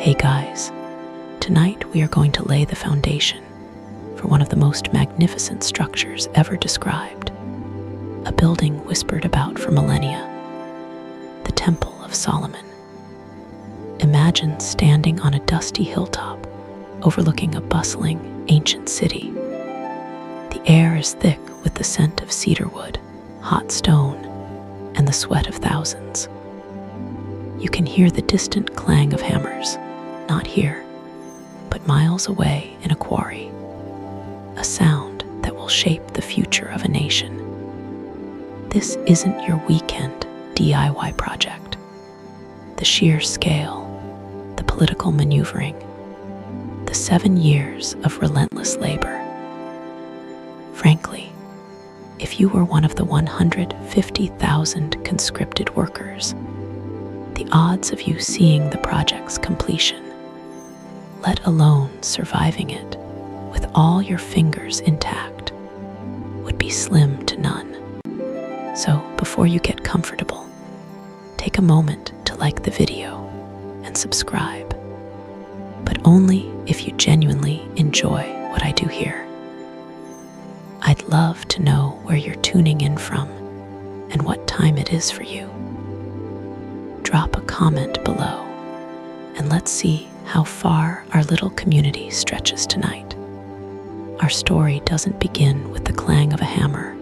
Hey guys, tonight we are going to lay the foundation for one of the most magnificent structures ever described, a building whispered about for millennia, the Temple of Solomon. Imagine standing on a dusty hilltop overlooking a bustling, ancient city. The air is thick with the scent of cedar wood, hot stone, and the sweat of thousands. You can hear the distant clang of hammers, not here, but miles away in a quarry, a sound that will shape the future of a nation. This isn't your weekend DIY project. The sheer scale, the political maneuvering, the 7 years of relentless labor. Frankly, if you were one of the 150,000 conscripted workers, the odds of you seeing the project's completion, let alone surviving it with all your fingers intact, would be slim to none. So before you get comfortable, take a moment to like the video and subscribe, but only if you genuinely enjoy what I do here. I'd love to know where you're tuning in from and what time it is for you. Drop a comment below and let's see how far our little community stretches tonight. Our story doesn't begin with the clang of a hammer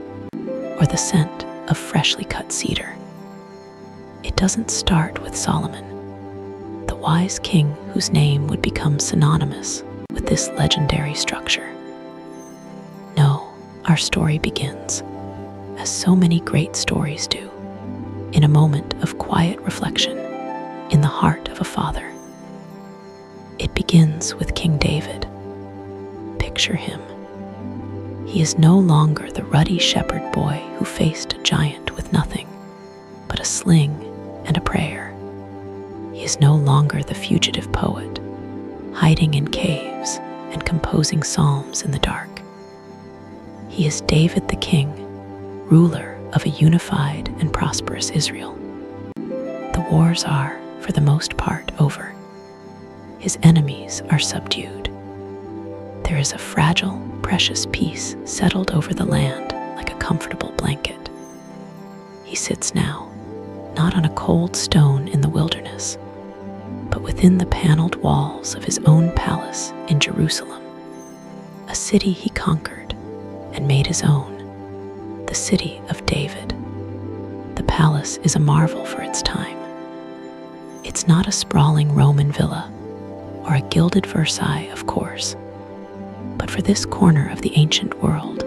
or the scent of freshly cut cedar. It doesn't start with Solomon, the wise king whose name would become synonymous with this legendary structure. No, our story begins, as so many great stories do, in a moment of quiet reflection in the heart of a father. It begins with King David. Picture him. He is no longer the ruddy shepherd boy who faced a giant with nothing but a sling and a prayer. He is no longer the fugitive poet, hiding in caves and composing psalms in the dark. He is David the king, ruler of a unified and prosperous Israel. The wars are, for the most part, over. His enemies are subdued. There is a fragile, precious peace settled over the land like a comfortable blanket. He sits now, not on a cold stone in the wilderness, but within the paneled walls of his own palace in Jerusalem, a city he conquered and made his own, the city of David. The palace is a marvel for its time. It's not a sprawling Roman villa or a gilded Versailles, of course, but for this corner of the ancient world,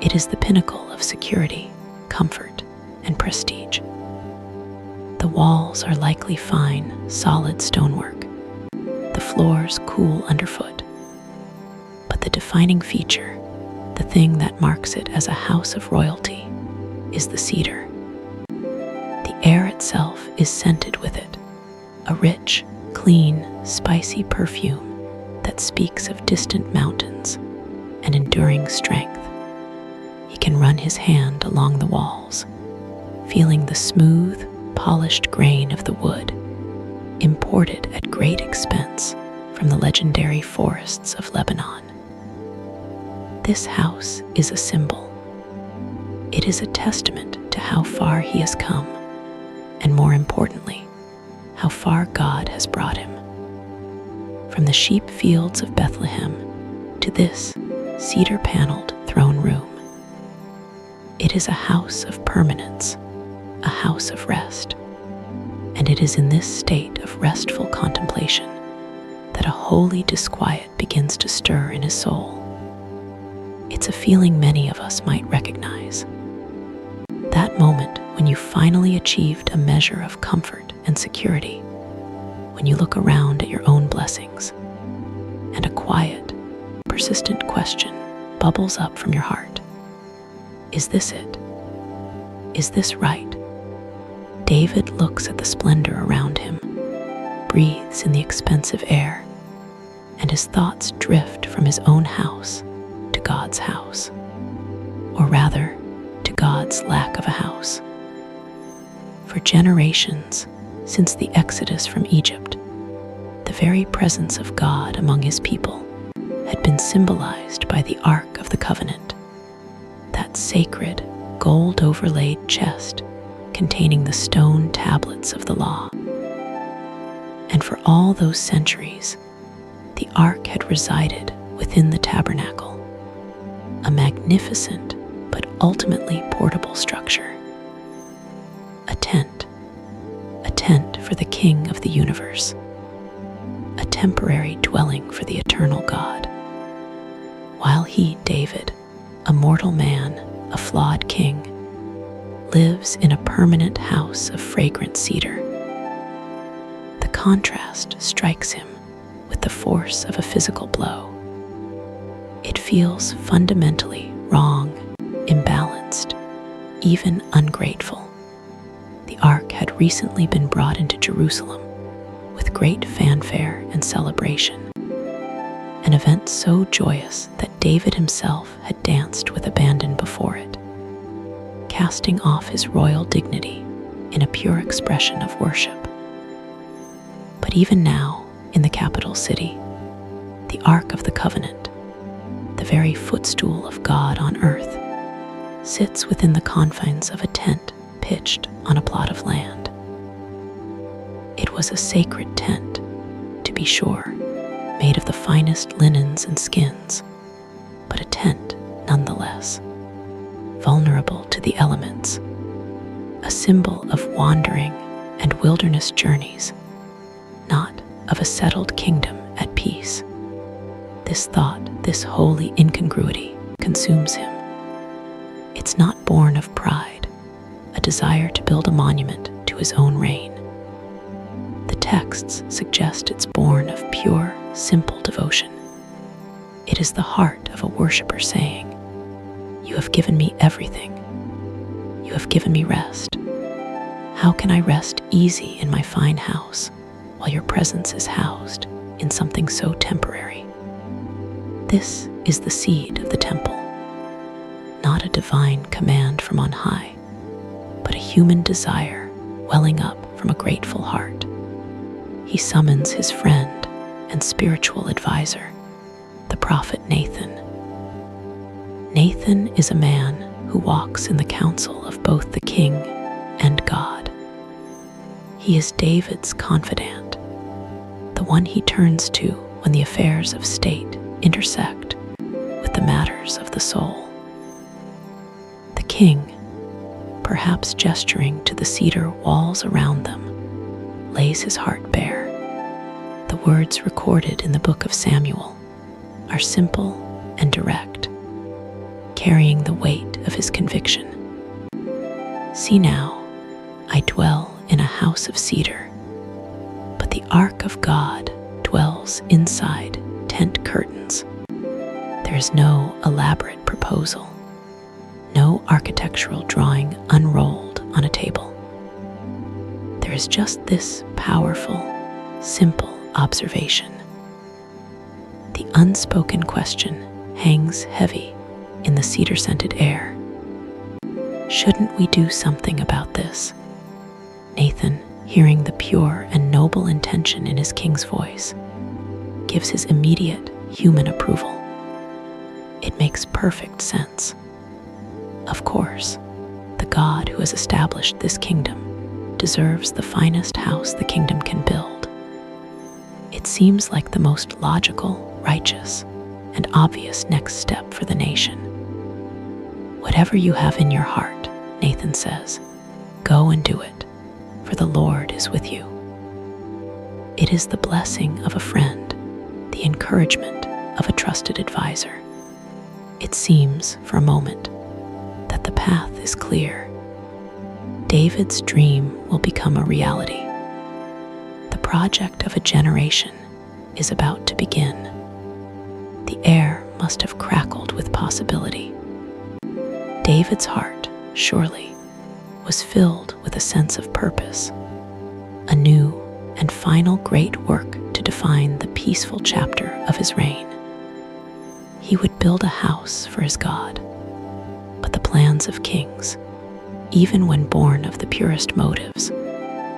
it is the pinnacle of security, comfort, and prestige. The walls are likely fine, solid stonework, the floors cool underfoot, but the defining feature, the thing that marks it as a house of royalty, is the cedar. The air itself is scented with it, a rich, clean, spicy perfume that speaks of distant mountains and enduring strength. He can run his hand along the walls, feeling the smooth, polished grain of the wood, imported at great expense from the legendary forests of Lebanon. This house is a symbol. It is a testament to how far he has come, and more importantly, how far God has brought him. From the sheep fields of Bethlehem to this cedar-paneled throne room. It is a house of permanence, a house of rest, and it is in this state of restful contemplation that a holy disquiet begins to stir in his soul. It's a feeling many of us might recognize. That moment when you finally achieved a measure of comfort and security, when you look around at your own blessings, and a quiet, persistent question bubbles up from your heart. Is this it? Is this right? David looks at the splendor around him, breathes in the expensive air, and his thoughts drift from his own house to God's house, or rather, to God's lack of a house. For generations, since the Exodus from Egypt, the very presence of God among his people had been symbolized by the Ark of the Covenant, that sacred, gold-overlaid chest containing the stone tablets of the law. And for all those centuries, the Ark had resided within the tabernacle, a magnificent but ultimately portable structure. A tent for the King of the universe, a temporary dwelling for the eternal God. While he, David, a mortal man, a flawed king, lives in a permanent house of fragrant cedar. The contrast strikes him with the force of a physical blow. It feels fundamentally wrong, imbalanced, even ungrateful. The Ark had recently been brought into Jerusalem with great fanfare and celebration, an event so joyous that David himself had danced with abandon before it, casting off his royal dignity in a pure expression of worship. But even now, in the capital city, the Ark of the Covenant, the very footstool of God on earth, sits within the confines of a tent pitched on a plot of land. It was a sacred tent, to be sure, made of the finest linens and skins, but a tent nonetheless, vulnerable to the elements, a symbol of wandering and wilderness journeys, not of a settled kingdom at peace. This thought, this holy incongruity, consumes him. It's not born of pride, a desire to build a monument to his own reign. The texts suggest it's born of pure, simple devotion. It is the heart of a worshiper saying, "You have given me everything. You have given me rest. How can I rest easy in my fine house while your presence is housed in something so temporary?" This is the seed of the temple, not a divine command from on high, but a human desire welling up from a grateful heart. He summons his friend and spiritual advisor, the prophet Nathan. Nathan is a man who walks in the counsel of both the king and God. He is David's confidant, the one he turns to when the affairs of state intersect with the matters of the soul. The king, perhaps gesturing to the cedar walls around them, lays his heart bare. The words recorded in the book of Samuel are simple and direct, carrying the weight of his conviction. "See now, I dwell in a house of cedar, but the Ark of God dwells inside tent curtains. There is no elaborate proposal, no architectural drawing unrolled on a table. There is just this powerful, simple observation. The unspoken question hangs heavy in the cedar-scented air. Shouldn't we do something about this?" Nathan, hearing the pure and noble intention in his king's voice, gives his immediate human approval. It makes perfect sense. Of course, the God who has established this kingdom deserves the finest house the kingdom can build. It seems like the most logical, righteous, and obvious next step for the nation. "Whatever you have in your heart," Nathan says, "go and do it, for the Lord is with you." It is the blessing of a friend, the encouragement of a trusted advisor. It seems, for a moment, that the path is clear. David's dream will become a reality. The project of a generation is about to begin. The air must have crackled with possibility. David's heart, surely, was filled with a sense of purpose, a new and final great work to define the peaceful chapter of his reign. He would build a house for his God, but the plans of kings, even when born of the purest motives,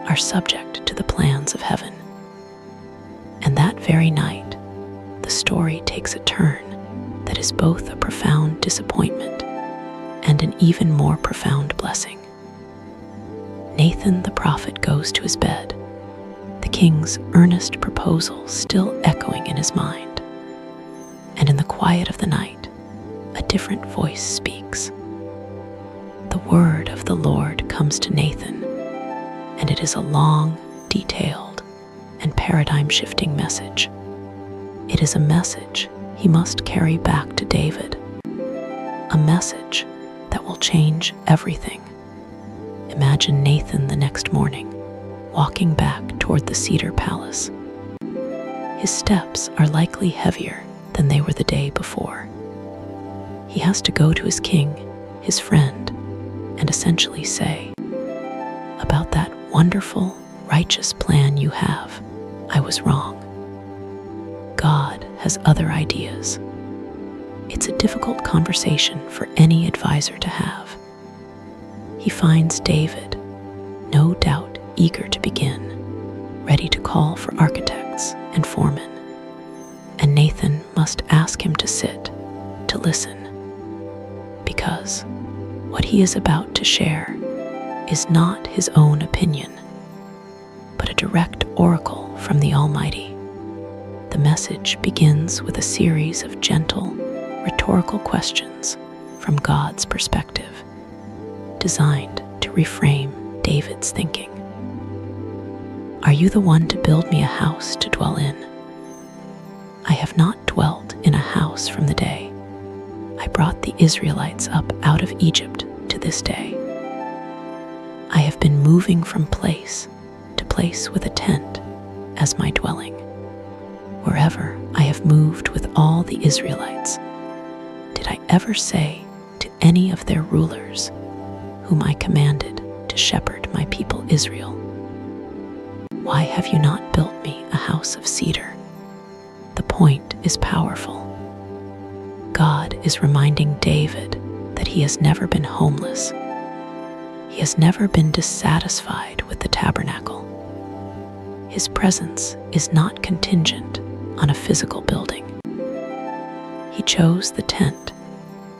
are subject to the plans of heaven. And very night, the story takes a turn that is both a profound disappointment and an even more profound blessing. Nathan the prophet goes to his bed, the king's earnest proposal still echoing in his mind. And in the quiet of the night, a different voice speaks. The word of the Lord comes to Nathan, and it is a long, detailed, and paradigm-shifting message. It is a message he must carry back to David, a message that will change everything. Imagine Nathan the next morning, walking back toward the cedar palace. His steps are likely heavier than they were the day before. He has to go to his king, his friend, and essentially say, "About that wonderful, righteous plan you have, I was wrong. God has other ideas." It's a difficult conversation for any advisor to have. He finds David, no doubt eager to begin, ready to call for architects and foremen. And Nathan must ask him to sit, to listen, because what he is about to share is not his own opinion, but a direct oracle from the Almighty. The message begins with a series of gentle, rhetorical questions from God's perspective, designed to reframe David's thinking. "Are you the one to build me a house to dwell in? I have not dwelt in a house from the day I brought the Israelites up out of Egypt to this day. I have been moving from place to place with a tent as my dwelling. Wherever I have moved with all the Israelites, did I ever say to any of their rulers, whom I commanded to shepherd my people Israel, 'Why have you not built me a house of cedar?'" The point is powerful. God is reminding David that he has never been homeless. He has never been dissatisfied with the tabernacle. His presence is not contingent on a physical building. He chose the tent,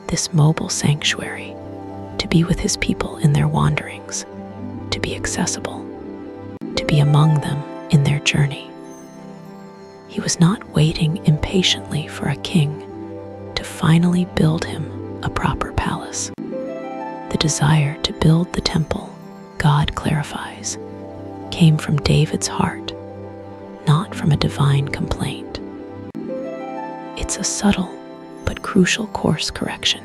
this mobile sanctuary, to be with his people in their wanderings, to be accessible, to be among them in their journey. He was not waiting impatiently for a king to finally build him a proper palace. The desire to build the temple, God clarifies, came from David's heart, not from a divine complaint. It's a subtle but crucial course correction.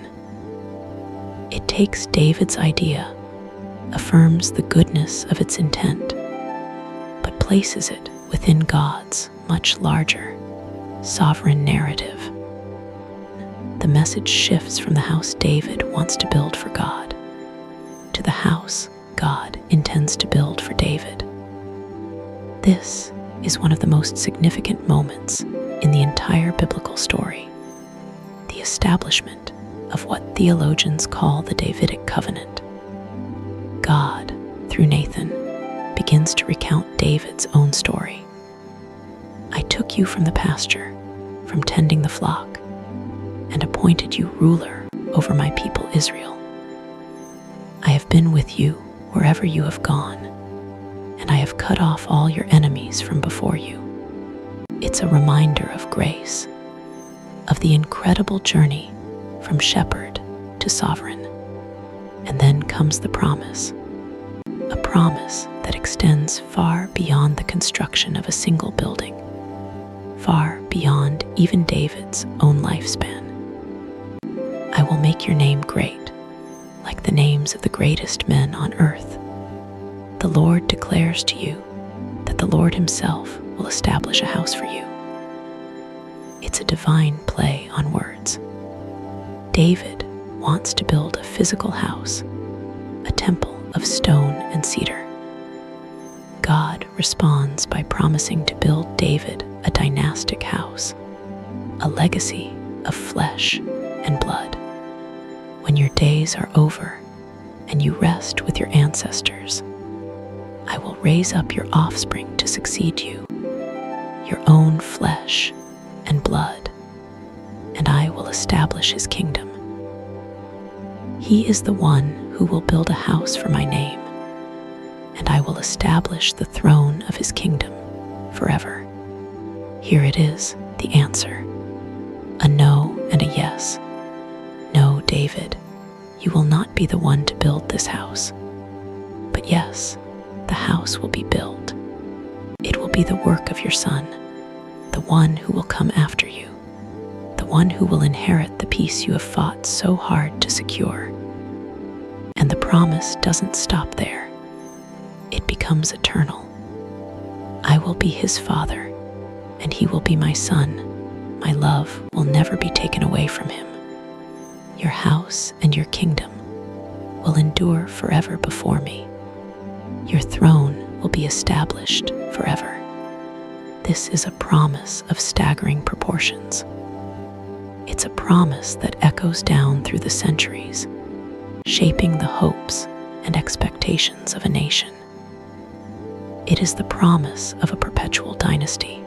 It takes David's idea, affirms the goodness of its intent, but places it within God's much larger, sovereign narrative. The message shifts from the house David wants to build for God to the house God intends to build for David. This is one of the most significant moments in the entire biblical story, the establishment of what theologians call the Davidic Covenant. God, through Nathan, begins to recount David's own story. "I took you from the pasture, from tending the flock, and appointed you ruler over my people Israel. I have been with you wherever you have gone, and I have cut off all your enemies from before you." It's a reminder of grace, of the incredible journey from shepherd to sovereign. And then comes the promise, a promise that extends far beyond the construction of a single building, far beyond even David's own lifespan. "I will make your name great, like the names of the greatest men on earth. The Lord declares to you that the Lord himself will establish a house for you." It's a divine play on words. David wants to build a physical house, a temple of stone and cedar. God responds by promising to build David a dynastic house, a legacy of flesh and blood. "When your days are over and you rest with your ancestors, I will raise up your offspring to succeed you. your own flesh and blood, and I will establish his kingdom. He is the one who will build a house for my name, and I will establish the throne of his kingdom forever. Here it is, the answer. A no and a yes. No, David, you will not be the one to build this house. But yes, the house will be built. It will be the work of your son, the one who will come after you, the one who will inherit the peace you have fought so hard to secure. And the promise doesn't stop there. It becomes eternal. I will be his father, and he will be my son. My love will never be taken away from him. Your house and your kingdom will endure forever before me. Your throne will be established forever. This is a promise of staggering proportions. It's a promise that echoes down through the centuries, shaping the hopes and expectations of a nation. It is the promise of a perpetual dynasty,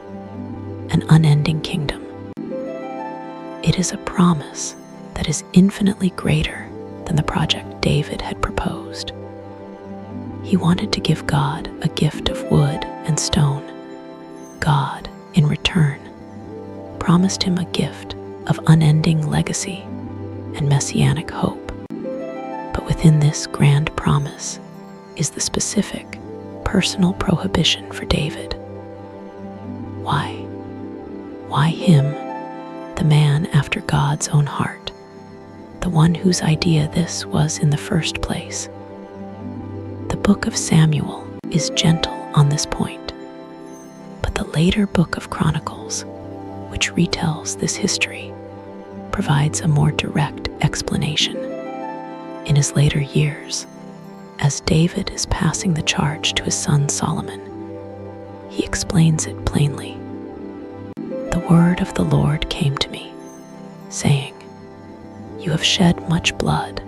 an unending kingdom. It is a promise that is infinitely greater than the project David had proposed. He wanted to give God a gift of wood and stone. God, in return, promised him a gift of unending legacy and messianic hope. But within this grand promise is the specific, personal prohibition for David. Why? Why him, the man after God's own heart, the one whose idea this was in the first place? The book of Samuel is gentle on this point, but the later book of Chronicles, which retells this history, provides a more direct explanation. In his later years, as David is passing the charge to his son Solomon, he explains it plainly. The word of the Lord came to me, saying, "You have shed much blood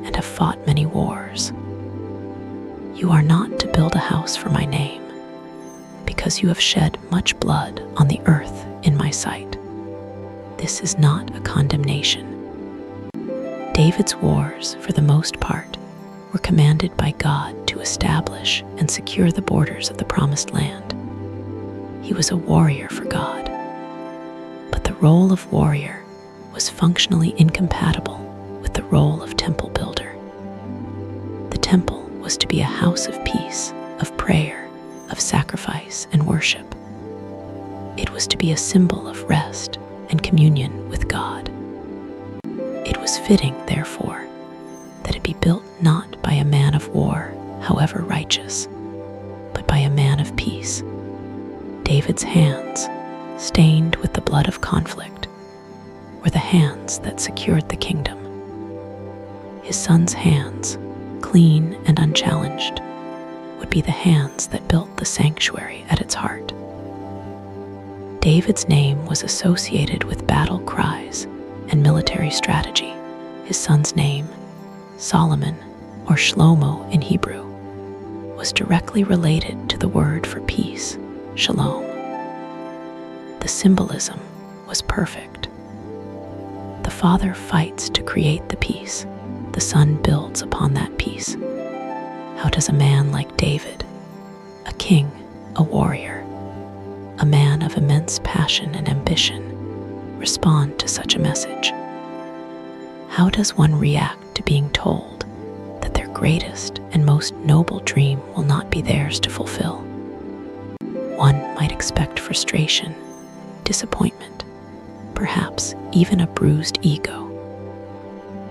and have fought many wars. You are not to build a house for my name, because you have shed much blood on the earth in my sight." This is not a condemnation. David's wars, for the most part, were commanded by God to establish and secure the borders of the promised land. He was a warrior for God. But the role of warrior was functionally incompatible with the role of temple builder. The temple was to be a house of peace, of prayer, of sacrifice and worship. It was to be a symbol of rest and communion with God. It was fitting, therefore, that it be built not by a man of war, however righteous, but by a man of peace. David's hands, stained with the blood of conflict, were the hands that secured the kingdom. His son's hands, clean and unchallenged, would be the hands that built the sanctuary at its heart. David's name was associated with battle cries and military strategy. His son's name, Solomon, or Shlomo in Hebrew, was directly related to the word for peace, shalom. The symbolism was perfect. The Father fights to create the peace. The Son builds upon that peace. How does a man like David, a king, a warrior, a man of immense passion and ambition, respond to such a message? How does one react to being told that their greatest and most noble dream will not be theirs to fulfill? One might expect frustration, disappointment, perhaps even a bruised ego.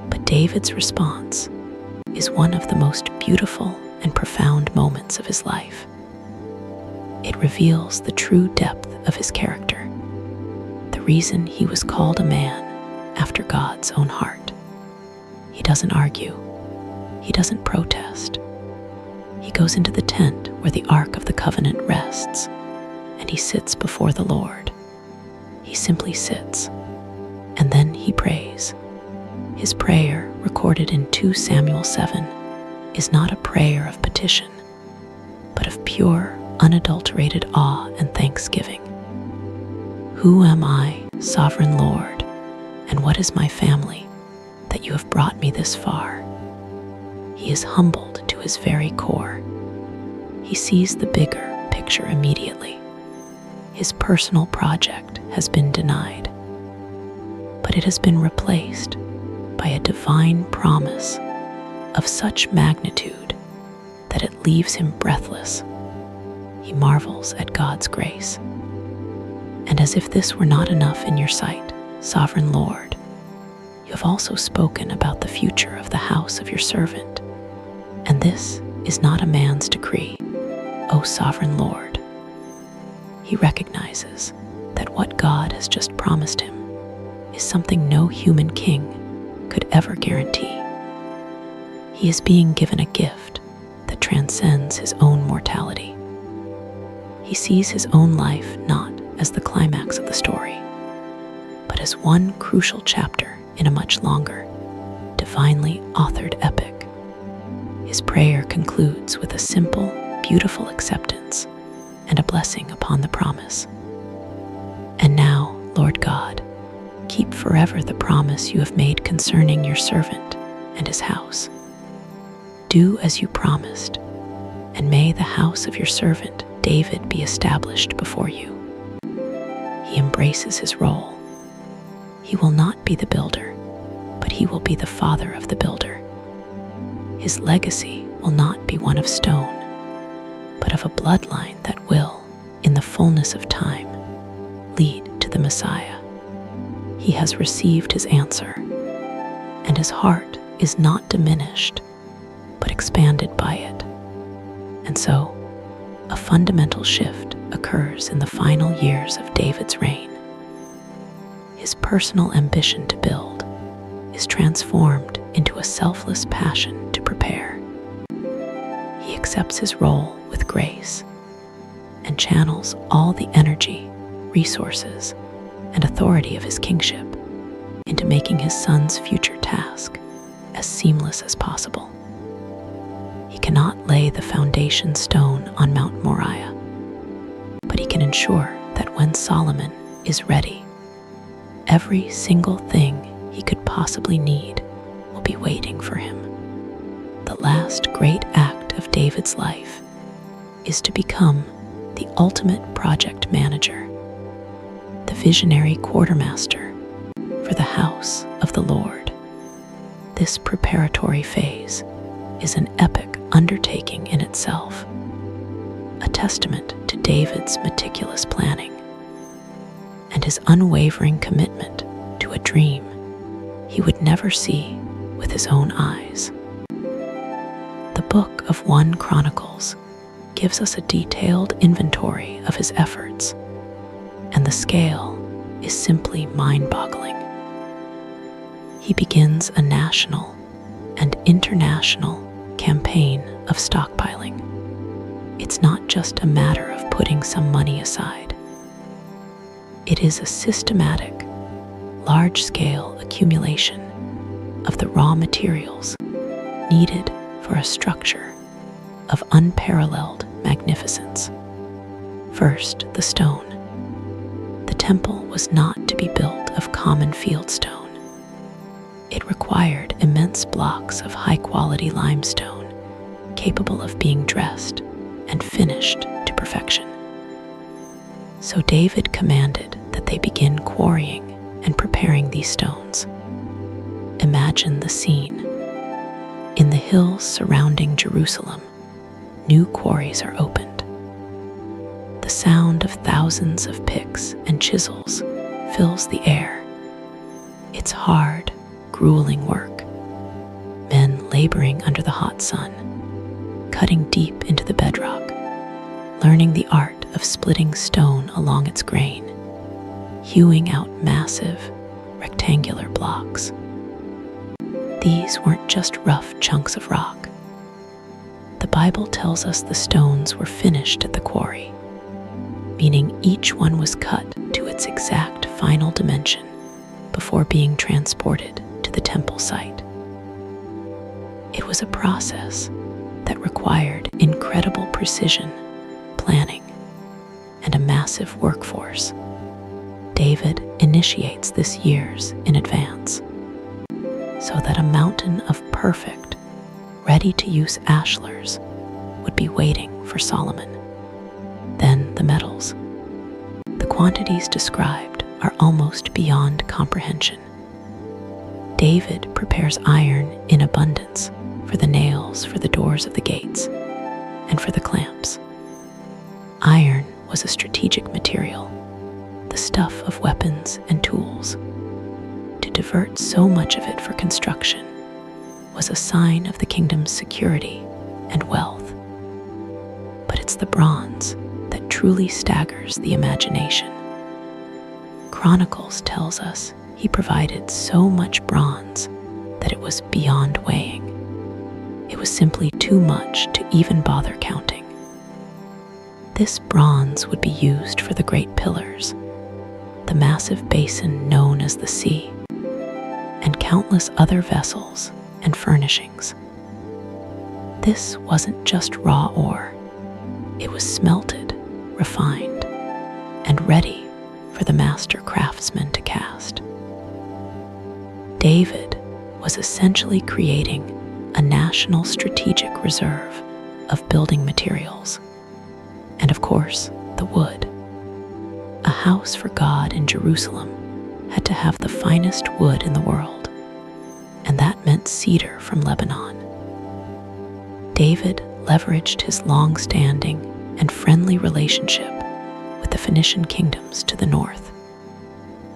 But David's response is one of the most beautiful and profound moments of his life. It reveals the true depth of his character, the reason he was called a man after God's own heart. He doesn't argue. He doesn't protest. He goes into the tent where the Ark of the Covenant rests, and he sits before the Lord. He simply sits, and then he prays. His prayer, recorded in 2 Samuel 7, is not a prayer of petition, but of pure, unadulterated awe and thanksgiving. "Who am I, sovereign Lord, and what is my family, that you have brought me this far?" He is humbled to his very core. He sees the bigger picture immediately. His personal project has been denied, but it has been replaced by a divine promise of such magnitude that it leaves him breathless. He marvels at God's grace. And as if this were not enough in your sight, sovereign Lord, you have also spoken about the future of the house of your servant. And this is not a man's decree, O sovereign Lord. He recognizes that what God has just promised him is something no human king could ever guarantee. He is being given a gift that transcends his own mortality. He sees his own life not as the climax of the story, but as one crucial chapter in a much longer, divinely authored epic. His prayer concludes with a simple, beautiful acceptance and a blessing upon the promise. "And now, Lord God, keep forever the promise you have made concerning your servant and his house. Do as you promised, and may the house of your servant David be established before you." He embraces his role. He will not be the builder, but he will be the father of the builder. His legacy will not be one of stone, but of a bloodline that will, in the fullness of time, lead to the Messiah. He has received his answer, and his heart is not diminished, but expanded by it. And so, a fundamental shift occurs in the final years of David's reign. His personal ambition to build is transformed into a selfless passion to prepare. He accepts his role with grace and channels all the energy, resources, and authority of his kingship into making his son's future task as seamless as possible. He cannot lay the foundation stone on Mount Moriah, but he can ensure that when Solomon is ready, every single thing he could possibly need will be waiting for him. The last great act of David's life is to become the ultimate project manager, the visionary quartermaster for the house of the Lord. This preparatory phase is an epic undertaking in itself, a testament to David's meticulous planning and his unwavering commitment to a dream he would never see with his own eyes. The book of 1 Chronicles gives us a detailed inventory of his efforts, and the scale is simply mind-boggling. He begins a national and international campaign of stockpiling. It's not just a matter of putting some money aside. It is a systematic, large-scale accumulation of the raw materials needed for a structure of unparalleled magnificence. First, the stone. The temple was not to be built of common field stone. It required immense blocks of high-quality limestone, capable of being dressed and finished to perfection. So David commanded that they begin quarrying and preparing these stones. Imagine the scene. In the hills surrounding Jerusalem, new quarries are opened. The sound of thousands of picks and chisels fills the air. It's hard, grueling work. Men laboring under the hot sun, cutting deep into the bedrock, learning the art of splitting stone along its grain, hewing out massive, rectangular blocks. These weren't just rough chunks of rock. The Bible tells us the stones were finished at the quarry, meaning each one was cut to its exact final dimension before being transported to the temple site. It was a process that required incredible precision, planning, and a massive workforce. David initiates this years in advance, so that a mountain of perfect, ready-to-use ashlars would be waiting for Solomon. Then the metals. The quantities described are almost beyond comprehension. David prepares iron in abundance for the nails for the doors of the gates and for the clamps. Iron was a strategic material, the stuff of weapons and tools. To divert so much of it for construction was a sign of the kingdom's security and wealth. But it's the bronze that truly staggers the imagination. Chronicles tells us he provided so much bronze that it was beyond weighing. It was simply too much to even bother counting. This bronze would be used for the great pillars, the massive basin known as the sea, and countless other vessels and furnishings. This wasn't just raw ore. It was smelted, refined, and ready for the master craftsmen to cast. David was essentially creating a national strategic reserve of building materials, and of course, the wood. A house for God in Jerusalem had to have the finest wood in the world, and that meant cedar from Lebanon. David leveraged his long-standing and friendly relationship with the Phoenician kingdoms to the north,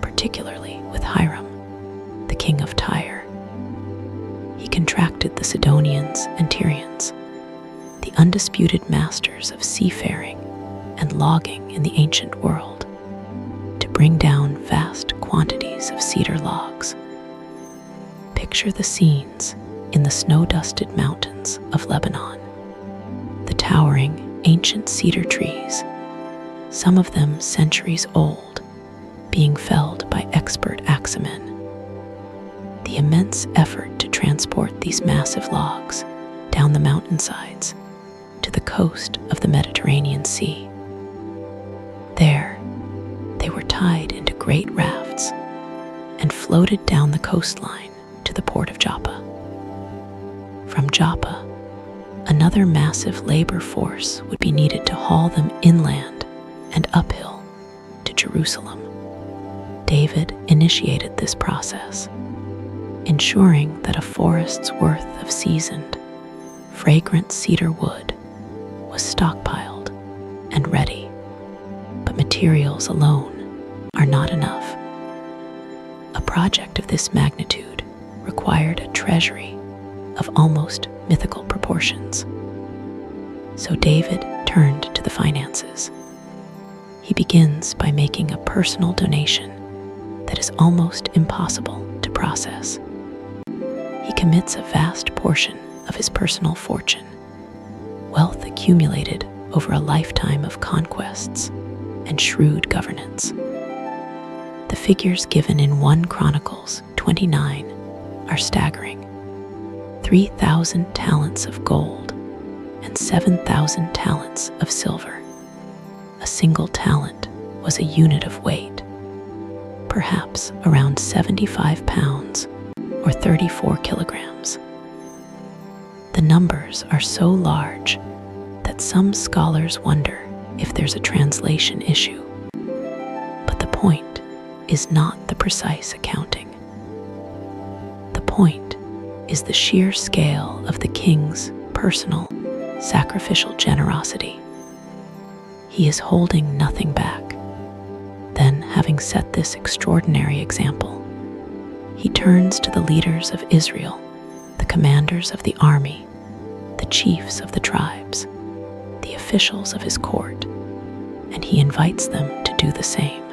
particularly with Hiram, the king of Tyre. He contracted the Sidonians and Tyrians, the undisputed masters of seafaring and logging in the ancient world, to bring down vast quantities of cedar logs. Picture the scenes in the snow-dusted mountains of Lebanon. The towering, ancient cedar trees, some of them centuries old, being felled by expert axemen. The immense effort to transport these massive logs down the mountainsides to the coast of the Mediterranean Sea. There, they were tied into great rafts and floated down the coastline to the port of Joppa. From Joppa, another massive labor force would be needed to haul them inland and uphill to Jerusalem. David initiated this process, ensuring that a forest's worth of seasoned, fragrant cedar wood was stockpiled and ready. But materials alone are not enough. A project of this magnitude required a treasury of almost mythical proportions. So David turned to the finances. He begins by making a personal donation that is almost impossible to process. He commits a vast portion of his personal fortune, wealth accumulated over a lifetime of conquests and shrewd governance. The figures given in 1 Chronicles 29 are staggering. 3,000 talents of gold and 7,000 talents of silver. A single talent was a unit of weight, perhaps around 75 pounds or 34 kilograms. The numbers are so large that some scholars wonder if there's a translation issue. But the point is not the precise accounting. The point is the sheer scale of the king's personal, sacrificial generosity. He is holding nothing back. Then, having set this extraordinary example, he turns to the leaders of Israel, the commanders of the army, the chiefs of the tribes, the officials of his court, and he invites them to do the same.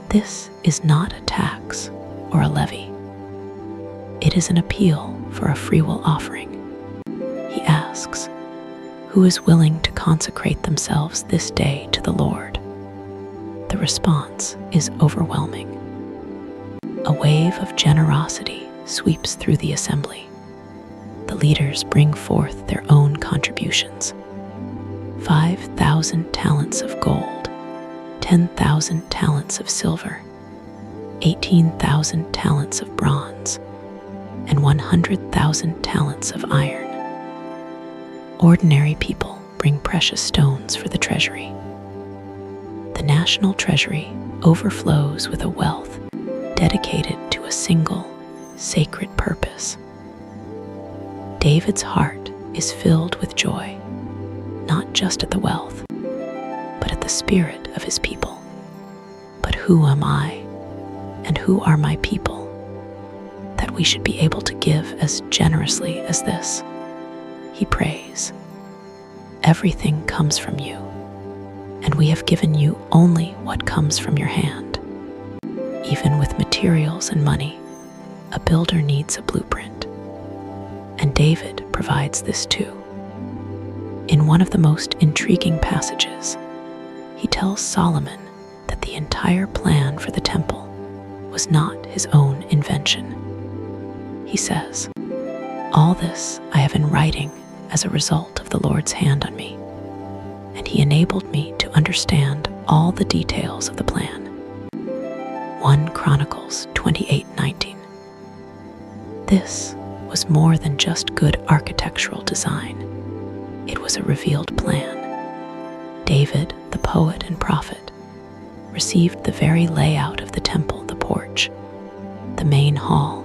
This is not a tax or a levy. It is an appeal for a freewill offering. He asks, "Who is willing to consecrate themselves this day to the Lord?" The response is overwhelming. A wave of generosity sweeps through the assembly. The leaders bring forth their own contributions. 5,000 talents of gold, 10,000 talents of silver, 18,000 talents of bronze, and 100,000 talents of iron. Ordinary people bring precious stones for the treasury. The national treasury overflows with a wealth dedicated to a single, sacred purpose. David's heart is filled with joy, not just at the wealth, but at the spirit of his people. But who am I, and who are my people, that we should be able to give as generously as this? He prays. Everything comes from you, and we have given you only what comes from your hand. Even with materials and money, a builder needs a blueprint, and David provides this too. In one of the most intriguing passages, he tells Solomon that the entire plan for the temple was not his own invention. He says, "All this I have in writing as a result of the Lord's hand on me, and he enabled me to understand all the details of the plan." 1 Chronicles 28:19. This was more than just good architectural design. It was a revealed plan. David, the poet and prophet, received the very layout of the temple, the porch, the main hall,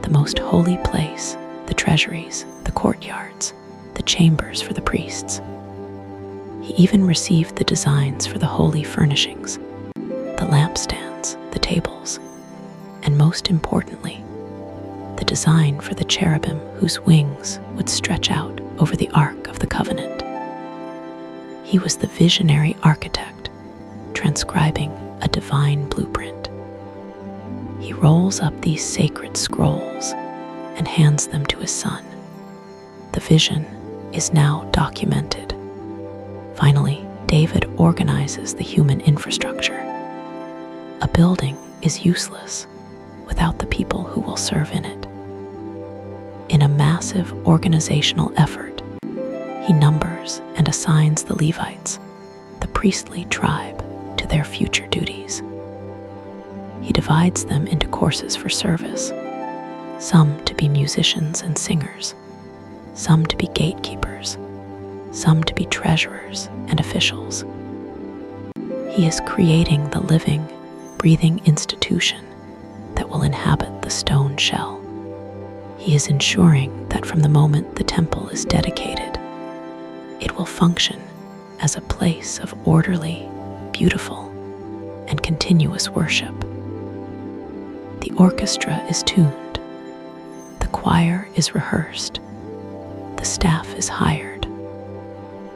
the most holy place, the treasuries, the courtyards, the chambers for the priests. He even received the designs for the holy furnishings, the lampstands, the tables, and most importantly, the design for the cherubim whose wings would stretch out over the Ark of the Covenant. He was the visionary architect, transcribing a divine blueprint. He rolls up these sacred scrolls and hands them to his son. The vision is now documented. Finally, David organizes the human infrastructure. A building is useless without the people who will serve in it. In a massive organizational effort, he numbers and assigns the Levites, the priestly tribe, to their future duties. He divides them into courses for service, some to be musicians and singers, some to be gatekeepers, some to be treasurers and officials. He is creating the living, breathing institution that will inhabit the stone shell. He is ensuring that from the moment the temple is dedicated, it will function as a place of orderly, beautiful, and continuous worship. The orchestra is tuned, the choir is rehearsed, the staff is hired,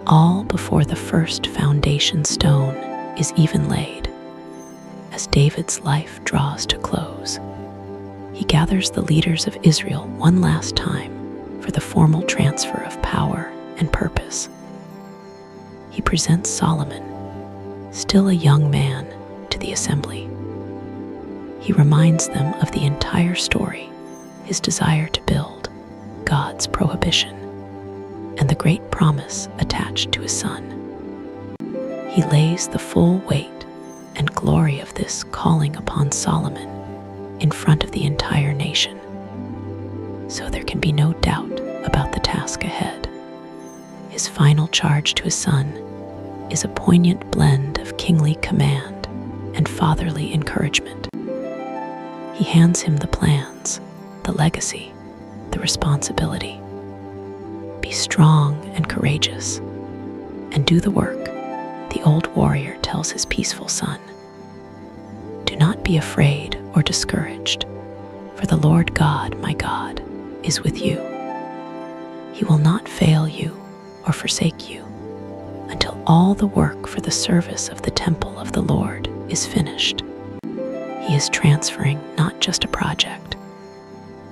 all before the first foundation stone is even laid. As David's life draws to close, he gathers the leaders of Israel one last time for the formal transfer of power and purpose. He presents Solomon, still a young man, to the assembly. He reminds them of the entire story, his desire to build, God's prohibition, and the great promise attached to his son. He lays the full weight and glory of this calling upon Solomon in front of the entire nation, so there can be no doubt about the task ahead. His final charge to his son is a poignant blend of kingly command and fatherly encouragement. He hands him the plans, the legacy, the responsibility. Be strong and courageous, and do the work, the old warrior tells his peaceful son. Do not be afraid or discouraged, for the Lord God, my God, is with you. He will not fail you or forsake you until all the work for the service of the temple of the Lord is finished. He is transferring not just a project,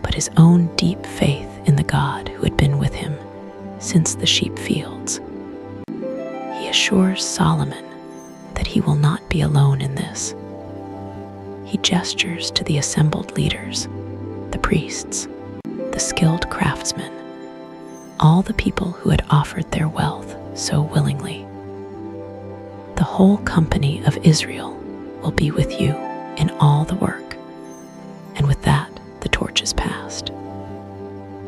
but his own deep faith in the God who had been with him since the sheep fields. He assures Solomon that he will not be alone in this. He gestures to the assembled leaders, the priests, the skilled craftsmen, all the people who had offered their wealth so willingly. The whole company of Israel will be with you in all the work." And with that, the torch is passed.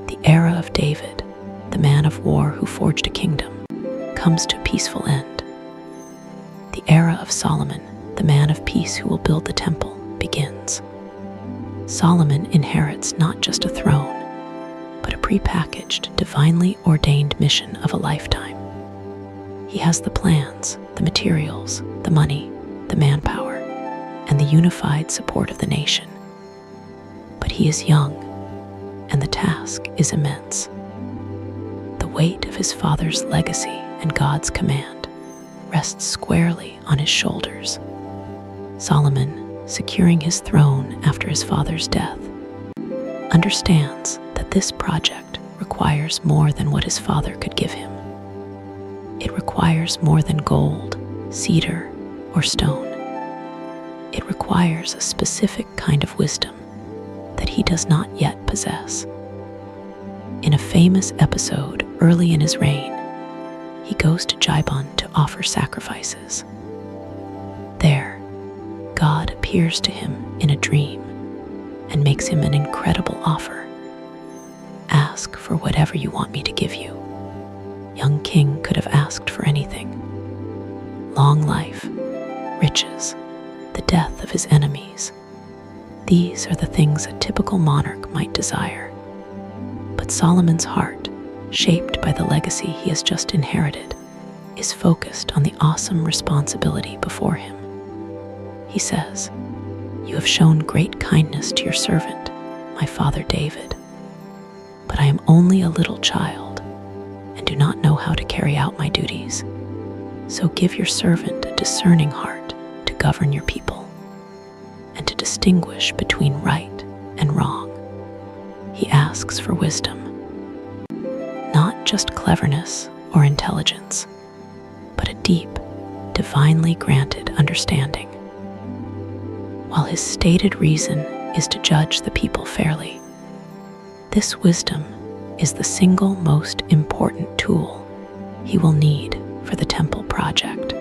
The era of David, the man of war who forged a kingdom, comes to a peaceful end. The era of Solomon, the man of peace who will build the temple, begins. Solomon inherits not just a throne, but a prepackaged, divinely ordained mission of a lifetime. He has the plans, the materials, the money, the manpower, and the unified support of the nation. But he is young, and the task is immense. The weight of his father's legacy and God's command rests squarely on his shoulders. Solomon, securing his throne after his father's death, understands that this project requires more than what his father could give him. It requires more than gold, cedar, or stone. It requires a specific kind of wisdom that he does not yet possess. In a famous episode early in his reign, he goes to Gibeon to offer sacrifices. There, God appears to him in a dream and makes him an incredible offer. "Ask for whatever you want me to give you." Young king could have asked for anything. Long life, riches, the death of his enemies. These are the things a typical monarch might desire. But Solomon's heart, shaped by the legacy he has just inherited, is focused on the awesome responsibility before him. He says, "You have shown great kindness to your servant, my father David. But I am only a little child and do not know how to carry out my duties. So give your servant a discerning heart to govern your people and to distinguish between right and wrong." He asks for wisdom, not just cleverness or intelligence, but a deep, divinely granted understanding. While his stated reason is to judge the people fairly, this wisdom is the single most important tool he will need for the temple project.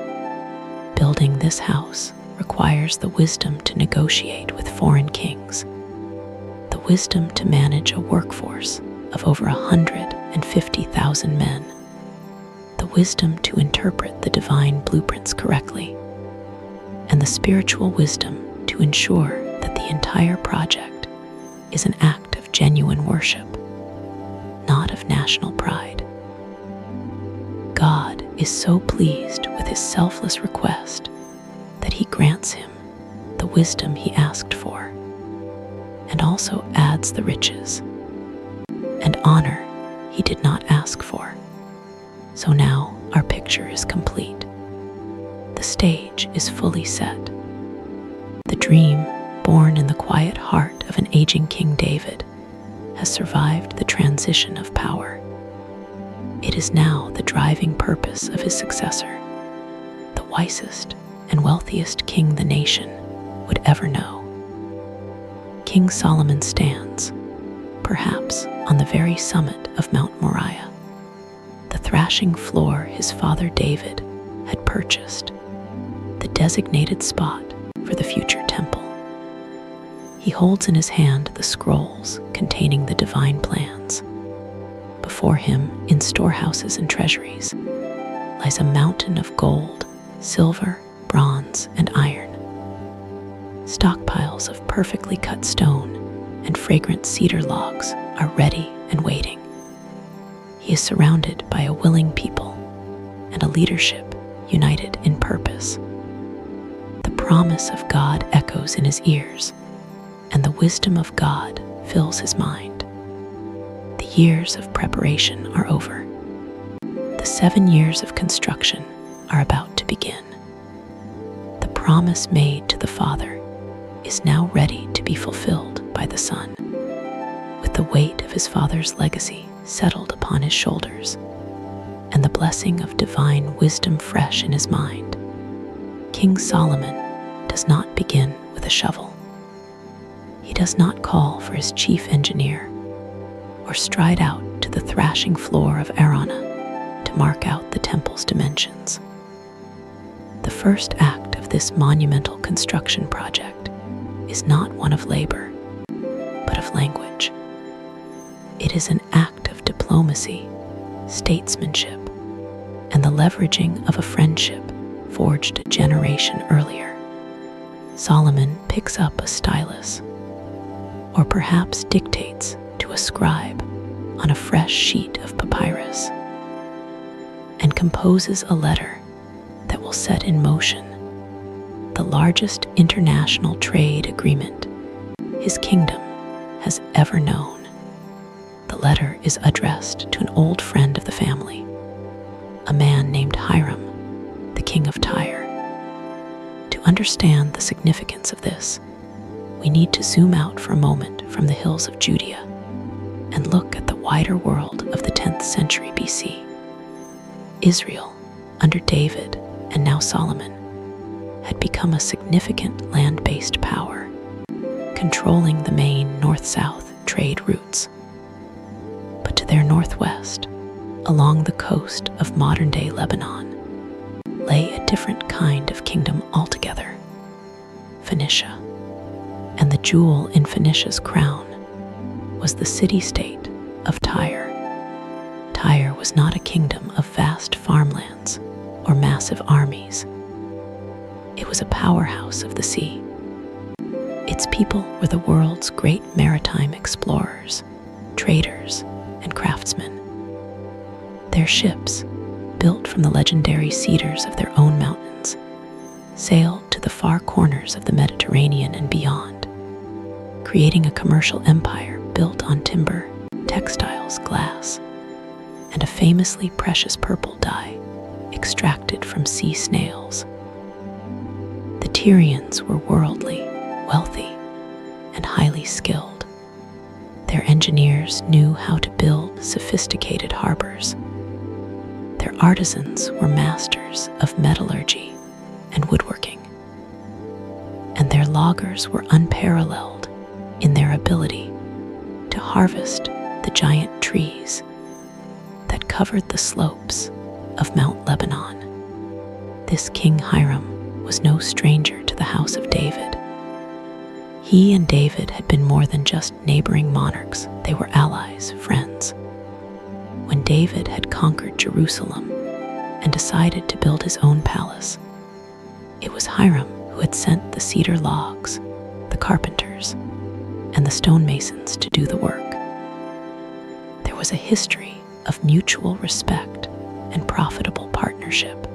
Building this house requires the wisdom to negotiate with foreign kings, the wisdom to manage a workforce of over 150,000 men, the wisdom to interpret the divine blueprints correctly, and the spiritual wisdom to ensure that the entire project is an act of genuine worship, not of national pride. God is so pleased with his selfless request that he grants him the wisdom he asked for, and also adds the riches and honor he did not ask for. So now our picture is complete. The stage is fully set. The dream, born in the quiet heart of an aging King David, has survived the transition of power. It is now the driving purpose of his successor, the wisest and wealthiest king the nation would ever know. King Solomon stands, perhaps on the very summit of Mount Moriah, the thrashing floor his father David had purchased, the designated spot for the future temple. He holds in his hand the scrolls containing the divine plans. Before him, in storehouses and treasuries, lies a mountain of gold, silver, bronze, and iron. Stockpiles of perfectly cut stone and fragrant cedar logs are ready and waiting. He is surrounded by a willing people and a leadership united in purpose. The promise of God echoes in his ears, and the wisdom of God fills his mind. The years of preparation are over. The 7 years of construction are about to begin. The promise made to the Father is now ready to be fulfilled by the Son. With the weight of his Father's legacy settled upon his shoulders, and the blessing of divine wisdom fresh in his mind, King Solomon does not begin with a shovel. He does not call for his chief engineer or stride out to the thrashing floor of Araunah to mark out the temple's dimensions. The first act of this monumental construction project is not one of labor, but of language. It is an act of diplomacy, statesmanship, and the leveraging of a friendship forged a generation earlier. Solomon picks up a stylus, or perhaps dictates to a scribe on a fresh sheet of papyrus, and composes a letter that will set in motion the largest international trade agreement his kingdom has ever known. The letter is addressed to an old friend of the family, a man named Hiram, the king of Tyre. To understand the significance of this, we need to zoom out for a moment from the hills of Judea and look at the wider world of the 10th century BC. Israel, under David and now Solomon, had become a significant land-based power, controlling the main north-south trade routes. But to their northwest, along the coast of modern-day Lebanon, lay a different kind of kingdom altogether, Phoenicia. And the jewel in Phoenicia's crown was the city-state of Tyre. Tyre was not a kingdom of vast farmlands or massive armies. It was a powerhouse of the sea. Its people were the world's great maritime explorers, traders, and craftsmen. Their ships, built from the legendary cedars of their own mountains, sailed to the far corners of the Mediterranean and beyond, creating a commercial empire built on timber, textiles, glass, and a famously precious purple dye extracted from sea snails. The Tyrians were worldly, wealthy, and highly skilled. Their engineers knew how to build sophisticated harbors. Their artisans were masters of metallurgy and woodworking, and their loggers were unparalleled in their ability to harvest the giant trees that covered the slopes of Mount Lebanon. This King Hiram was no stranger to the house of David. He and David had been more than just neighboring monarchs. They were allies, friends. When David had conquered Jerusalem and decided to build his own palace, it was Hiram who had sent the cedar logs, the carpenters, and the stonemasons to do the work. There was a history of mutual respect and profitable partnership.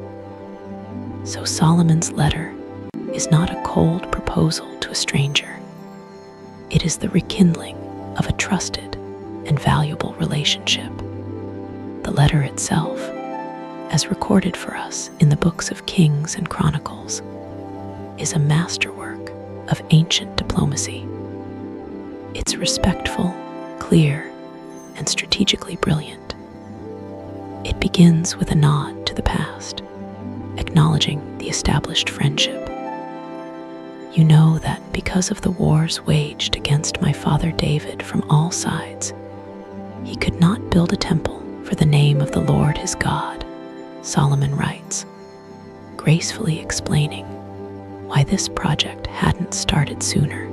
So Solomon's letter is not a cold proposal to a stranger. It is the rekindling of a trusted and valuable relationship. The letter itself, as recorded for us in the books of Kings and Chronicles, is a masterwork of ancient diplomacy. It's respectful, clear, and strategically brilliant. It begins with a nod to the past, acknowledging the established friendship. You know that because of the wars waged against my father David from all sides, he could not build a temple for the name of the Lord his God, Solomon writes, gracefully explaining why this project hadn't started sooner.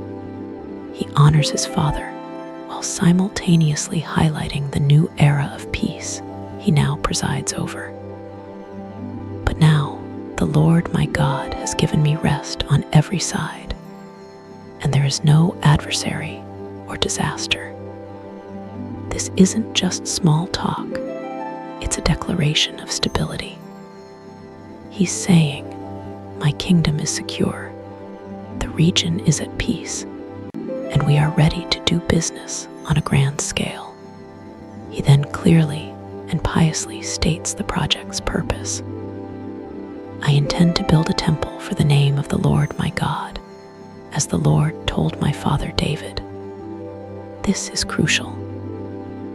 He honors his father while simultaneously highlighting the new era of peace he now presides over. But now, the Lord my God has given me rest on every side, and there is no adversary or disaster. This isn't just small talk, it's a declaration of stability. He's saying, my kingdom is secure, the region is at peace, and we are ready to do business on a grand scale. He then clearly and piously states the project's purpose. I intend to build a temple for the name of the Lord my God, as the Lord told my father David. This is crucial.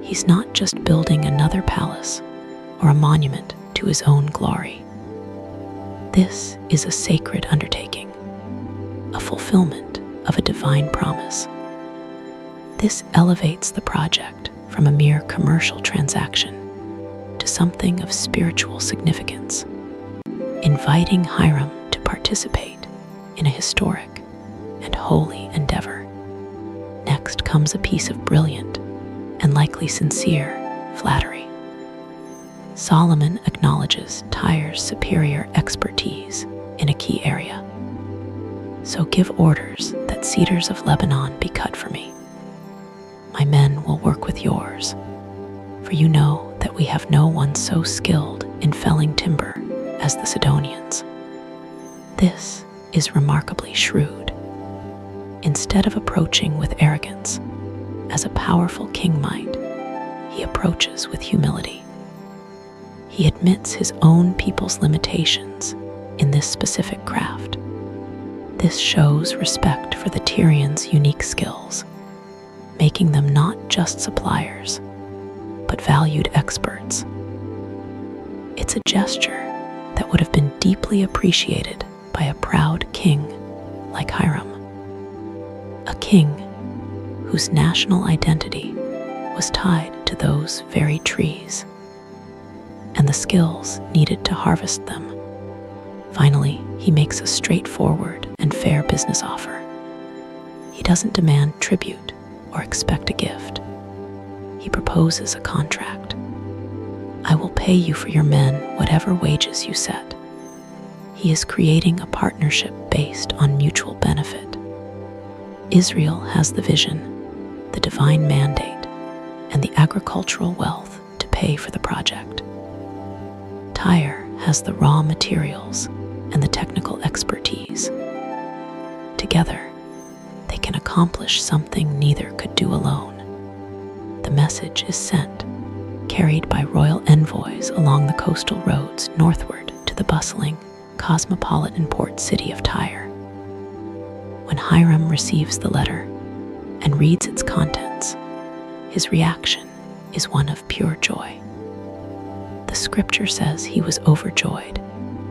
He's not just building another palace or a monument to his own glory. This is a sacred undertaking, a fulfillment of a divine promise. This elevates the project from a mere commercial transaction to something of spiritual significance, inviting Hiram participate in a historic and holy endeavor. Next comes a piece of brilliant and likely sincere flattery. Solomon acknowledges Tyre's superior expertise in a key area. So give orders that cedars of Lebanon be cut for me. My men will work with yours, for you know that we have no one so skilled in felling timber as the Sidonians. This is remarkably shrewd. Instead of approaching with arrogance, as a powerful king might, he approaches with humility. He admits his own people's limitations in this specific craft. This shows respect for the Tyrians' unique skills, making them not just suppliers, but valued experts. It's a gesture that would have been deeply appreciated by a proud king like Hiram, a king whose national identity was tied to those very trees and the skills needed to harvest them. Finally, he makes a straightforward and fair business offer. He doesn't demand tribute or expect a gift. He proposes a contract. I will pay you for your men whatever wages you set. He is creating a partnership based on mutual benefit. Israel has the vision, the divine mandate, and the agricultural wealth to pay for the project. Tyre has the raw materials and the technical expertise. Together, they can accomplish something neither could do alone. The message is sent, carried by royal envoys along the coastal roads northward to the bustling, cosmopolitan port city of Tyre. When Hiram receives the letter and reads its contents, his reaction is one of pure joy. The scripture says he was overjoyed,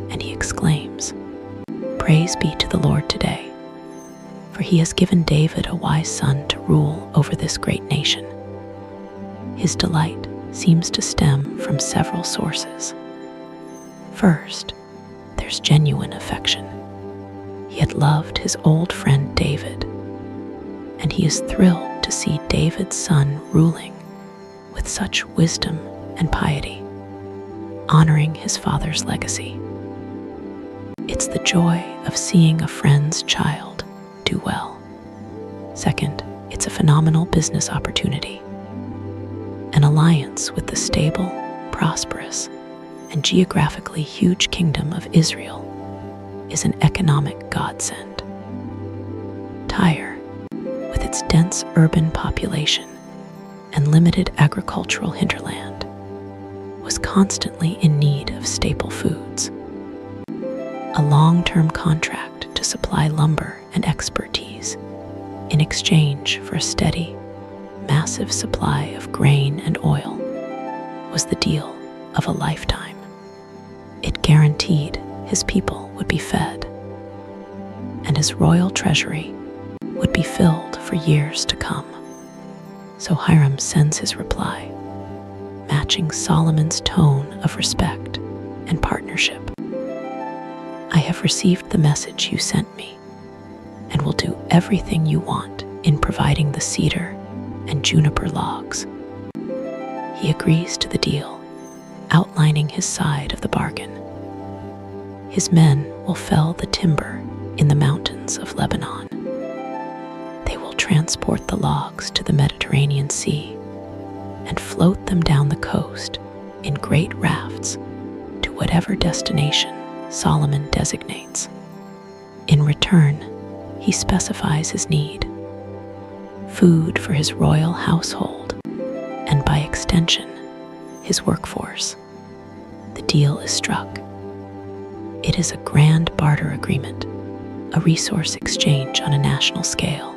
and he exclaims, "Praise be to the Lord today, for he has given David a wise son to rule over this great nation." His delight seems to stem from several sources. First, there's genuine affection. He had loved his old friend David, and he is thrilled to see David's son ruling with such wisdom and piety, honoring his father's legacy. It's the joy of seeing a friend's child do well. Second, it's a phenomenal business opportunity. An alliance with the stable, prosperous, and geographically huge kingdom of Israel is an economic godsend. Tyre, with its dense urban population and limited agricultural hinterland, was constantly in need of staple foods. A long-term contract to supply lumber and expertise in exchange for a steady, massive supply of grain and oil was the deal of a lifetime. It guaranteed his people would be fed, and his royal treasury would be filled for years to come. So Hiram sends his reply, matching Solomon's tone of respect and partnership. I have received the message you sent me, and will do everything you want in providing the cedar and juniper logs. He agrees to the deal, outlining his side of the bargain. His men will fell the timber in the mountains of Lebanon. They will transport the logs to the Mediterranean Sea and float them down the coast in great rafts to whatever destination Solomon designates. In return, he specifies his need: food for his royal household and, by extension, his workforce. The deal is struck. It is a grand barter agreement, a resource exchange on a national scale.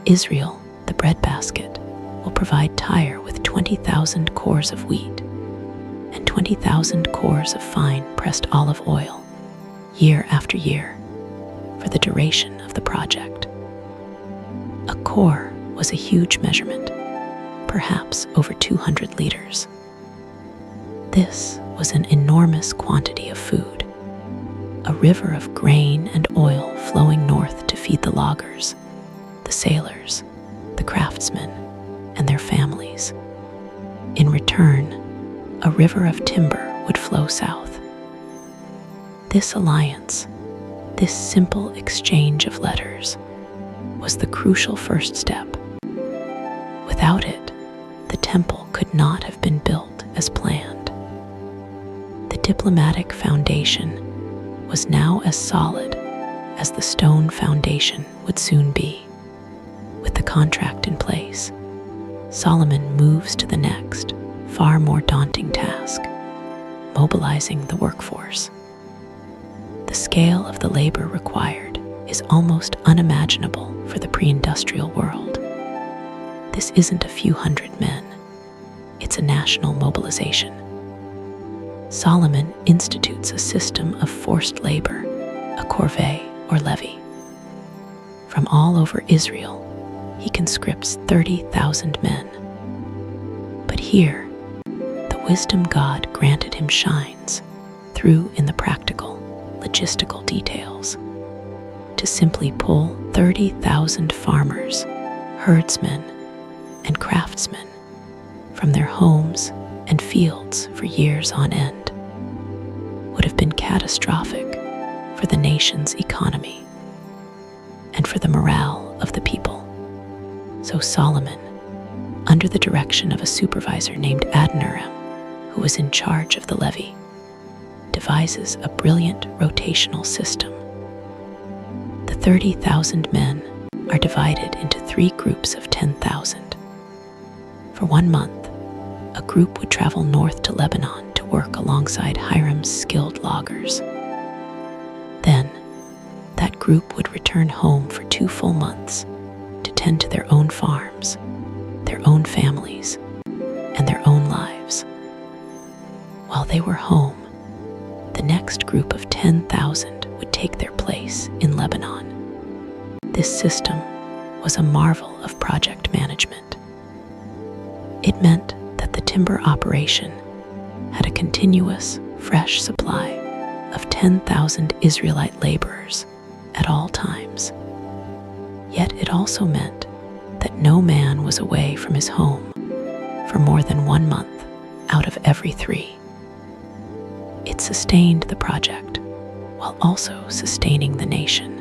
Israel, the breadbasket, will provide Tyre with 20,000 cores of wheat and 20,000 cores of fine pressed olive oil, year after year, for the duration of the project. A core was a huge measurement, perhaps over 200 liters. This was an enormous quantity of food, a river of grain and oil flowing north to feed the loggers, the sailors, the craftsmen, and their families. In return, a river of timber would flow south. This alliance, this simple exchange of letters, was the crucial first step. Without it, the temple could not have been built as planned. The diplomatic foundation was now as solid as the stone foundation would soon be. With the contract in place, Solomon moves to the next, far more daunting task: mobilizing the workforce. The scale of the labor required is almost unimaginable for the pre-industrial world. This isn't a few hundred men, it's a national mobilization. Solomon institutes a system of forced labor, a corvée or levy. From all over Israel, he conscripts 30,000 men. But here, the wisdom God granted him shines through in the practical, logistical details. To simply pull 30,000 farmers, herdsmen, and craftsmen from their homes and fields for years on end would have been catastrophic for the nation's economy and for the morale of the people. So Solomon, under the direction of a supervisor named Adoniram, who was in charge of the levy, devises a brilliant rotational system. The 30,000 men are divided into 3 groups of 10,000. For 1 month, a group would travel north to Lebanon to work alongside Hiram's skilled loggers. Then, that group would return home for 2 full months to tend to their own farms, their own families, and their own lives. While they were home, the next group of 10,000 would take their place in Lebanon. This system was a marvel of project management. It meant that the timber operation had a continuous, fresh supply of 10,000 Israelite laborers at all times. Yet it also meant that no man was away from his home for more than 1 month out of every 3. It sustained the project while also sustaining the nation.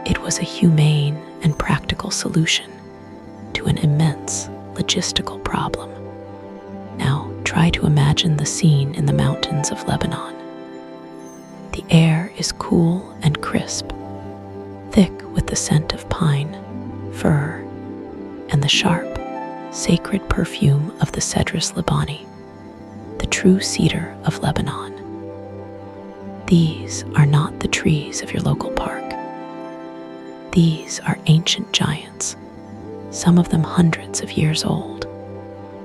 It was a humane and practical solution to an immense logistical problem. Now try to imagine the scene in the mountains of Lebanon. The air is cool and crisp, thick with the scent of pine, fir, and the sharp, sacred perfume of the Cedrus libani, the true cedar of Lebanon. These are not the trees of your local park. These are ancient giants, some of them hundreds of years old,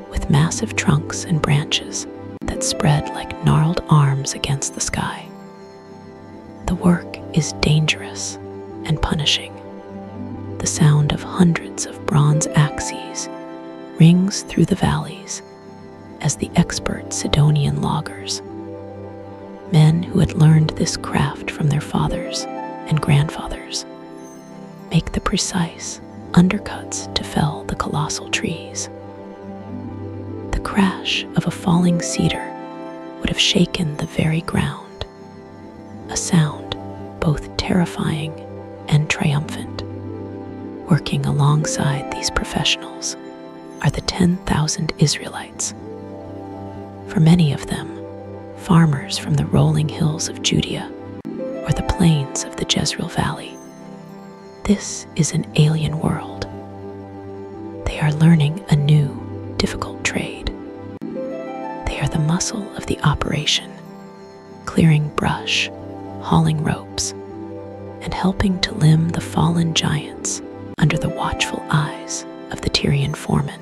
with massive trunks and branches that spread like gnarled arms against the sky. The work is dangerous and punishing. The sound of hundreds of bronze axes rings through the valleys as the expert Sidonian loggers, men who had learned this craft from their fathers and grandfathers, make the precise undercuts to fell the colossal trees. The crash of a falling cedar would have shaken the very ground, a sound both terrifying and triumphant. Working alongside these professionals are the 10,000 Israelites. For many of them, farmers from the rolling hills of Judea or the plains of the Jezreel Valley. This is an alien world. They are learning a new, difficult trade. They are the muscle of the operation, clearing brush, hauling ropes, and helping to limb the fallen giants under the watchful eyes of the Tyrian foreman.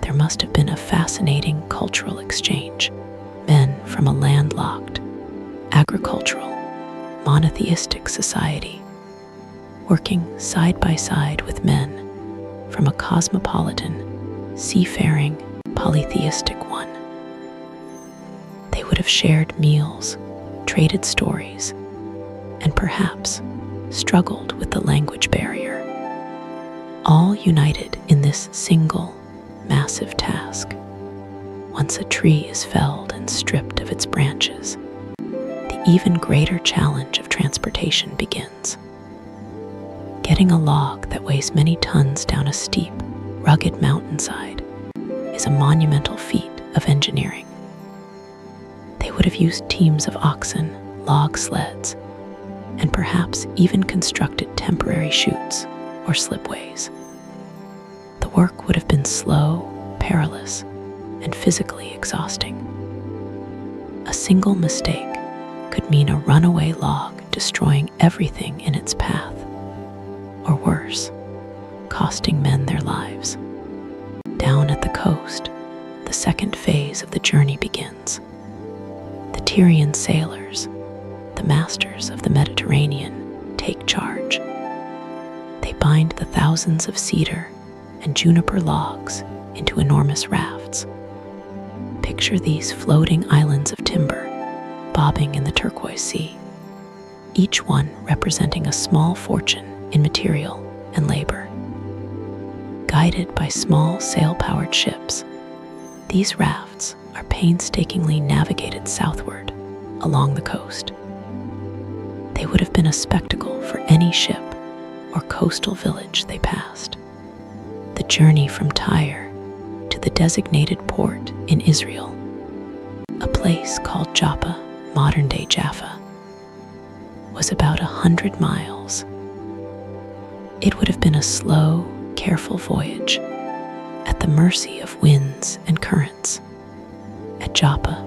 There must have been a fascinating cultural exchange. Men from a landlocked, agricultural, monotheistic society working side by side with men from a cosmopolitan, seafaring, polytheistic one. They would have shared meals, traded stories, and perhaps struggled with the language barrier, all united in this single, massive task. Once a tree is felled and stripped of its branches, the even greater challenge of transportation begins. Getting a log that weighs many tons down a steep, rugged mountainside is a monumental feat of engineering. They would have used teams of oxen, log sleds, and perhaps even constructed temporary chutes or slipways. The work would have been slow, perilous, and physically exhausting. A single mistake could mean a runaway log destroying everything in its path, or worse, costing men their lives. Down at the coast, the second phase of the journey begins. The Tyrian sailors, the masters of the Mediterranean, take charge. They bind the thousands of cedar and juniper logs into enormous rafts. Picture these floating islands of timber bobbing in the turquoise sea, each one representing a small fortune in material and labor. Guided by small sail-powered ships, these rafts are painstakingly navigated southward along the coast. They would have been a spectacle for any ship or coastal village they passed. The journey from Tyre to the designated port in Israel, a place called Joppa, modern-day Jaffa, was about 100 miles. It would have been a slow, careful voyage at the mercy of winds and currents. At Joppa,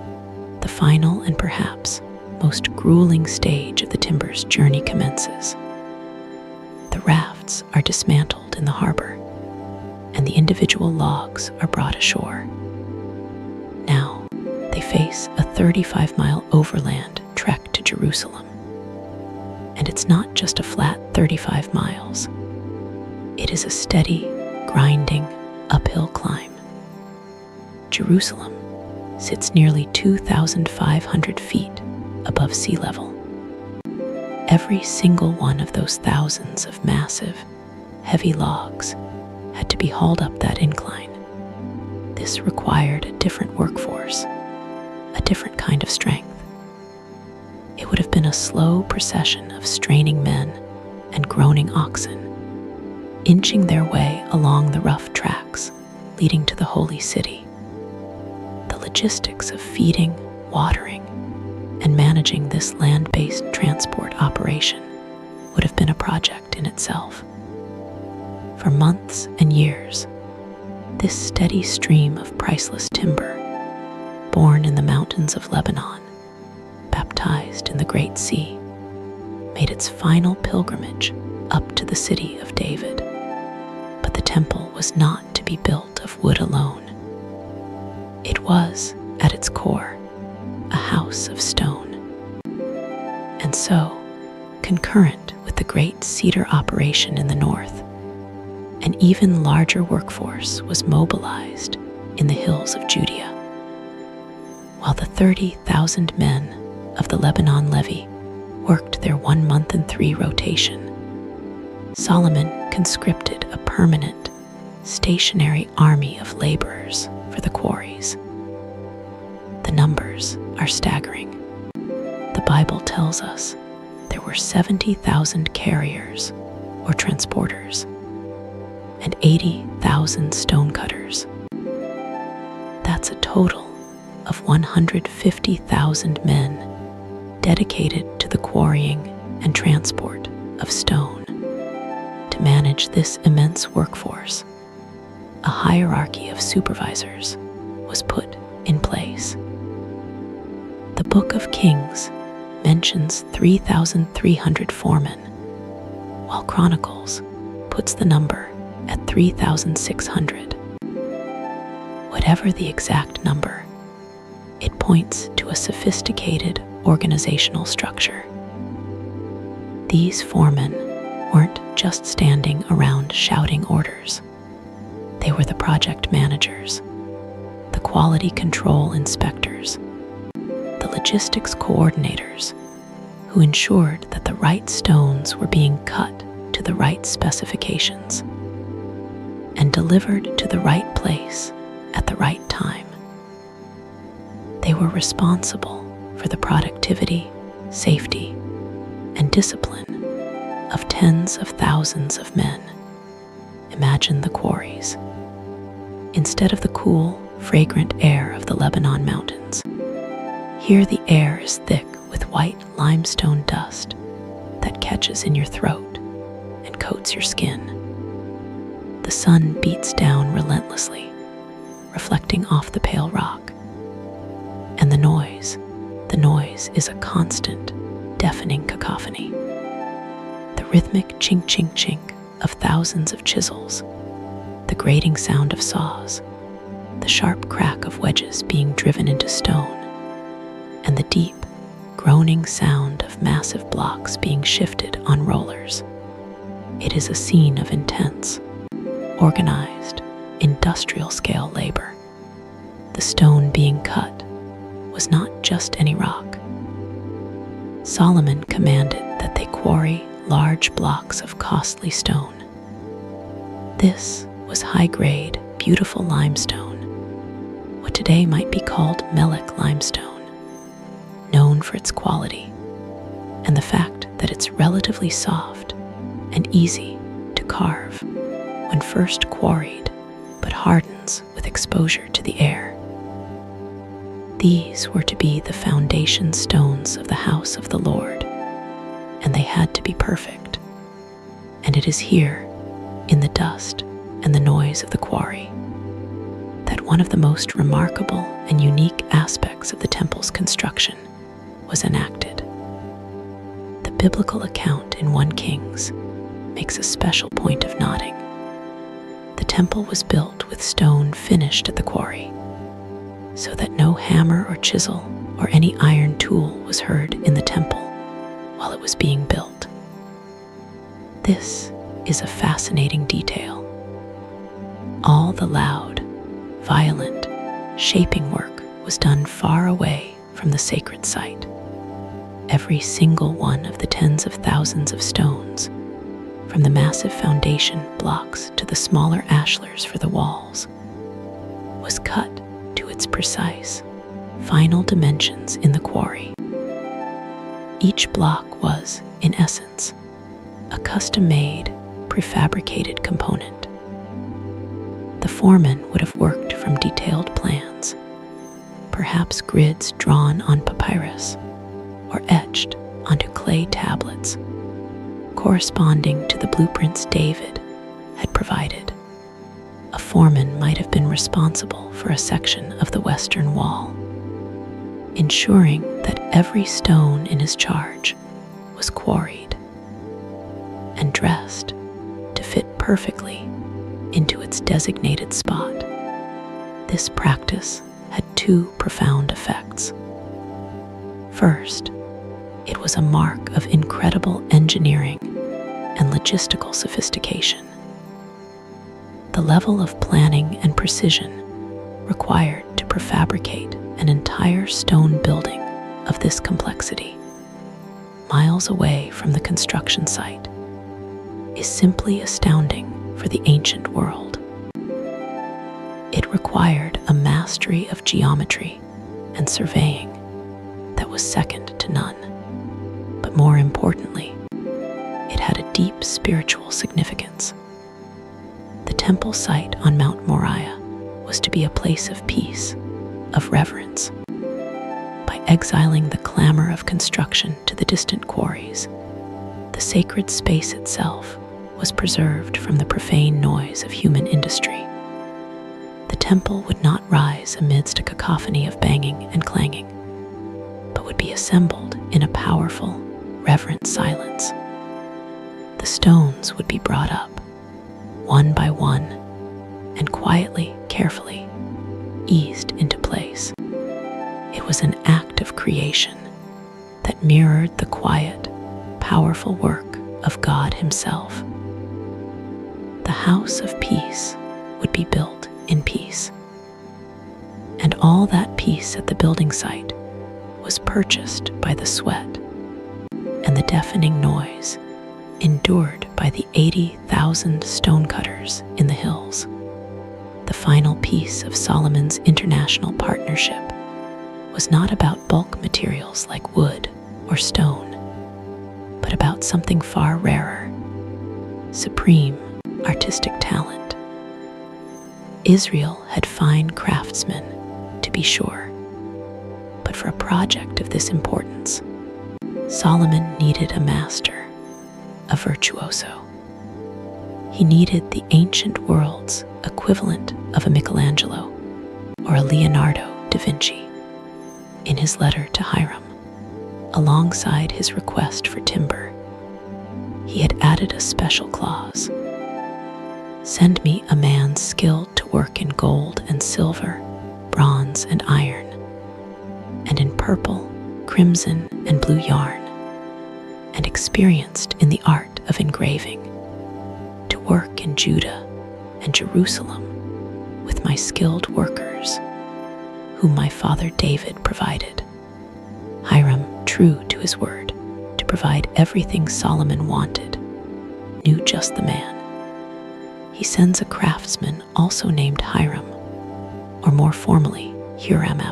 the final and perhaps most grueling stage of the timber's journey commences. The rafts are dismantled in the harbor, and the individual logs are brought ashore. Now, they face a 35-mile overland trek to Jerusalem. And it's not just a flat 35 miles. It is a steady, grinding, uphill climb. Jerusalem sits nearly 2,500 feet above sea level. Every single one of those thousands of massive, heavy logs had to be hauled up that incline. This required a different workforce, a different kind of strength. It would have been a slow procession of straining men and groaning oxen, inching their way along the rough tracks leading to the holy city. The logistics of feeding, watering, and managing this land-based transport operation would have been a project in itself. For months and years, this steady stream of priceless timber, born in the mountains of Lebanon, baptized in the Great Sea, made its final pilgrimage up to the city of David. But the temple was not to be built of wood alone. It was, at its core, a house of stone. And so, concurrent with the great cedar operation in the north, an even larger workforce was mobilized in the hills of Judea. While the 30,000 men of the Lebanon levy worked their 1 month and 3 rotation, Solomon conscripted a permanent, stationary army of laborers for the quarries. The numbers are staggering. The Bible tells us there were 70,000 carriers or transporters and 80,000 stonecutters. That's a total of 150,000 men dedicated to the quarrying and transport of stone. To manage this immense workforce, a hierarchy of supervisors was put in place. The Book of Kings mentions 3,300 foremen, while Chronicles puts the number at 3,600. Whatever the exact number, it points to a sophisticated organizational structure. These foremen weren't just standing around shouting orders. They were the project managers, the quality control inspectors, the logistics coordinators who ensured that the right stones were being cut to the right specifications and delivered to the right place at the right time. They were responsible for the productivity, safety, and discipline of tens of thousands of men. Imagine the quarries. Instead of the cool, fragrant air of the Lebanon mountains, here the air is thick with white limestone dust that catches in your throat and coats your skin. The sun beats down relentlessly, reflecting off the pale rock. And the noise is a constant, deafening cacophony. The rhythmic chink, chink, chink of thousands of chisels, the grating sound of saws, the sharp crack of wedges being driven into stone, and the deep, groaning sound of massive blocks being shifted on rollers. It is a scene of intense, organized, industrial-scale labor. The stone being cut was not just any rock. Solomon commanded that they quarry large blocks of costly stone. This was high-grade, beautiful limestone, what today might be called Melech limestone, known for its quality and the fact that it's relatively soft and easy to carve when first quarried, but hardens with exposure to the air. These were to be the foundation stones of the house of the Lord, and they had to be perfect. And it is here, in the dust and the noise of the quarry, that one of the most remarkable and unique aspects of the temple's construction was enacted. The biblical account in 1 Kings makes a special point of noting. The temple was built with stone finished at the quarry, so that no hammer or chisel or any iron tool was heard in the temple while it was being built. This is a fascinating detail. All the loud, violent, shaping work was done far away from the sacred site. Every single one of the tens of thousands of stones, from the massive foundation blocks to the smaller ashlars for the walls, was cut to its precise, final dimensions in the quarry. Each block was, in essence, a custom-made, prefabricated component. The foreman would have worked from detailed plans, perhaps grids drawn on papyrus or etched onto clay tablets, corresponding to the blueprints David had provided. A foreman might have been responsible for a section of the western wall, ensuring that every stone in his charge was quarried and dressed to fit perfectly into its designated spot. This practice had 2 profound effects. First, it was a mark of incredible engineering and logistical sophistication. The level of planning and precision required to prefabricate an entire stone building of this complexity, miles away from the construction site, is simply astounding for the ancient world. It required a mastery of geometry and surveying that was second to none. But more importantly, it had a deep spiritual significance. The temple site on Mount Moriah was to be a place of peace, of reverence. By exiling the clamor of construction to the distant quarries, the sacred space itself was preserved from the profane noise of human industry. The temple would not rise amidst a cacophony of banging and clanging, but would be assembled in a powerful, reverent silence. The stones would be brought up, one by one, and quietly, carefully, eased into place. It was an act of creation that mirrored the quiet, powerful work of God Himself. The house of peace would be built in peace, and all that peace at the building site was was purchased by the sweat and the deafening noise endured by the 80,000 stonecutters in the hills. The final piece of Solomon's international partnership was not about bulk materials like wood or stone, but about something far rarer: supreme artistic talent. Israel had fine craftsmen, to be sure, but for a project of this importance, Solomon needed a master, a virtuoso. He needed the ancient world's equivalent of a Michelangelo or a Leonardo da Vinci. In his letter to Hiram, alongside his request for timber, he had added a special clause: "Send me a man skilled to work in gold and silver, bronze and iron, and in purple, crimson and blue yarn, and experienced in the art of engraving, to work in Judah and Jerusalem with my skilled workers, whom my father David provided." Hiram, true to his word to provide everything Solomon wanted, knew just the man. He sends a craftsman also named Hiram, or more formally, Hiram.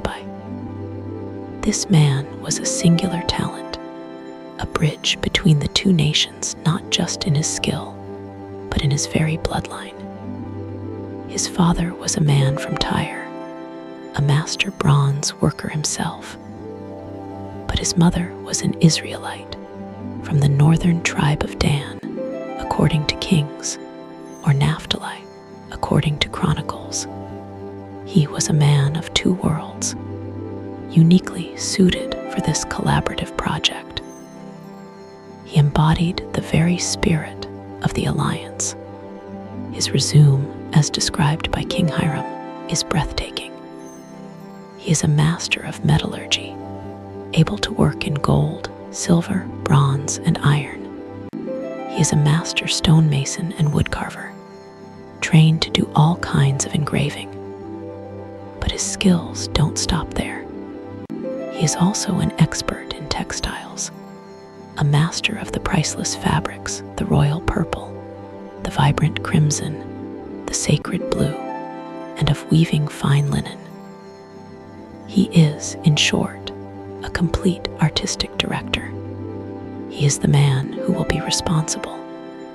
This man was a singular talent, a bridge between the two nations, not just in his skill, but in his very bloodline. His father was a man from Tyre, a master bronze worker himself, but his mother was an Israelite from the northern tribe of Dan, according to Kings, or Naphtali, according to Chronicles. He was a man of two worlds, uniquely suited for this collaborative project. He embodied the very spirit of the alliance. His resume, as described by King Hiram, is breathtaking. He is a master of metallurgy, able to work in gold, silver, bronze, and iron. He is a master stonemason and woodcarver, trained to do all kinds of engraving. But his skills don't stop there. He is also an expert in textiles, a master of the priceless fabrics, the royal purple, the vibrant crimson, the sacred blue, and of weaving fine linen. He is, in short, a complete artistic director. He is the man who will be responsible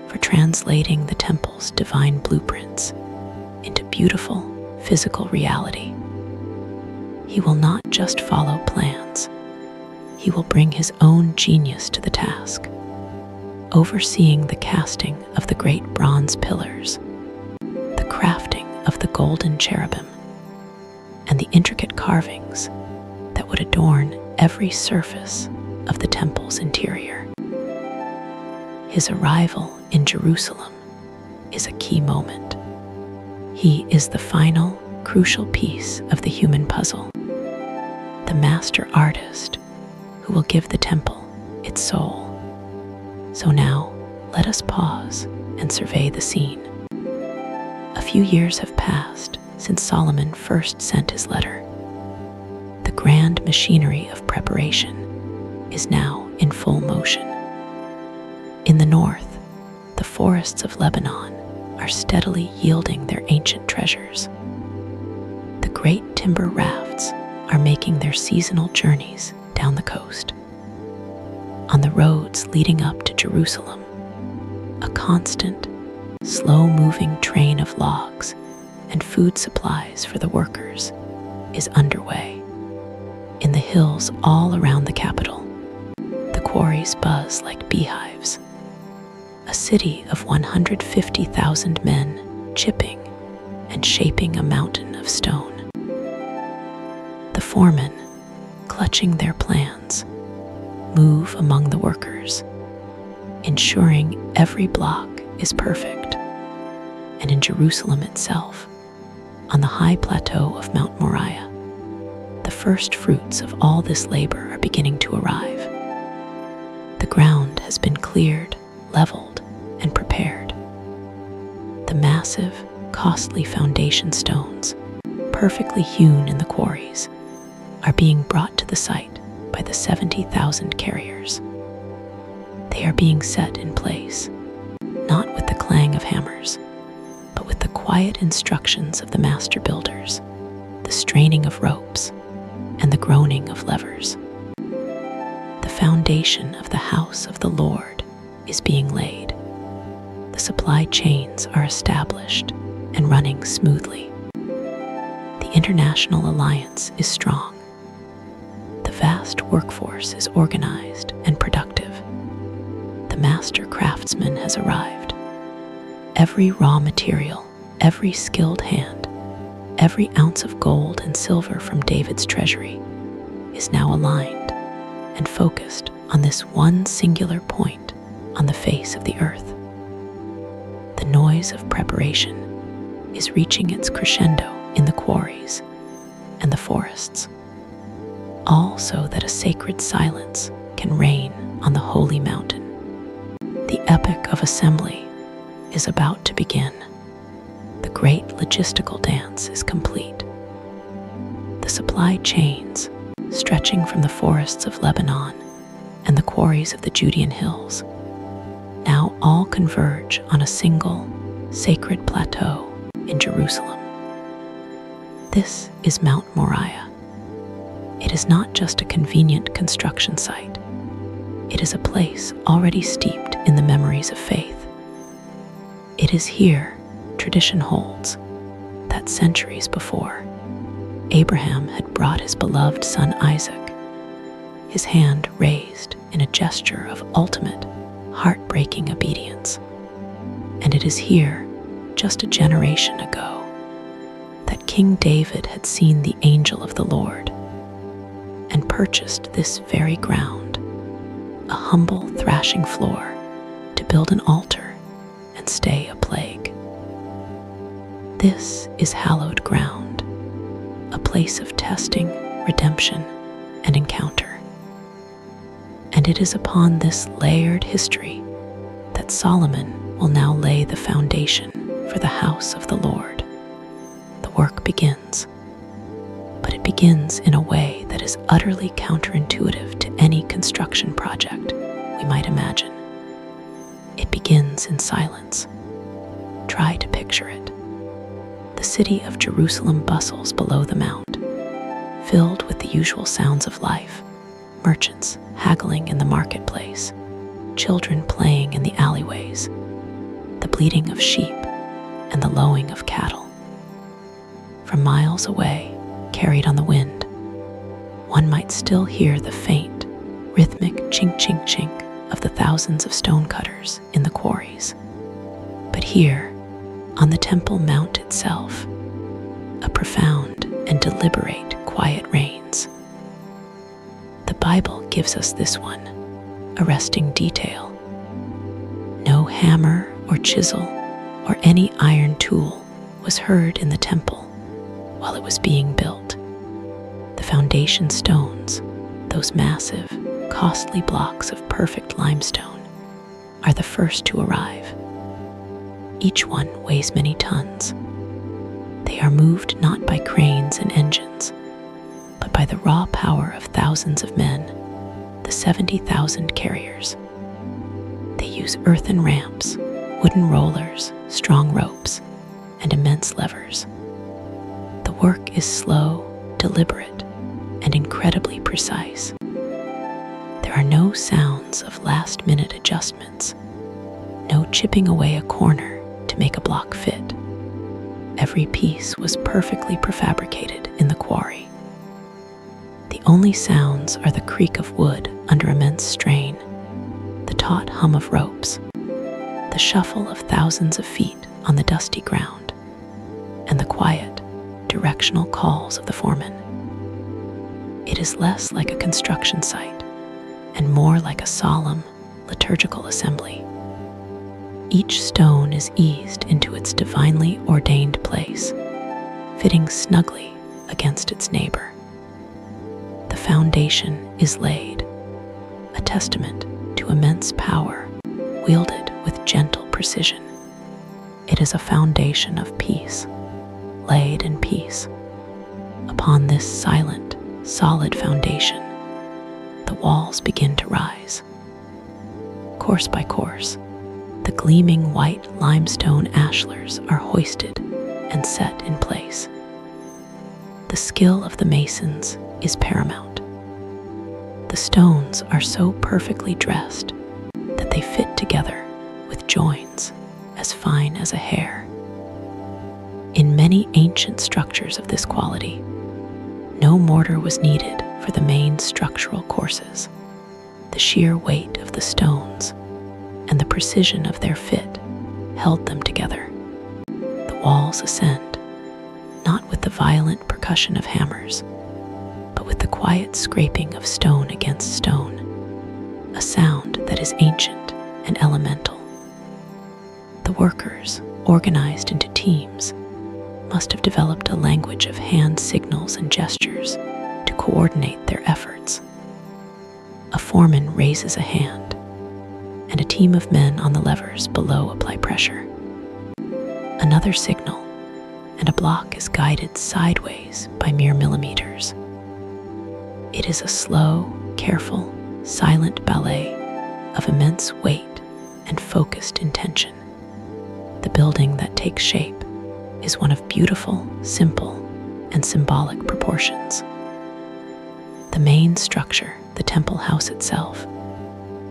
for translating the temple's divine blueprints into beautiful physical reality. He will not just follow plans. He will bring his own genius to the task, overseeing the casting of the great bronze pillars, the crafting of the golden cherubim, and the intricate carvings that would adorn every surface of the temple's interior. His arrival in Jerusalem is a key moment. He is the final, crucial piece of the human puzzle, the master artist who will give the temple its soul. So now, let us pause and survey the scene. A few years have passed since Solomon first sent his letter. The grand machinery of preparation is now in full motion. In the north, the forests of Lebanon are steadily yielding their ancient treasures. The great timber rafts are making their seasonal journeys down the coast. On the roads leading up to Jerusalem, a constant, slow-moving train of logs and food supplies for the workers is underway. In the hills all around the capital, the quarries buzz like beehives. A city of 150,000 men chipping and shaping a mountain of stone. The foremen, clutching their plans, move among the workers, ensuring every block is perfect. And in Jerusalem itself, on the high plateau of Mount Moriah, the first fruits of all this labor are beginning to arrive. The ground has been cleared, leveled, and prepared. The massive, costly foundation stones, perfectly hewn in the quarries, are being brought to the site by the 70,000 carriers. They are being set in place, not with the clang of hammers, but with the quiet instructions of the master builders, the straining of ropes, and the groaning of levers. The foundation of the house of the Lord is being laid. The supply chains are established and running smoothly. The international alliance is strong. The vast workforce is organized and productive. The master craftsman has arrived. Every raw material, every skilled hand, every ounce of gold and silver from David's treasury is now aligned and focused on this one singular point on the face of the earth. The noise of preparation is reaching its crescendo in the quarries and the forests, all so that a sacred silence can reign on the holy mountain. The epic of assembly is about to begin. The great logistical dance is complete. The supply chains, stretching from the forests of Lebanon and the quarries of the Judean hills, now all converge on a single sacred plateau in Jerusalem. This is Mount Moriah. It is not just a convenient construction site. It is a place already steeped in the memories of faith. It is here, tradition holds, that centuries before, Abraham had brought his beloved son Isaac, his hand raised in a gesture of ultimate, heartbreaking obedience. And it is here, just a generation ago, that King David had seen the angel of the Lord and purchased this very ground, a humble thrashing floor, to build an altar and stay a plague. This is hallowed ground, a place of testing, redemption, and encounter. And it is upon this layered history that Solomon will now lay the foundation for the house of the Lord. The work begins, but it begins in a way that is utterly counterintuitive to any construction project we might imagine. It begins in silence. Try to picture it. The city of Jerusalem bustles below the mount, filled with the usual sounds of life, merchants haggling in the marketplace, children playing in the alleyways, the bleating of sheep and the lowing of cattle. From miles away, carried on the wind, one might still hear the faint, rhythmic chink-chink-chink of the thousands of stonecutters in the quarries. But here, on the Temple Mount itself, a profound and deliberate quiet reigns. The Bible gives us this one arresting detail. No hammer or chisel or any iron tool was heard in the temple while it was being built. The foundation stones, those massive, costly blocks of perfect limestone, are the first to arrive. Each one weighs many tons. They are moved not by cranes and engines, but by the raw power of thousands of men, the 70,000 carriers. They use earthen ramps, wooden rollers, strong ropes, and immense levers. The work is slow, deliberate, and incredibly precise. There are no sounds of last-minute adjustments, no chipping away a corner to make a block fit. Every piece was perfectly prefabricated in the quarry. The only sounds are the creak of wood under immense strain, the taut hum of ropes, the shuffle of thousands of feet on the dusty ground, and the quiet, directional calls of the foreman. It is less like a construction site and more like a solemn, liturgical assembly. Each stone is eased into its divinely ordained place, fitting snugly against its neighbor. The foundation is laid, a testament to immense power wielded with gentle precision. It is a foundation of peace, laid in peace. Upon this silent, solid foundation, the walls begin to rise. Course by course, the gleaming white limestone ashlars are hoisted and set in place. The skill of the masons is paramount. The stones are so perfectly dressed that they fit together with joins as fine as a hair. In many ancient structures of this quality, no mortar was needed for the main structural courses. The sheer weight of the stones and the precision of their fit held them together. The walls ascend, not with the violent percussion of hammers, but with the quiet scraping of stone against stone, a sound that is ancient and elemental. The workers, organized into teams, must have developed a language of hand signals and gestures to coordinate their efforts. A foreman raises a hand, and a team of men on the levers below apply pressure. Another signal, and a block is guided sideways by mere millimeters. It is a slow, careful, silent ballet of immense weight and focused intention. The building that takes shape is one of beautiful, simple, and symbolic proportions. The main structure, the temple house itself,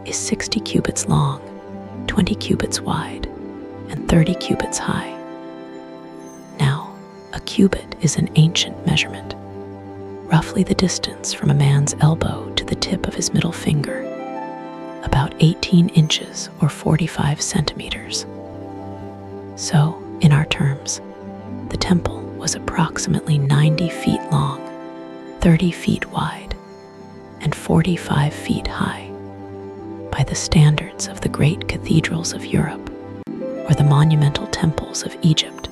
is 60 cubits long, 20 cubits wide, and 30 cubits high. Now, a cubit is an ancient measurement, roughly the distance from a man's elbow to the tip of his middle finger, about 18 inches or 45 centimeters. So, in our terms, the temple was approximately 90 feet long, 30 feet wide, and 45 feet high. By the standards of the great cathedrals of Europe or the monumental temples of Egypt,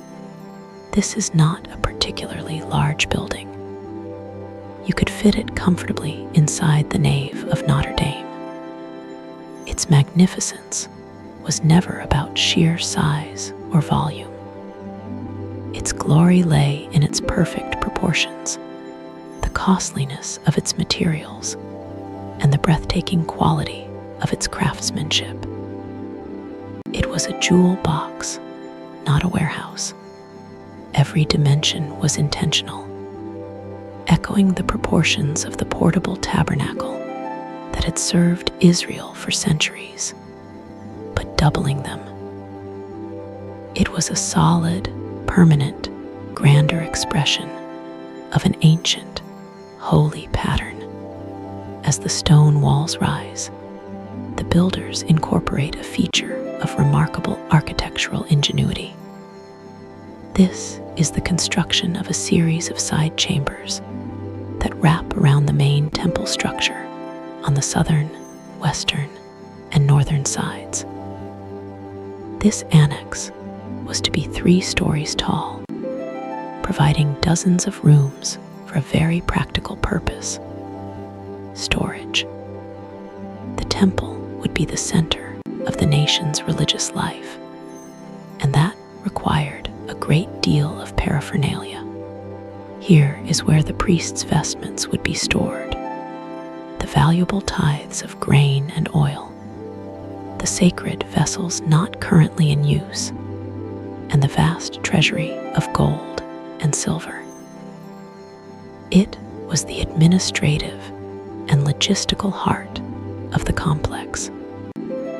this is not a particularly large building. You could fit it comfortably inside the nave of Notre Dame. Its magnificence was never about sheer size or volume. Its glory lay in its perfect proportions, the costliness of its materials, and the breathtaking quality of its craftsmanship. It was a jewel box, not a warehouse. Every dimension was intentional, echoing the proportions of the portable tabernacle that had served Israel for centuries, but doubling them. It was a solid, permanent, grander expression of an ancient, holy pattern. As the stone walls rise, the builders incorporate a feature of remarkable architectural ingenuity. This is the construction of a series of side chambers that wrap around the main temple structure on the southern, western, and northern sides. This annex was to be 3 stories tall, providing dozens of rooms for a very practical purpose: storage. The temple would be the center of the nation's religious life, and that required a great deal of paraphernalia. Here is where the priest's vestments would be stored, the valuable tithes of grain and oil, the sacred vessels not currently in use, and the vast treasury of gold and silver. It was the administrative and logistical heart of the complex,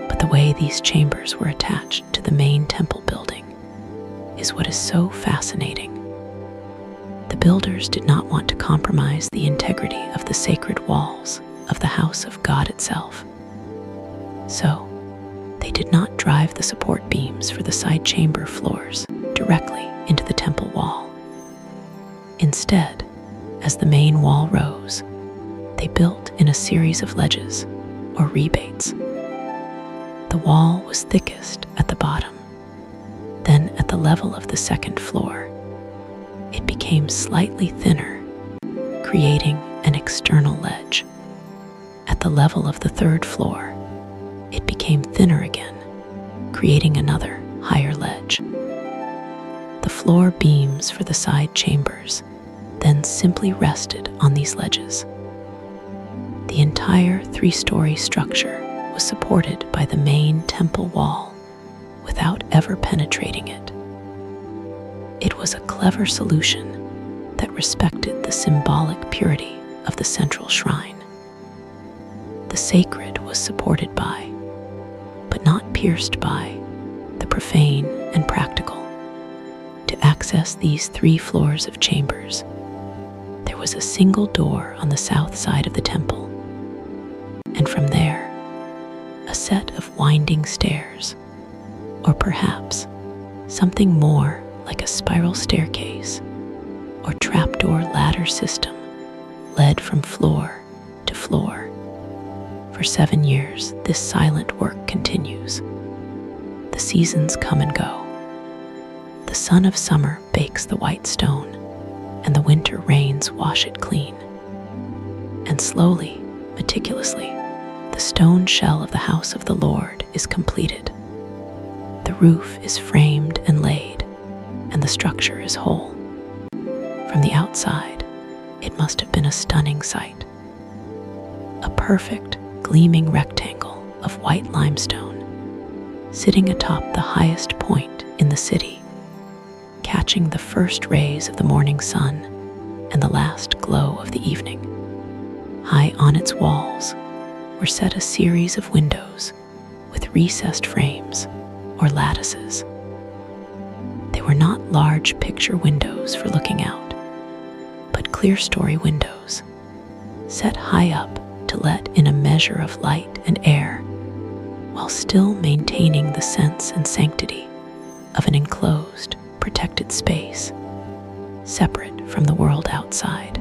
but the way these chambers were attached to the main temple building is what is so fascinating. The builders did not want to compromise the integrity of the sacred walls of the house of God itself. So, they did not drive the support beams for the side chamber floors directly into the temple wall. Instead, as the main wall rose, they built in a series of ledges, or rebates. The wall was thickest at the bottom. Then, at the level of the second floor, it became slightly thinner, creating an external ledge. At the level of the third floor, it became thinner again, creating another, higher ledge. The floor beams for the side chambers then simply rested on these ledges. The entire 3-story structure was supported by the main temple wall without ever penetrating it. It was a clever solution that respected the symbolic purity of the central shrine. The sacred was supported by, but not pierced by, the profane and practical. To access these 3 floors of chambers, there was a single door on the south side of the temple, and from there, a set of winding stairs, or perhaps something more like a spiral staircase or trapdoor ladder system led from floor to floor. For 7 years, this silent work continues. The seasons come and go. The sun of summer bakes the white stone, and the winter rains wash it clean. And slowly, meticulously, the stone shell of the house of the Lord is completed. The roof is framed and laid, and the structure is whole. From the outside, it must have been a stunning sight. A perfect, gleaming rectangle of white limestone, sitting atop the highest point in the city, catching the first rays of the morning sun and the last glow of the evening. High on its walls were set a series of windows with recessed frames or lattices. They were not large picture windows for looking out, but clear-story windows, set high up to let in a measure of light and air, while still maintaining the sense and sanctity of an enclosed, protected space, separate from the world outside.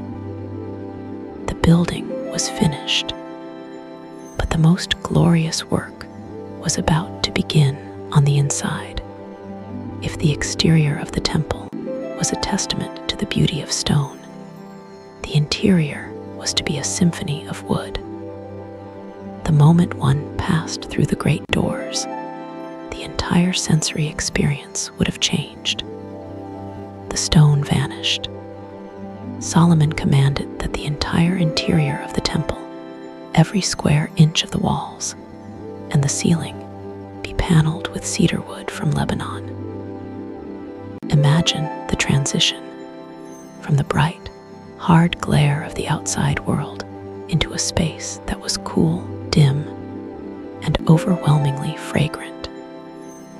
The building was finished, but the most glorious work was about to begin on the inside. If the exterior of the temple was a testament to the beauty of stone, the interior was to be a symphony of wood. The moment one passed through the great doors, the entire sensory experience would have changed. The stone vanished. Solomon commanded that the entire interior of the temple, every square inch of the walls, and the ceiling be paneled with cedar wood from Lebanon. Imagine the transition from the bright, hard glare of the outside world into a space that was cool, dim, and overwhelmingly fragrant.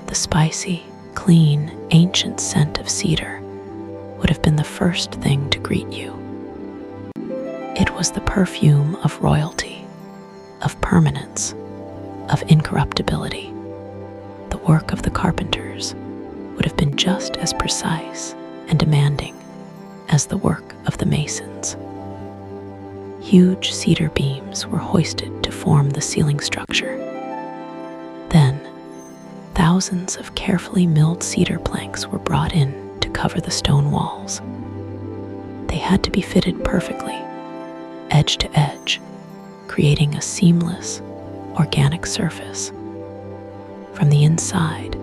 The spicy, clean, ancient scent of cedar would have been the first thing to greet you. It was the perfume of royalty, of permanence, of incorruptibility. The work of the carpenters would have been just as precise and demanding as the work of the masons. Huge cedar beams were hoisted to form the ceiling structure. Then, thousands of carefully milled cedar planks were brought in to cover the stone walls. They had to be fitted perfectly, edge to edge, creating a seamless, organic surface. From the inside,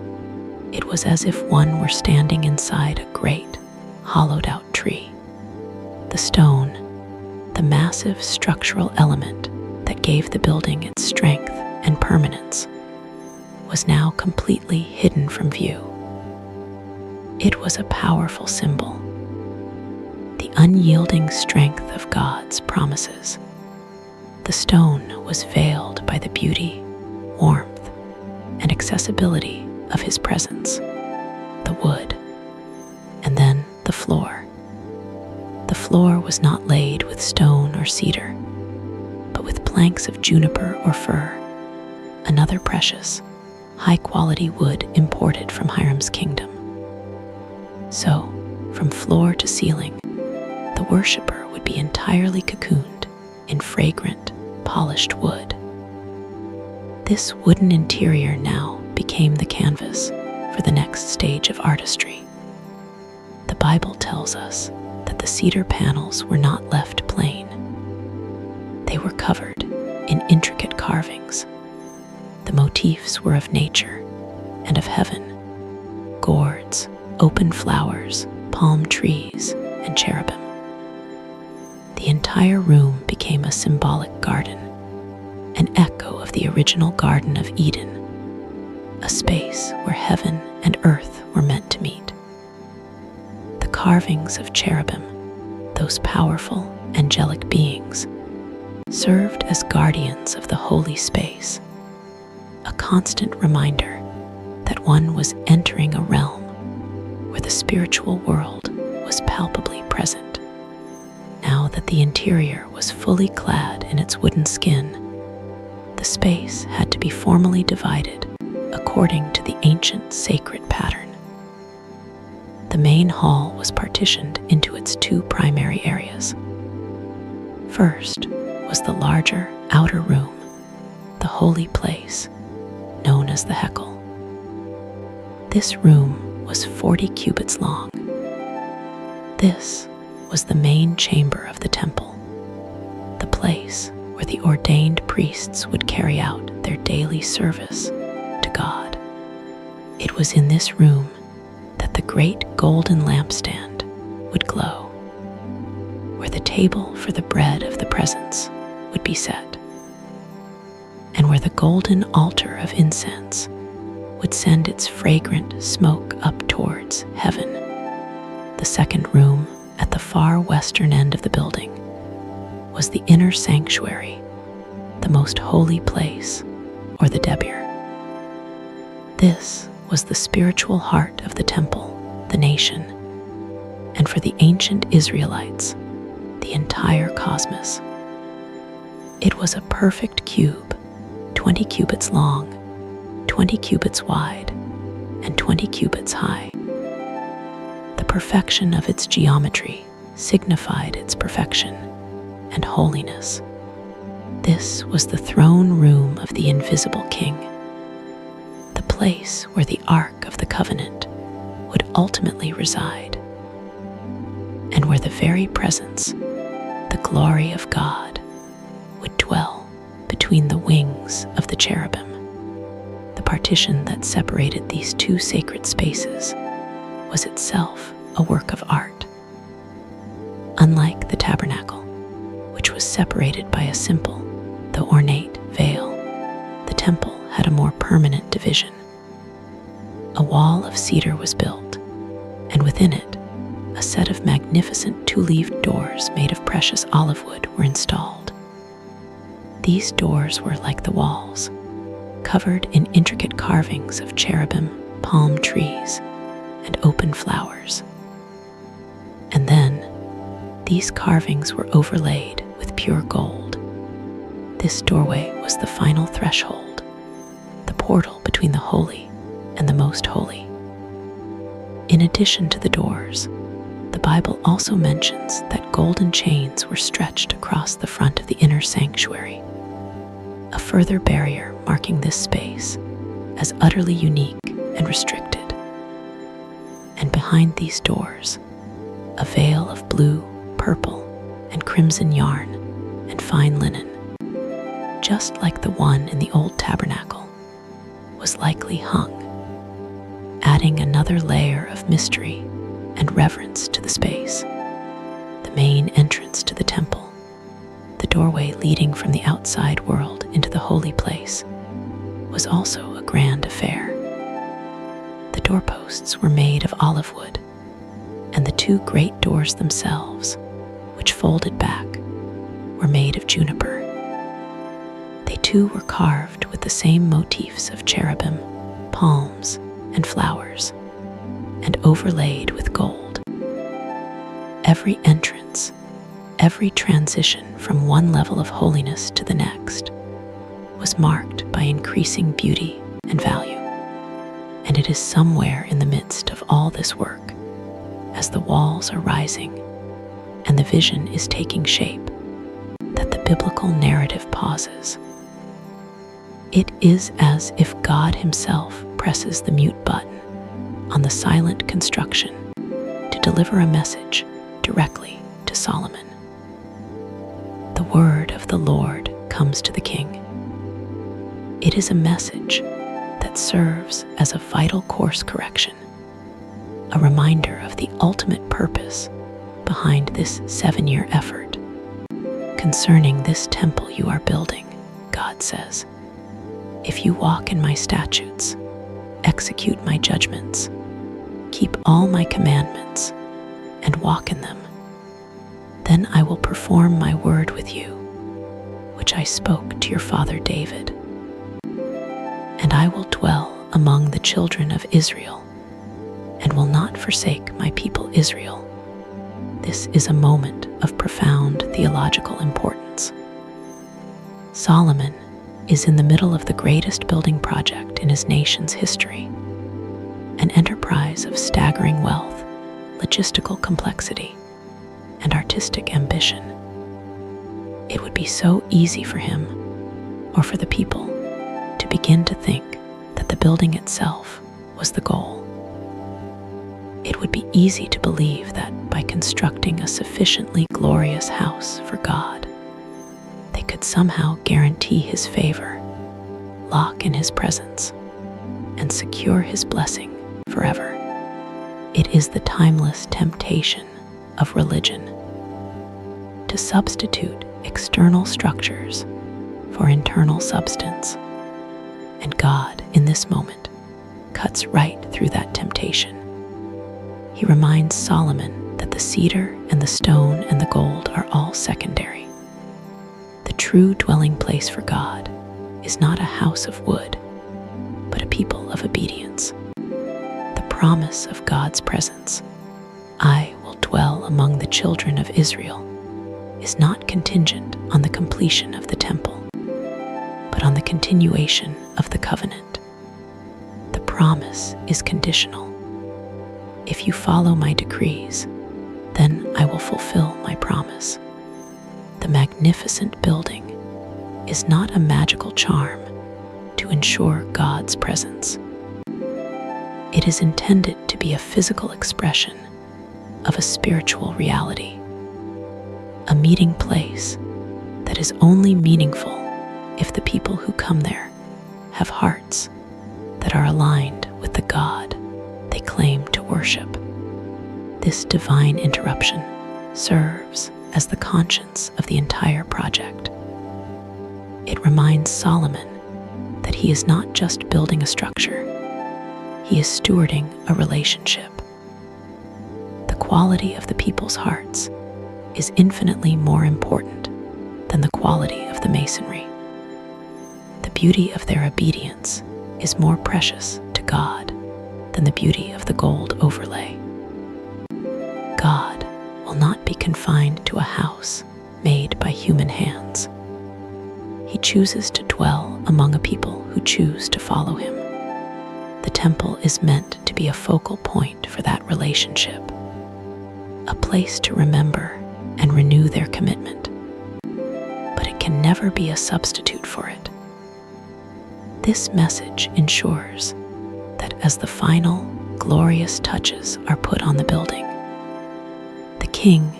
it was as if one were standing inside a great, hollowed-out tree. The stone, the massive structural element that gave the building its strength and permanence, was now completely hidden from view. It was a powerful symbol, the unyielding strength of God's promises. The stone was veiled by the beauty, warmth, and accessibility of His presence. The wood, and then the floor. The floor was not laid with stone or cedar, but with planks of juniper or fir, another precious, high-quality wood imported from Hiram's kingdom. So, from floor to ceiling, the worshiper would be entirely cocooned in fragrant, polished wood. This wooden interior now became the canvas for the next stage of artistry. The Bible tells us that the cedar panels were not left plain. They were covered in intricate carvings. The motifs were of nature and of heaven: gourds, open flowers, palm trees, and cherubim. The entire room became a symbolic garden, an echo of the original Garden of Eden, a space where heaven and earth were meant to meet. The carvings of cherubim, those powerful, angelic beings, served as guardians of the holy space, a constant reminder that one was entering a realm where the spiritual world was palpably present. Now that the interior was fully clad in its wooden skin, the space had to be formally divided according to the ancient sacred pattern. The main hall was partitioned into its two primary areas. First was the larger outer room, the holy place, known as the Hekel. This room was 40 cubits long. This was the main chamber of the temple, the place where the ordained priests would carry out their daily service to God. It was in this room that the great golden lampstand would glow, where the table for the bread of the presence would be set, and where the golden altar of incense would send its fragrant smoke up towards heaven. The second room, at the far western end of the building, was the inner sanctuary, the most holy place, or the Debir. This was the spiritual heart of the temple, the nation, and for the ancient Israelites, the entire cosmos. It was a perfect cube, 20 cubits long, 20 cubits wide, and 20 cubits high. The perfection of its geometry signified its perfection and holiness. This was the throne room of the invisible King, the place where the Ark of the Covenant would ultimately reside, and where the very presence, the glory of God, would dwell between the wings of the cherubim. The partition that separated these two sacred spaces was itself a work of art. Unlike the tabernacle, which was separated by a simple, though ornate, veil, the temple had a more permanent division. A wall of cedar was built, and within it, a set of magnificent two-leaved doors made of precious olive wood were installed. These doors were like the walls, covered in intricate carvings of cherubim, palm trees, and open flowers. And then, these carvings were overlaid with pure gold. This doorway was the final threshold, the portal between the holy and the most holy. In addition to the doors, the Bible also mentions that golden chains were stretched across the front of the inner sanctuary, a further barrier marking this space as utterly unique and restricted. And behind these doors, a veil of blue, purple, and crimson yarn and fine linen, just like the one in the old tabernacle, was likely hung, adding another layer of mystery and reverence to the space. The main entrance to the temple, the doorway leading from the outside world into the holy place, was also a grand affair. The doorposts were made of olive wood, and the two great doors themselves, which folded back, were made of juniper. They too were carved with the same motifs of cherubim, palms, and flowers, and overlaid with gold. Every entrance, every transition from one level of holiness to the next, was marked by increasing beauty and value. And it is somewhere in the midst of all this work, as the walls are rising and the vision is taking shape, that the biblical narrative pauses. It is as if God Himself presses the mute button on the silent construction to deliver a message directly to Solomon. The word of the Lord comes to the king. It is a message that serves as a vital course correction, a reminder of the ultimate purpose behind this 7-year effort Concerning this temple you are building, God says, if you walk in my statutes, execute my judgments, keep all my commandments, and walk in them, then I will perform my word with you, which I spoke to your father David. And I will dwell among the children of Israel, and will not forsake my people Israel. This is a moment of profound theological importance. Solomon is in the middle of the greatest building project in his nation's history, an enterprise of staggering wealth, logistical complexity, and artistic ambition. It would be so easy for him, or for the people, to begin to think that the building itself was the goal. It would be easy to believe that by constructing a sufficiently glorious house for God, they could somehow guarantee his favor, lock in his presence, and secure his blessing forever. It is the timeless temptation of religion to substitute external structures for internal substance. And God, in this moment, cuts right through that temptation. He reminds Solomon that the cedar and the stone and the gold are all secondary. The true dwelling place for God is not a house of wood, but a people of obedience. The promise of God's presence, I will dwell among the children of Israel, is not contingent on the completion of the temple, but on the continuation of the covenant. The promise is conditional. If you follow my decrees, then I will fulfill my promise. The magnificent building is not a magical charm to ensure God's presence. It is intended to be a physical expression of a spiritual reality, a meeting place that is only meaningful if the people who come there have hearts that are aligned with the God they claim to worship. This divine interruption serves as the conscience of the entire project. It reminds Solomon that he is not just building a structure, he is stewarding a relationship. The quality of the people's hearts is infinitely more important than the quality of the masonry. The beauty of their obedience is more precious to God than the beauty of the gold overlay. God will not be confined to a house made by human hands. He chooses to dwell among a people who choose to follow him. The temple is meant to be a focal point for that relationship, a place to remember and renew their commitment, but it can never be a substitute for it. This message ensures that as the final glorious touches are put on the building, the king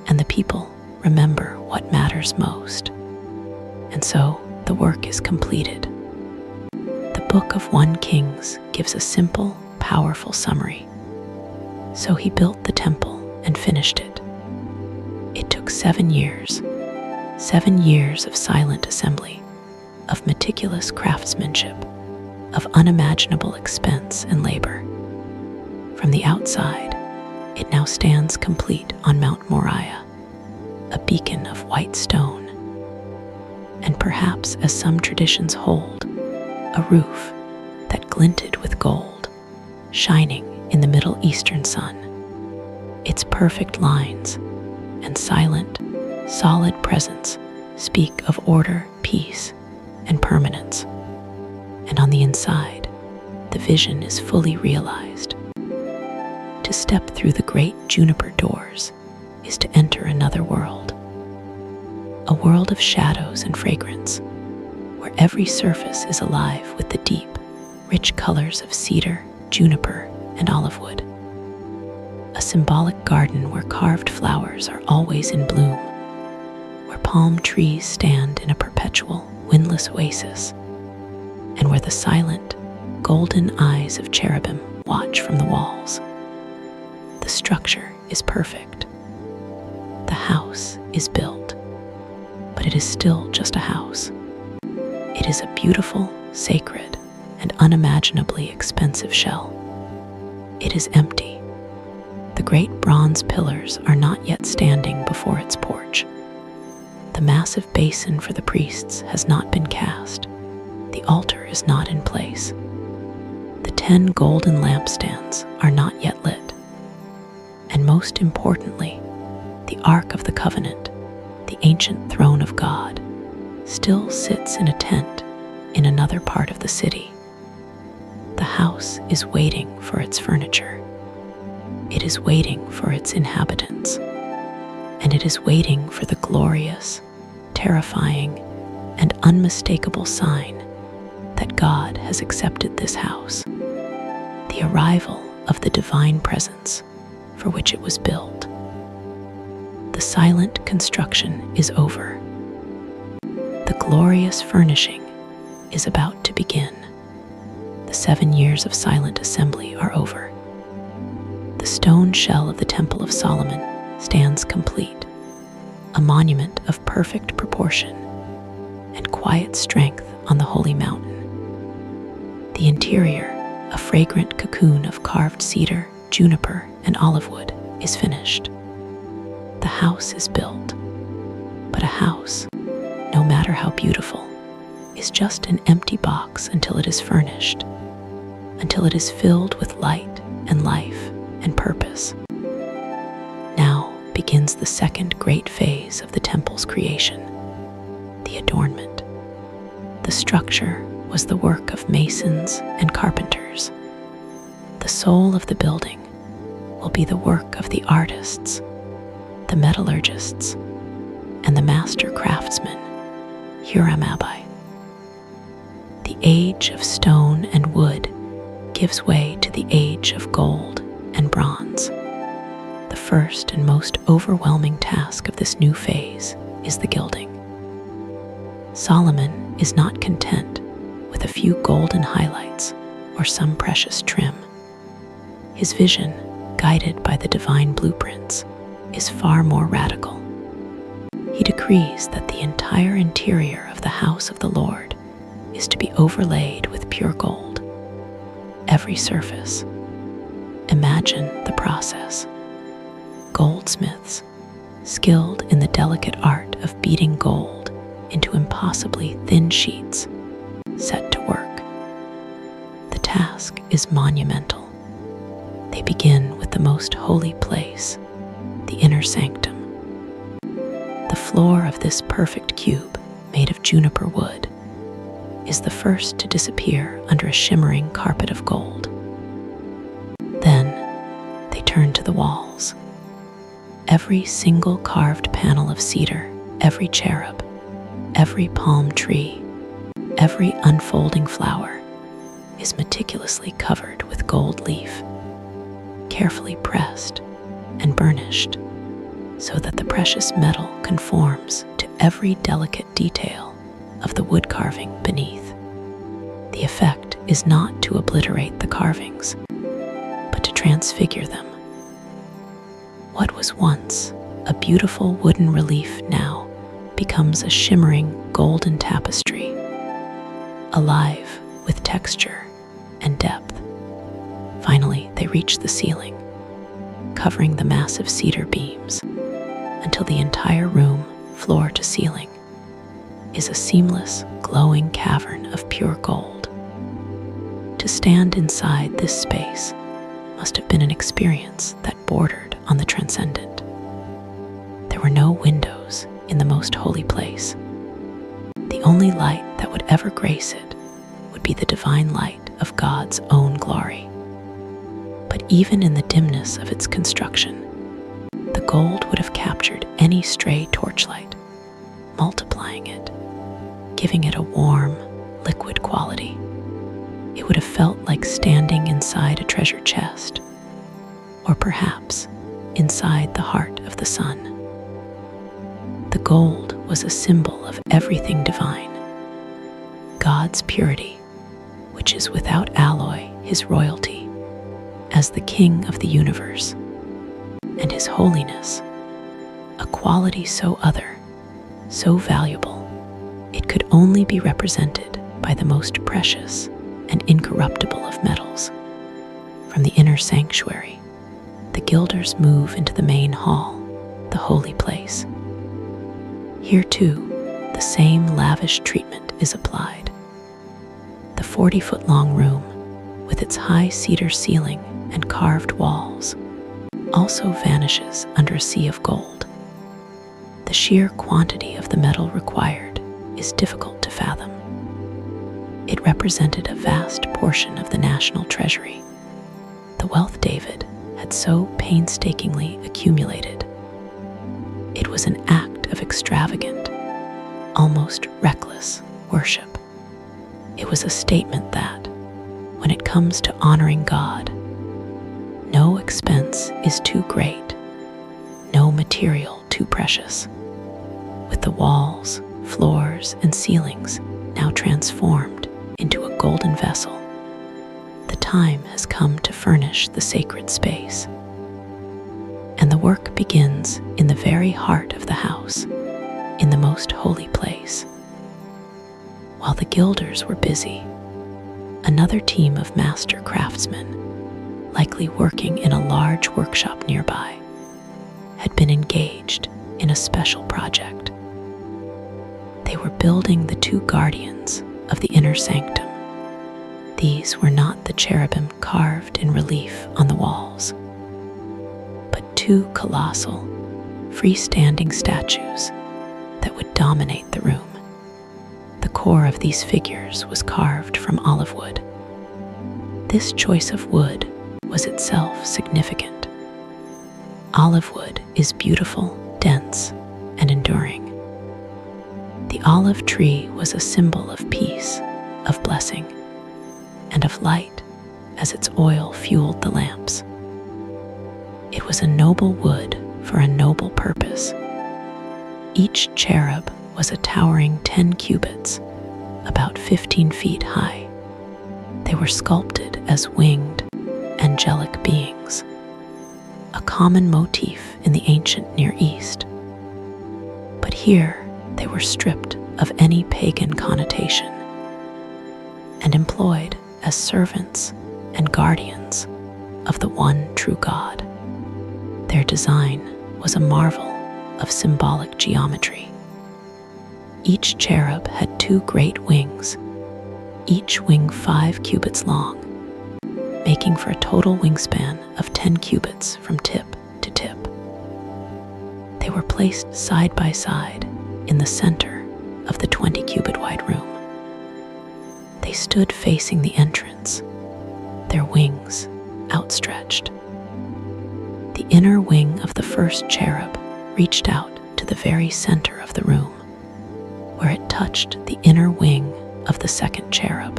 and the people remember what matters most, and so the work is completed. The book of 1 Kings gives a simple, powerful summary. So he built the temple and finished it. It took 7 years, 7 years of silent assembly, of meticulous craftsmanship, of unimaginable expense and labor. From the outside, it now stands complete on Mount Moriah, a beacon of white stone, and perhaps, as some traditions hold, a roof that glinted with gold, shining in the Middle Eastern sun. Its perfect lines and silent, solid presence speak of order, peace, and permanence. And on the inside, the vision is fully realized. To step through the great juniper doors is to enter another world, a world of shadows and fragrance, where every surface is alive with the deep, rich colors of cedar, juniper, and olive wood. A symbolic garden where carved flowers are always in bloom, where palm trees stand in a perpetual, windless oasis, and where the silent, golden eyes of cherubim watch from the walls. The structure is perfect. The house is built. but it is still just a house. It is a beautiful, sacred, and unimaginably expensive shell. It is empty. The great bronze pillars are not yet standing before its porch. The massive basin for the priests has not been cast. The altar is not in place. The 10 golden lampstands are not yet lit. And most importantly, the Ark of the Covenant, the ancient throne of God, still sits in a tent in another part of the city. The house is waiting for its furniture. It is waiting for its inhabitants. And it is waiting for the glorious, terrifying, and unmistakable sign that God has accepted this house, the arrival of the divine presence for which it was built. The silent construction is over. The glorious furnishing is about to begin. The 7 years of silent assembly are over. The stone shell of the Temple of Solomon stands complete, a monument of perfect proportion and quiet strength on the holy mountain. The interior, a fragrant cocoon of carved cedar, juniper, and olive wood, is finished. The house is built, but a house, no matter how beautiful, is just an empty box until it is furnished, until it is filled with light and life and purpose. Now begins the second great phase of the temple's creation, the adornment. The structure was the work of masons and carpenters. The soul of the building will be the work of the artists, the metallurgists, and the master craftsmen, Hiram. The age of stone and wood gives way to the age of gold and bronze. The first and most overwhelming task of this new phase is the gilding. Solomon is not content with a few golden highlights or some precious trim. His vision, guided by the divine blueprints, is far more radical. He decrees that the entire interior of the house of the Lord is to be overlaid with pure gold. Every surface. Imagine the process. Goldsmiths, skilled in the delicate art of beating gold into impossibly thin sheets, set to work. The task is monumental. They begin with the most holy place, the inner sanctum. The floor of this perfect cube, made of juniper wood, is the first to disappear under a shimmering carpet of gold. Then they turn to the walls. Every single carved panel of cedar, every cherub, every palm tree, every unfolding flower is meticulously covered with gold leaf, carefully pressed and burnished so that the precious metal conforms to every delicate detail of the wood carving beneath. The effect is not to obliterate the carvings, but to transfigure them. What was once a beautiful wooden relief now becomes a shimmering golden tapestry, alive with texture and depth. Finally, they reach the ceiling, covering the massive cedar beams, until the entire room, floor to ceiling, is a seamless, glowing cavern of pure gold. To stand inside this space must have been an experience that bordered on the transcendent. There were no windows in the most holy place. The only light that would ever grace it would be the divine light of God's own glory. But even in the dimness of its construction, the gold would have captured any stray torchlight, multiplying it, giving it a warm, liquid quality. It would have felt like standing inside a treasure chest, or perhaps inside the heart of the sun. The gold was a symbol of everything divine. God's purity, which is without alloy, his royalty, as the King of the universe, and his holiness, a quality so other so valuable, it could only be represented by the most precious and incorruptible of metals. From the inner sanctuary, the gilders move into the main hall, the holy place. Here too, the same lavish treatment is applied. The 40-foot-long room, with its high cedar ceiling and carved walls, also vanishes under a sea of gold. The sheer quantity of the metal required is difficult to fathom. It represented a vast portion of the national treasury, the wealth David had so painstakingly accumulated. It was an act of extravagant, almost reckless worship. It was a statement that, when it comes to honoring God, no expense is too great, no material too precious. With the walls, floors, and ceilings now transformed into a golden vessel, the time has come to furnish the sacred space. And the work begins in the very heart of the house, in the most holy place. While the gilders were busy, another team of master craftsmen, likely working in a large workshop nearby, had been engaged in a special project. They were building the two guardians of the inner sanctum. These were not the cherubim carved in relief on the walls, but two colossal, freestanding statues that would dominate the room. The core of these figures was carved from olive wood. This choice of wood was itself significant. Olive wood is beautiful, dense, and enduring. The olive tree was a symbol of peace, of blessing, and of light as its oil fueled the lamps. It was a noble wood for a noble purpose. Each cherub was a towering 10 cubits, about 15 feet high. They were sculpted as winged, angelic beings, a common motif in the ancient Near East. But here they were stripped of any pagan connotation and employed as servants and guardians of the one true God. Their design was a marvel of symbolic geometry. Each cherub had two great wings, each wing 5 cubits long, making for a total wingspan of 10 cubits from tip to tip. They were placed side by side in the center of the 20-cubit wide room. They stood facing the entrance, their wings outstretched. The inner wing of the first cherub reached out to the very center of the room, where it touched the inner wing of the second cherub.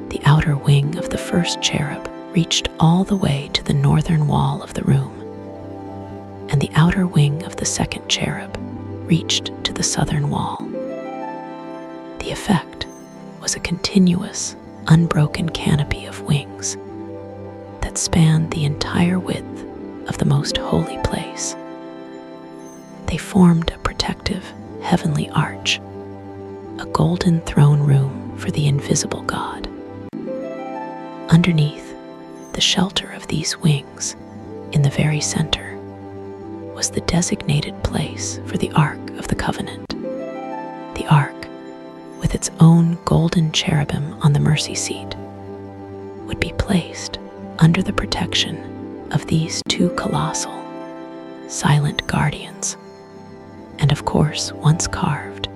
The outer wing of the first cherub reached all the way to the northern wall of the room, and the outer wing of the second cherub reached to the southern wall. The effect was a continuous, unbroken canopy of wings that spanned the entire width of the most holy place. They formed a protective, heavenly arch, a golden throne room for the invisible God. Underneath the shelter of these wings, in the very center, was the designated place for the Ark of the Covenant. The Ark, with its own golden cherubim on the mercy seat, would be placed under the protection of these two colossal, silent guardians. And of course, once carved,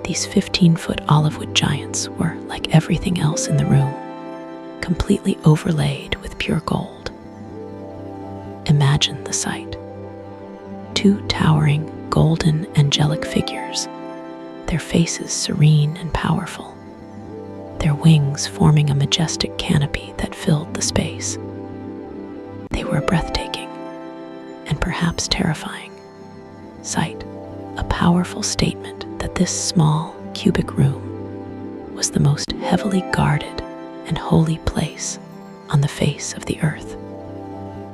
these 15-foot olive wood giants were, like everything else in the room, completely overlaid with pure gold. Imagine the sight. Two towering, golden, angelic figures, their faces serene and powerful, their wings forming a majestic canopy that filled the space. They were a breathtaking, and perhaps terrifying, sight, a powerful statement that this small, cubic room was the most heavily guarded and holy place on the face of the earth.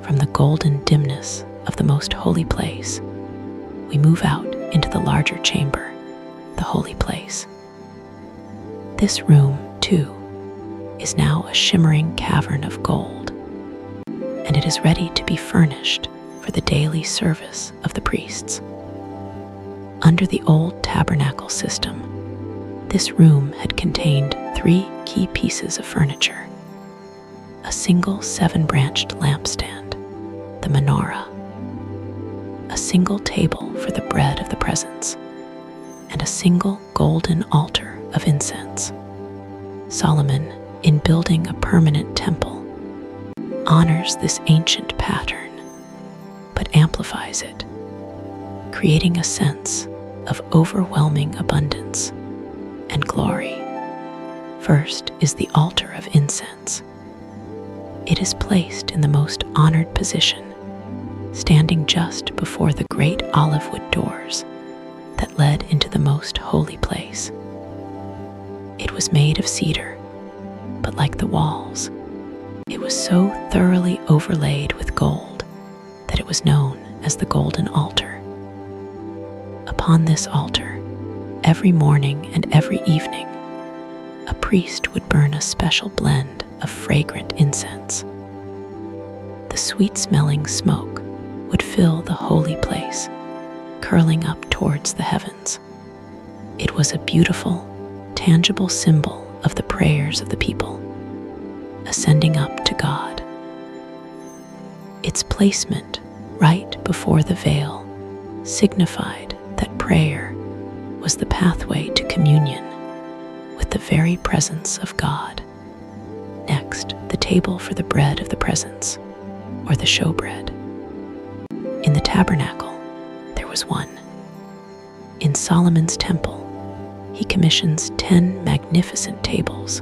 From the golden dimness of the most holy place, we move out into the larger chamber, the holy place. This room, too, is now a shimmering cavern of gold, and it is ready to be furnished for the daily service of the priests. Under the old tabernacle system, this room had contained 3 key pieces of furniture: a single 7-branched lampstand, the menorah, a single table for the bread of the presence, and a single golden altar of incense. Solomon, in building a permanent temple, honors this ancient pattern, but amplifies it, creating a sense of overwhelming abundance and glory. First is the altar of incense. It is placed in the most honored position, standing just before the great olive wood doors that led into the most holy place. It was made of cedar, but like the walls, it was so thoroughly overlaid with gold that it was known as the golden altar. Upon this altar, every morning and every evening, a priest would burn a special blend of fragrant incense. The sweet-smelling smoke would fill the holy place, curling up towards the heavens. It was a beautiful, tangible symbol of the prayers of the people, ascending up to God. Its placement right before the veil signified that prayer was the pathway to communion with the very presence of God. Next, the table for the bread of the presence, or the showbread. In the tabernacle, there was one. In Solomon's temple, he commissions 10 magnificent tables,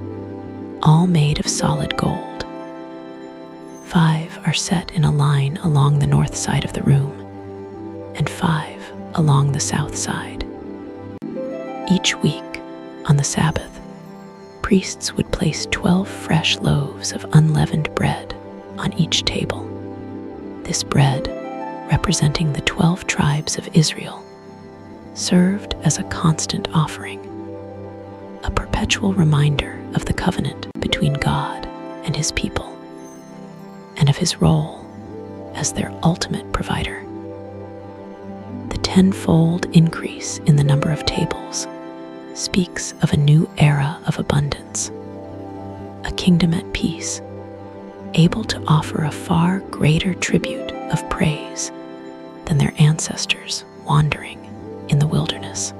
all made of solid gold. 5 are set in a line along the north side of the room, and 5 along the south side. Each week, on the Sabbath, priests would place 12 fresh loaves of unleavened bread on each table. This bread, representing the 12 tribes of Israel, served as a constant offering, a perpetual reminder of the covenant between God and his people, and of his role as their ultimate provider. The 10-fold increase in the number of tables speaks of a new era of abundance, a kingdom at peace, able to offer a far greater tribute of praise than their ancestors wandering in the wilderness.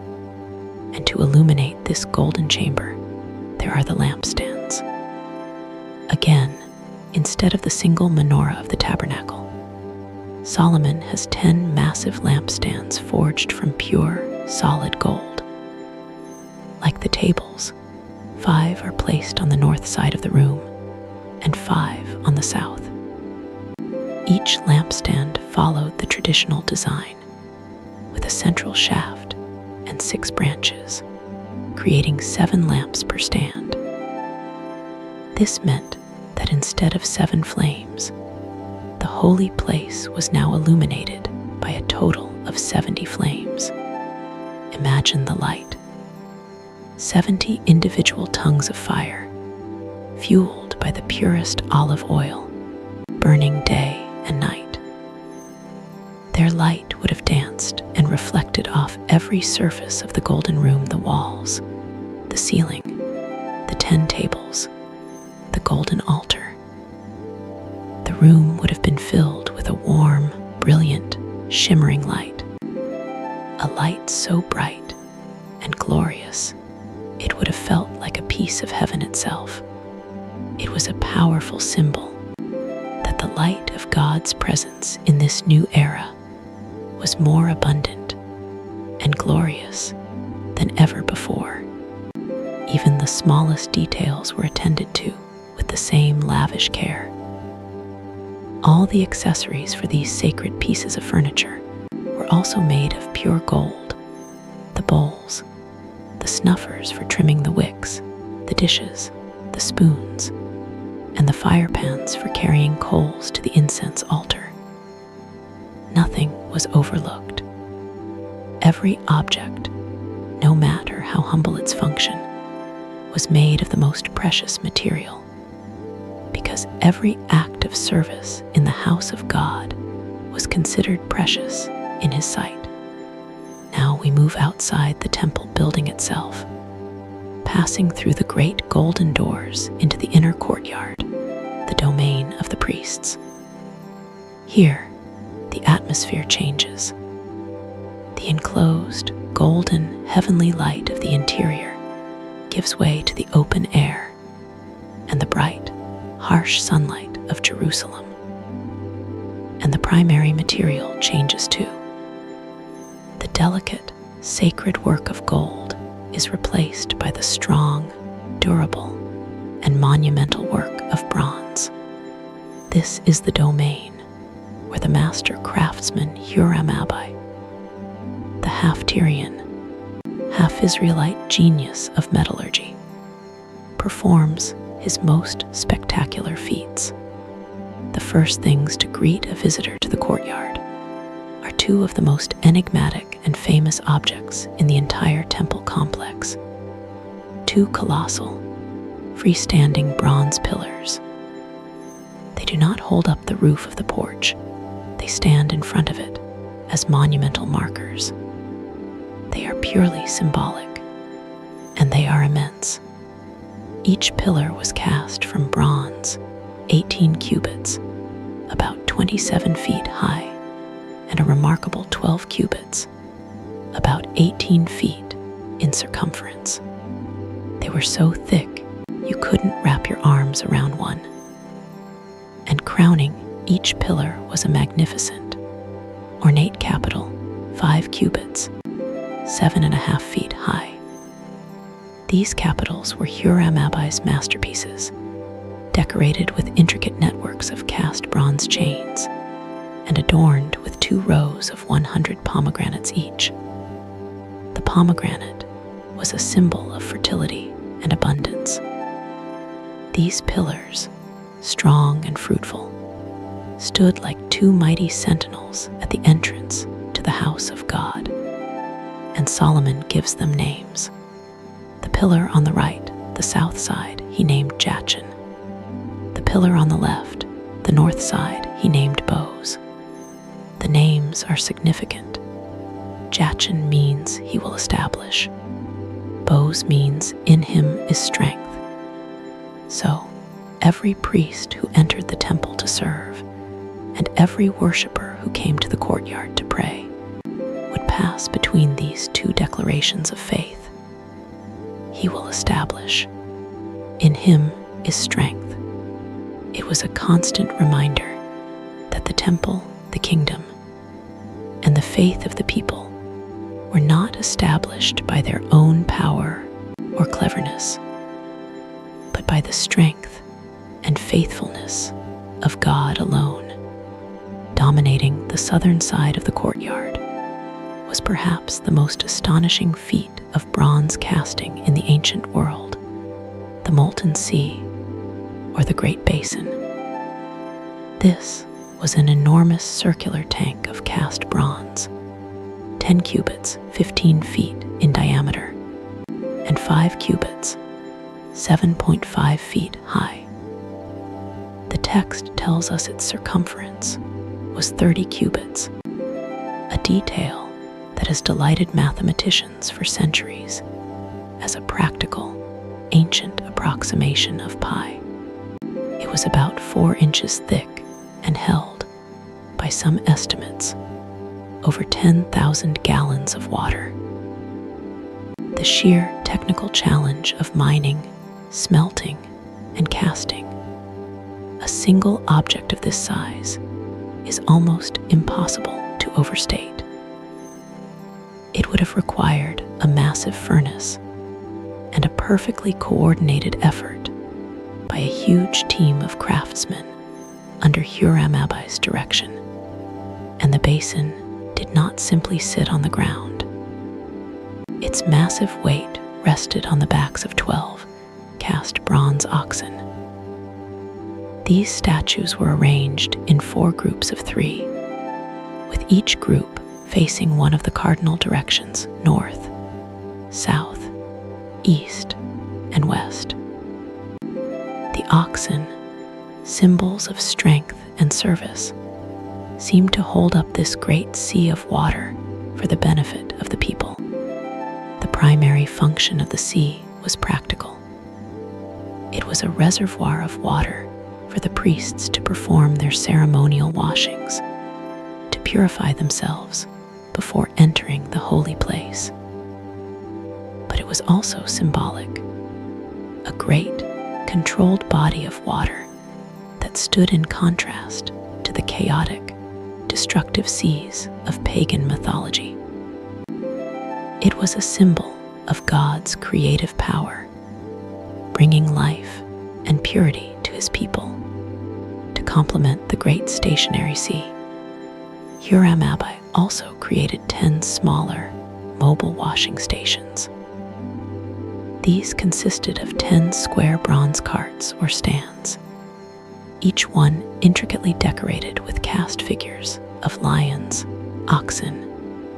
And to illuminate this golden chamber, there are the lampstands. Again, instead of the single menorah of the tabernacle, Solomon has 10 massive lampstands forged from pure, solid gold. Like the tables, 5 are placed on the north side of the room, and 5 on the south. Each lampstand followed the traditional design, with a central shaft and 6 branches, creating 7 lamps per stand. This meant that instead of 7 flames, the holy place was now illuminated by a total of 70 flames. Imagine the light. 70 individual tongues of fire, fueled by the purest olive oil, burning day and night. Their light would have danced and reflected off every surface of the golden room, the walls, the ceiling, the 10 tables, the golden altar. The room would have been filled with a warm, brilliant, shimmering light, a light so bright and glorious it would have felt like a piece of heaven itself. It was a powerful symbol that the light of God's presence in this new era was more abundant and glorious than ever before. Even the smallest details were attended to with the same lavish care. All the accessories for these sacred pieces of furniture were also made of pure gold: the bowls, the snuffers for trimming the wicks, the dishes, the spoons, and the fire pans for carrying coals to the incense altar. Nothing was overlooked. Every object, no matter how humble its function, was made of the most precious material, because every act of service in the house of God was considered precious in His sight. Now we move outside the temple building itself, passing through the great golden doors into the inner courtyard, the domain of the priests. Here, the atmosphere changes. The enclosed, golden, heavenly light of the interior gives way to the open air and the bright, harsh sunlight of Jerusalem. And the primary material changes too. The delicate, sacred work of gold is replaced by the strong, durable, and monumental work of bronze. This is the domain where the master craftsman Hiram, the half-Tyrian, half-Israelite genius of metallurgy, performs his most spectacular feats. The first things to greet a visitor to the courtyard are two of the most enigmatic and famous objects in the entire temple complex. Two colossal, freestanding bronze pillars. They do not hold up the roof of the porch. They stand in front of it as monumental markers. They are purely symbolic, and they are immense. Each pillar was cast from bronze, 18 cubits, about 27 feet high, and a remarkable 12 cubits, about 18 feet in circumference. They were so thick you couldn't wrap your arms around one. And crowning each pillar was a magnificent, ornate capital, 5 cubits, 7.5 feet high. These capitals were Hiram-Abai's masterpieces, decorated with intricate networks of cast bronze chains, and adorned with 2 rows of 100 pomegranates each. The pomegranate was a symbol of fertility and abundance. These pillars, strong and fruitful, stood like 2 mighty sentinels at the entrance to the house of God, and Solomon gives them names. The pillar on the right, the south side, he named Jachin. The pillar on the left, the north side, he named Boaz. The names are significant. Jachin means he will establish. Boaz means in him is strength. So, every priest who entered the temple to serve, and every worshiper who came to the courtyard to pray, would pass between these 2 declarations of faith. He will establish. In him is strength. It was a constant reminder that the temple, the kingdom, and the faith of the people were not established by their own power or cleverness, but by the strength and faithfulness of God alone. Dominating the southern side of the courtyard was perhaps the most astonishing feat of bronze casting in the ancient world, the molten sea, or the Great Basin. This was an enormous circular tank of cast bronze, 10 cubits, 15 feet in diameter, and 5 cubits, 7.5 feet high. The text tells us its circumference was 30 cubits, a detail that has delighted mathematicians for centuries as a practical, ancient approximation of pi. It was about 4 inches thick and held, by some estimates, over 10,000 gallons of water. The sheer technical challenge of mining, smelting, and casting a single object of this size is almost impossible to overstate. It would have required a massive furnace and a perfectly coordinated effort by a huge team of craftsmen under Hiram-Abai's direction, and the basin did not simply sit on the ground. Its massive weight rested on the backs of 12 cast bronze oxen. These statues were arranged in 4 groups of 3, with each group facing one of the cardinal directions: north, south, east, and west. The oxen, symbols of strength and service, seemed to hold up this great sea of water for the benefit of the people. The primary function of the sea was practical. It was a reservoir of water for the priests to perform their ceremonial washings, to purify themselves before entering the holy place. But it was also symbolic, a great, controlled body of water that stood in contrast to the chaotic, destructive seas of pagan mythology. It was a symbol of God's creative power, bringing life and purity to his people. To complement the great stationary sea, Hiram also created 10 smaller, mobile washing stations. These consisted of 10 square bronze carts or stands, each one intricately decorated with cast figures of lions, oxen,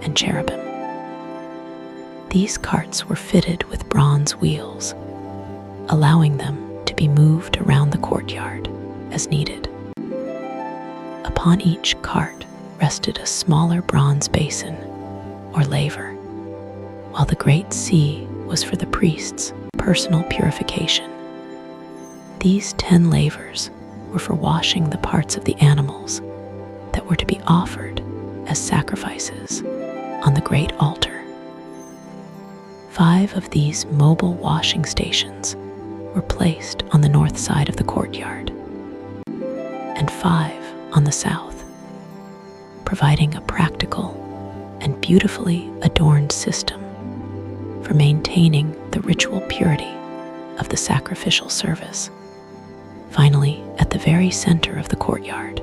and cherubim. These carts were fitted with bronze wheels, allowing them to be moved around the courtyard as needed. Upon each cart rested a smaller bronze basin or laver, while the great sea was for the priest's personal purification. These 10 lavers were for washing the parts of the animals that were to be offered as sacrifices on the great altar. 5 of these mobile washing stations were placed on the north side of the courtyard, and 5 on the south, providing a practical and beautifully adorned system for maintaining the ritual purity of the sacrificial service. Finally, at the very center of the courtyard,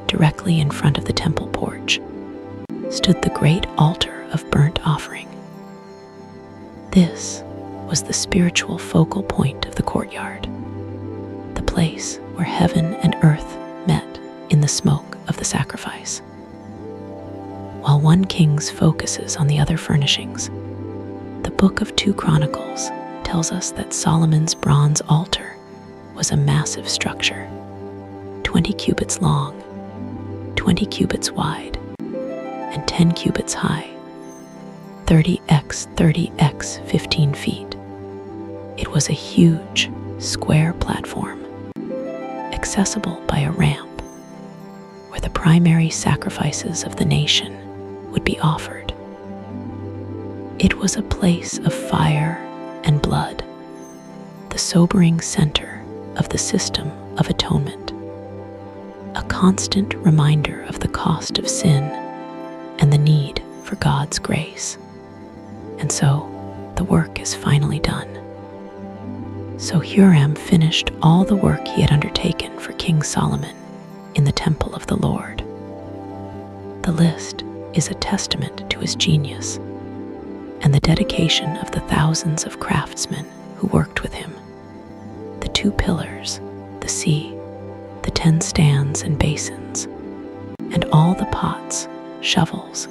directly in front of the temple porch, stood the great altar of burnt offering. This was the spiritual focal point of the courtyard, the place where heaven and earth met in the smoke of the sacrifice. While 1 Kings focuses on the other furnishings, the book of 2 Chronicles tells us that Solomon's bronze altar was a massive structure, 20 cubits long, 20 cubits wide, and 10 cubits high, 30 x 30 x 15 feet. It was a huge, square platform, accessible by a ramp, where the primary sacrifices of the nation would be offered. It was a place of fire and blood, the sobering center of the system of atonement, a constant reminder of the cost of sin and the need for God's grace. And so, the work is finally done. So Hiram finished all the work he had undertaken for King Solomon in the temple of the Lord. The list is a testament to his genius and the dedication of the thousands of craftsmen who worked with him. The 2 pillars, the sea, the 10 stands and basins, and all the pots, shovels,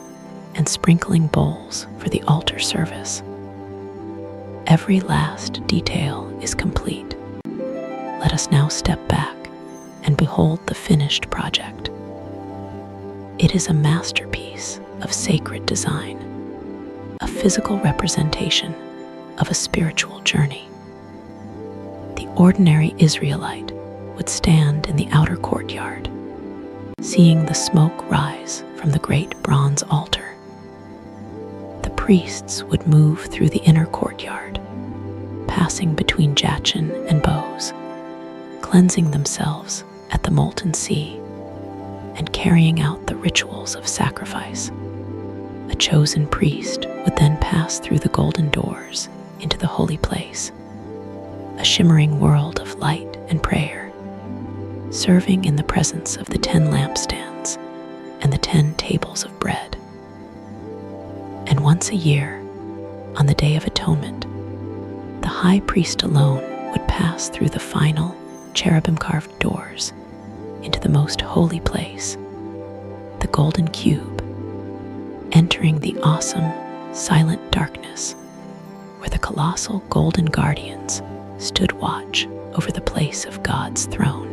and sprinkling bowls for the altar service. Every last detail is complete. Let us now step back and behold the finished project. It is a masterpiece of sacred design, a physical representation of a spiritual journey. The ordinary Israelite would stand in the outer courtyard, seeing the smoke rise from the great bronze altar. The priests would move through the inner courtyard, passing between jachin and bows, cleansing themselves at the molten sea, and carrying out the rituals of sacrifice. A chosen priest would then pass through the golden doors into the holy place, a shimmering world of light and prayer, serving in the presence of the 10 lampstands and the 10 tables of bread. And once a year, on the Day of Atonement, the high priest alone would pass through the final cherubim-carved doors into the most holy place, the golden cube, entering the awesome, silent darkness where the colossal golden guardians stood watch over the place of God's throne.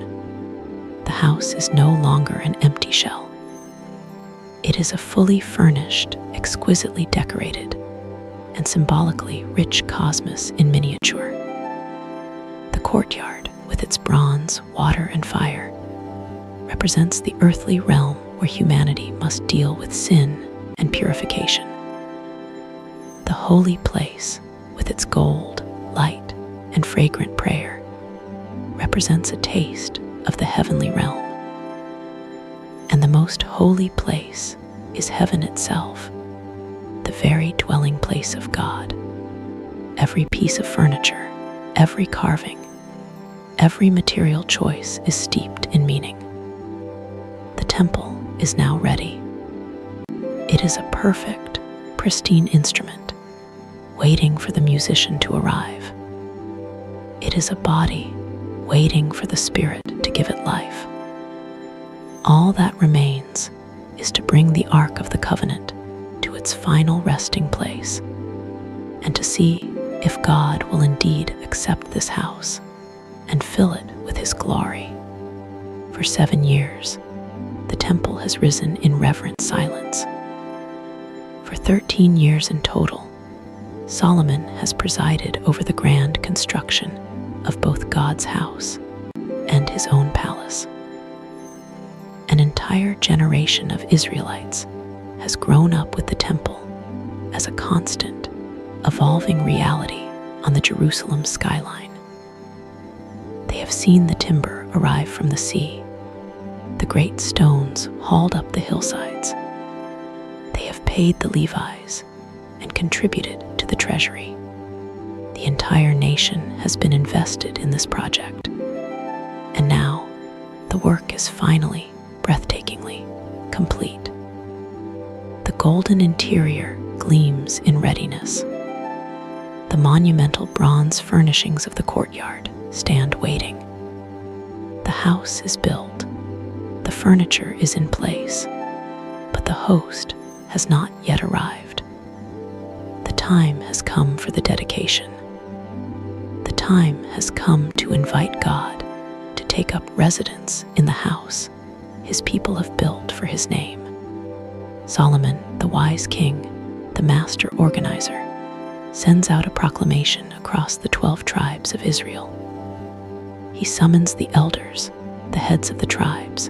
The house is no longer an empty shell. It is a fully furnished, exquisitely decorated, and symbolically rich cosmos in miniature. The courtyard, with its bronze, water, and fire, represents the earthly realm where humanity must deal with sin and purification. The holy place, with its gold, light, and fragrant prayer, represents a taste of the heavenly realm. And the most holy place is heaven itself, the very dwelling place of God. Every piece of furniture, every carving, every material choice is steeped in meaning. The temple is now ready. It is a perfect, pristine instrument, waiting for the musician to arrive. It is a body waiting for the Spirit to give it life. All that remains is to bring the Ark of the Covenant to its final resting place and to see if God will indeed accept this house and fill it with His glory. For 7 years, the temple has risen in reverent silence. For 13 years in total, Solomon has presided over the grand construction of both God's house and his own palace. An entire generation of Israelites has grown up with the temple as a constant, evolving reality on the Jerusalem skyline. They have seen the timber arrive from the sea, the great stones hauled up the hillsides. They have paid the Levites and contributed to the treasury. The entire nation has been invested in this project, and now the work is finally, breathtakingly complete. The golden interior gleams in readiness. The monumental bronze furnishings of the courtyard stand waiting. The house is built, the furniture is in place, but the host has not yet arrived. The time has come for the dedication. The time has come to invite God to take up residence in the house His people have built for His name. Solomon, the wise king, the master organizer, sends out a proclamation across the 12 tribes of Israel. He summons the elders, the heads of the tribes,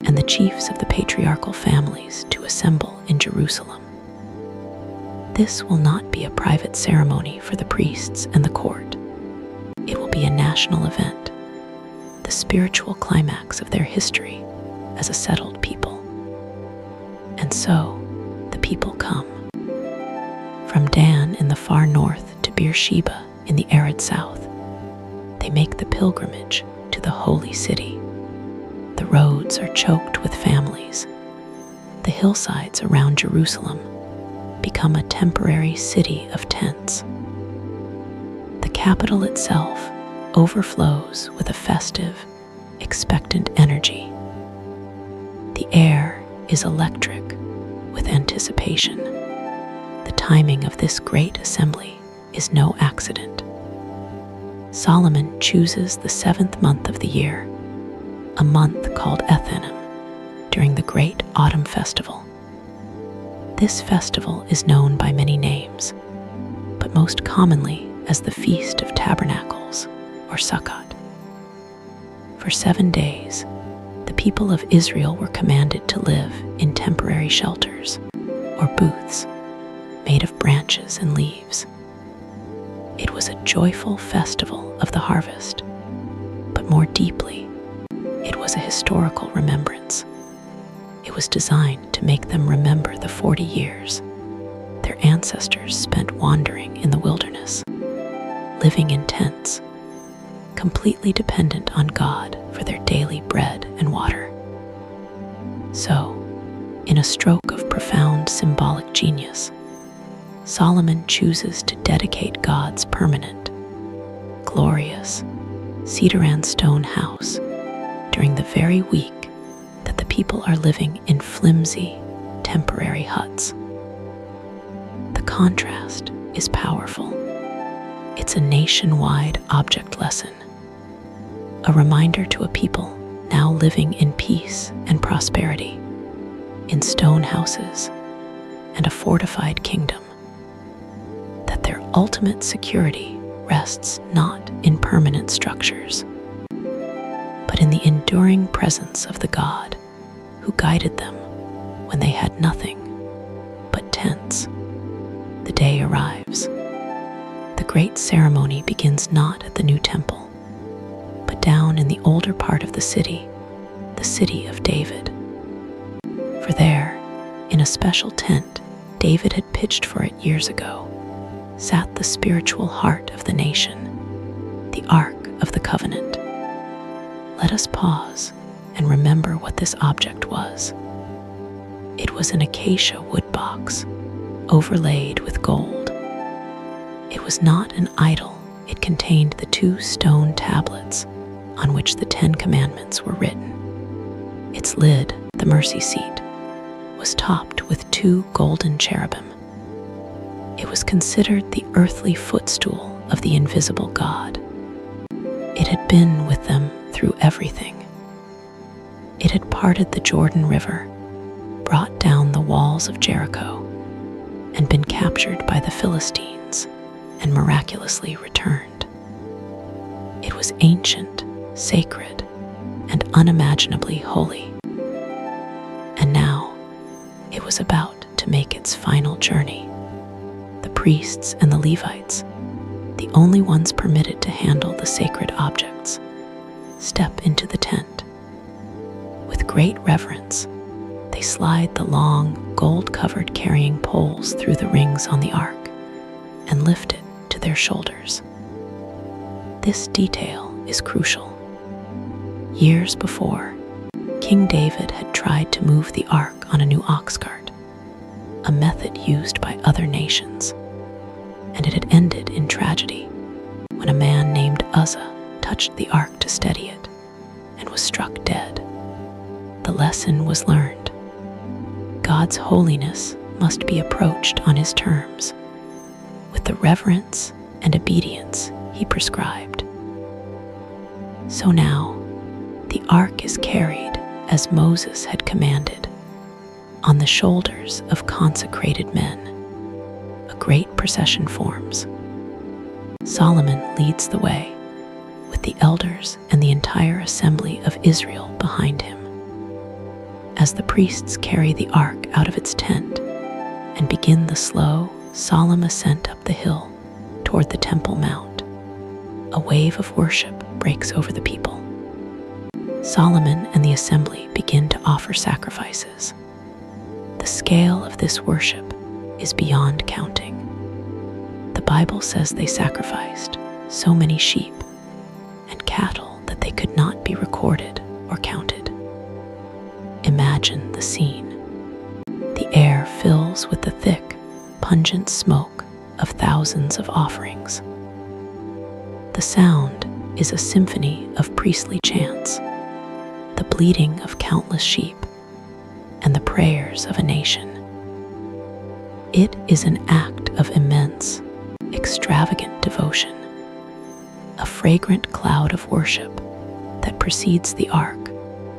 and the chiefs of the patriarchal families to assemble in Jerusalem. This will not be a private ceremony for the priests and the court. It will be a national event, the spiritual climax of their history as a settled people. And so, the people come. From Dan in the far north to Beersheba in the arid south, they make the pilgrimage to the holy city. The roads are choked with families. The hillsides around Jerusalem become a temporary city of tents. The capital itself overflows with a festive, expectant energy. The air is electric with anticipation. The timing of this great assembly is no accident. Solomon chooses the 7th month of the year, a month called Ethanim, during the great autumn festival. This festival is known by many names, but most commonly as the Feast of Tabernacles, or Sukkot. For 7 days, the people of Israel were commanded to live in temporary shelters, or booths, made of branches and leaves. It was a joyful festival of the harvest, but more deeply, it was a historical remembrance. It was designed to make them remember the 40 years their ancestors spent wandering in the wilderness, living in tents, completely dependent on God for their daily bread and water. So, in a stroke of profound symbolic genius, Solomon chooses to dedicate God's permanent, glorious, cedar and stone house during the very week that the people are living in flimsy, temporary huts. contrast is powerful. It's a nationwide object lesson, a reminder to a people now living in peace and prosperity, in stone houses and a fortified kingdom, that their ultimate security rests not in permanent structures, but in the enduring presence of the God who guided them when they had nothing but tents. The day arrives. The great ceremony begins not at the new temple, but down in the older part of the city of David. For there, in a special tent David had pitched for it years ago, sat the spiritual heart of the nation, the Ark of the Covenant. Let us pause and remember what this object was. It was an acacia wood box, overlaid with gold. It was not an idol. It contained the 2 stone tablets on which the 10 Commandments were written. Its lid, the mercy seat, was topped with 2 golden cherubim. It was considered the earthly footstool of the invisible God. It had been with them through everything. It had parted the Jordan River, brought down the walls of Jericho, and been captured by the Philistines and miraculously returned. It was ancient, sacred, and unimaginably holy. And now it was about to make its final journey. The priests and the Levites, the only ones permitted to handle the sacred objects, step into the tent. With great reverence, they slide the long, gold-covered carrying poles through the rings on the ark and lift it to their shoulders. This detail is crucial. Years before, King David had tried to move the ark on a new ox cart, a method used by other nations, and it had ended in tragedy when a man named Uzzah touched the ark to steady it and was struck dead. The lesson was learned. God's holiness must be approached on his terms, with the reverence and obedience he prescribed. So now, the ark is carried as Moses had commanded, on the shoulders of consecrated men. A great procession forms. Solomon leads the way, with the elders and the entire assembly of Israel behind him. As the priests carry the ark out of its tent and begin the slow, solemn ascent up the hill toward the Temple Mount, a wave of worship breaks over the people. Solomon and the assembly begin to offer sacrifices. The scale of this worship is beyond counting. The Bible says they sacrificed so many sheep and cattle that they could not be recorded or counted. Imagine the scene. The air fills with the thick, pungent smoke of thousands of offerings. The sound is a symphony of priestly chants, the bleating of countless sheep, and the prayers of a nation. It is an act of immense, extravagant devotion, a fragrant cloud of worship that precedes the ark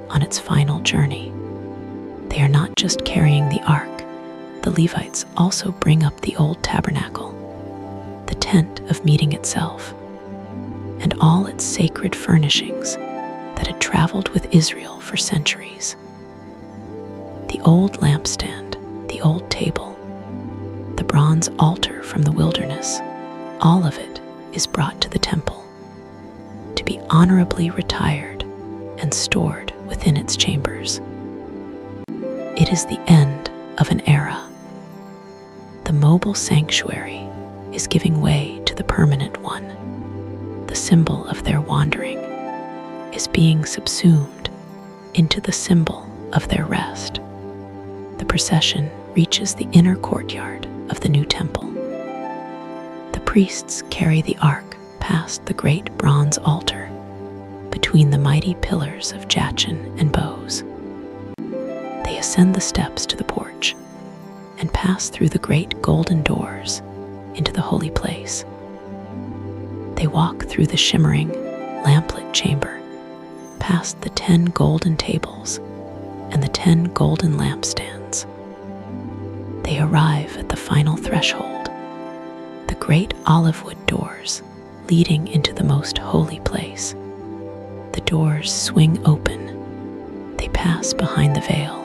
on its final journey. They are not just carrying the ark. The Levites also bring up the old tabernacle, the tent of meeting itself, and all its sacred furnishings that had traveled with Israel for centuries. The old lampstand, the old table, the bronze altar from the wilderness, all of it is brought to the temple to be honorably retired and stored within its chambers. It is the end of an era. The mobile sanctuary is giving way to the permanent one. The symbol of their wandering is being subsumed into the symbol of their rest. The procession reaches the inner courtyard of the new temple. The priests carry the ark past the great bronze altar between the mighty pillars of Jachin and Bose. They ascend the steps to the porch, and pass through the great golden doors into the holy place. They walk through the shimmering, lamplit chamber, past the 10 golden tables and the 10 golden lampstands. They arrive at the final threshold, the great olive wood doors leading into the most holy place. The doors swing open, they pass behind the veil,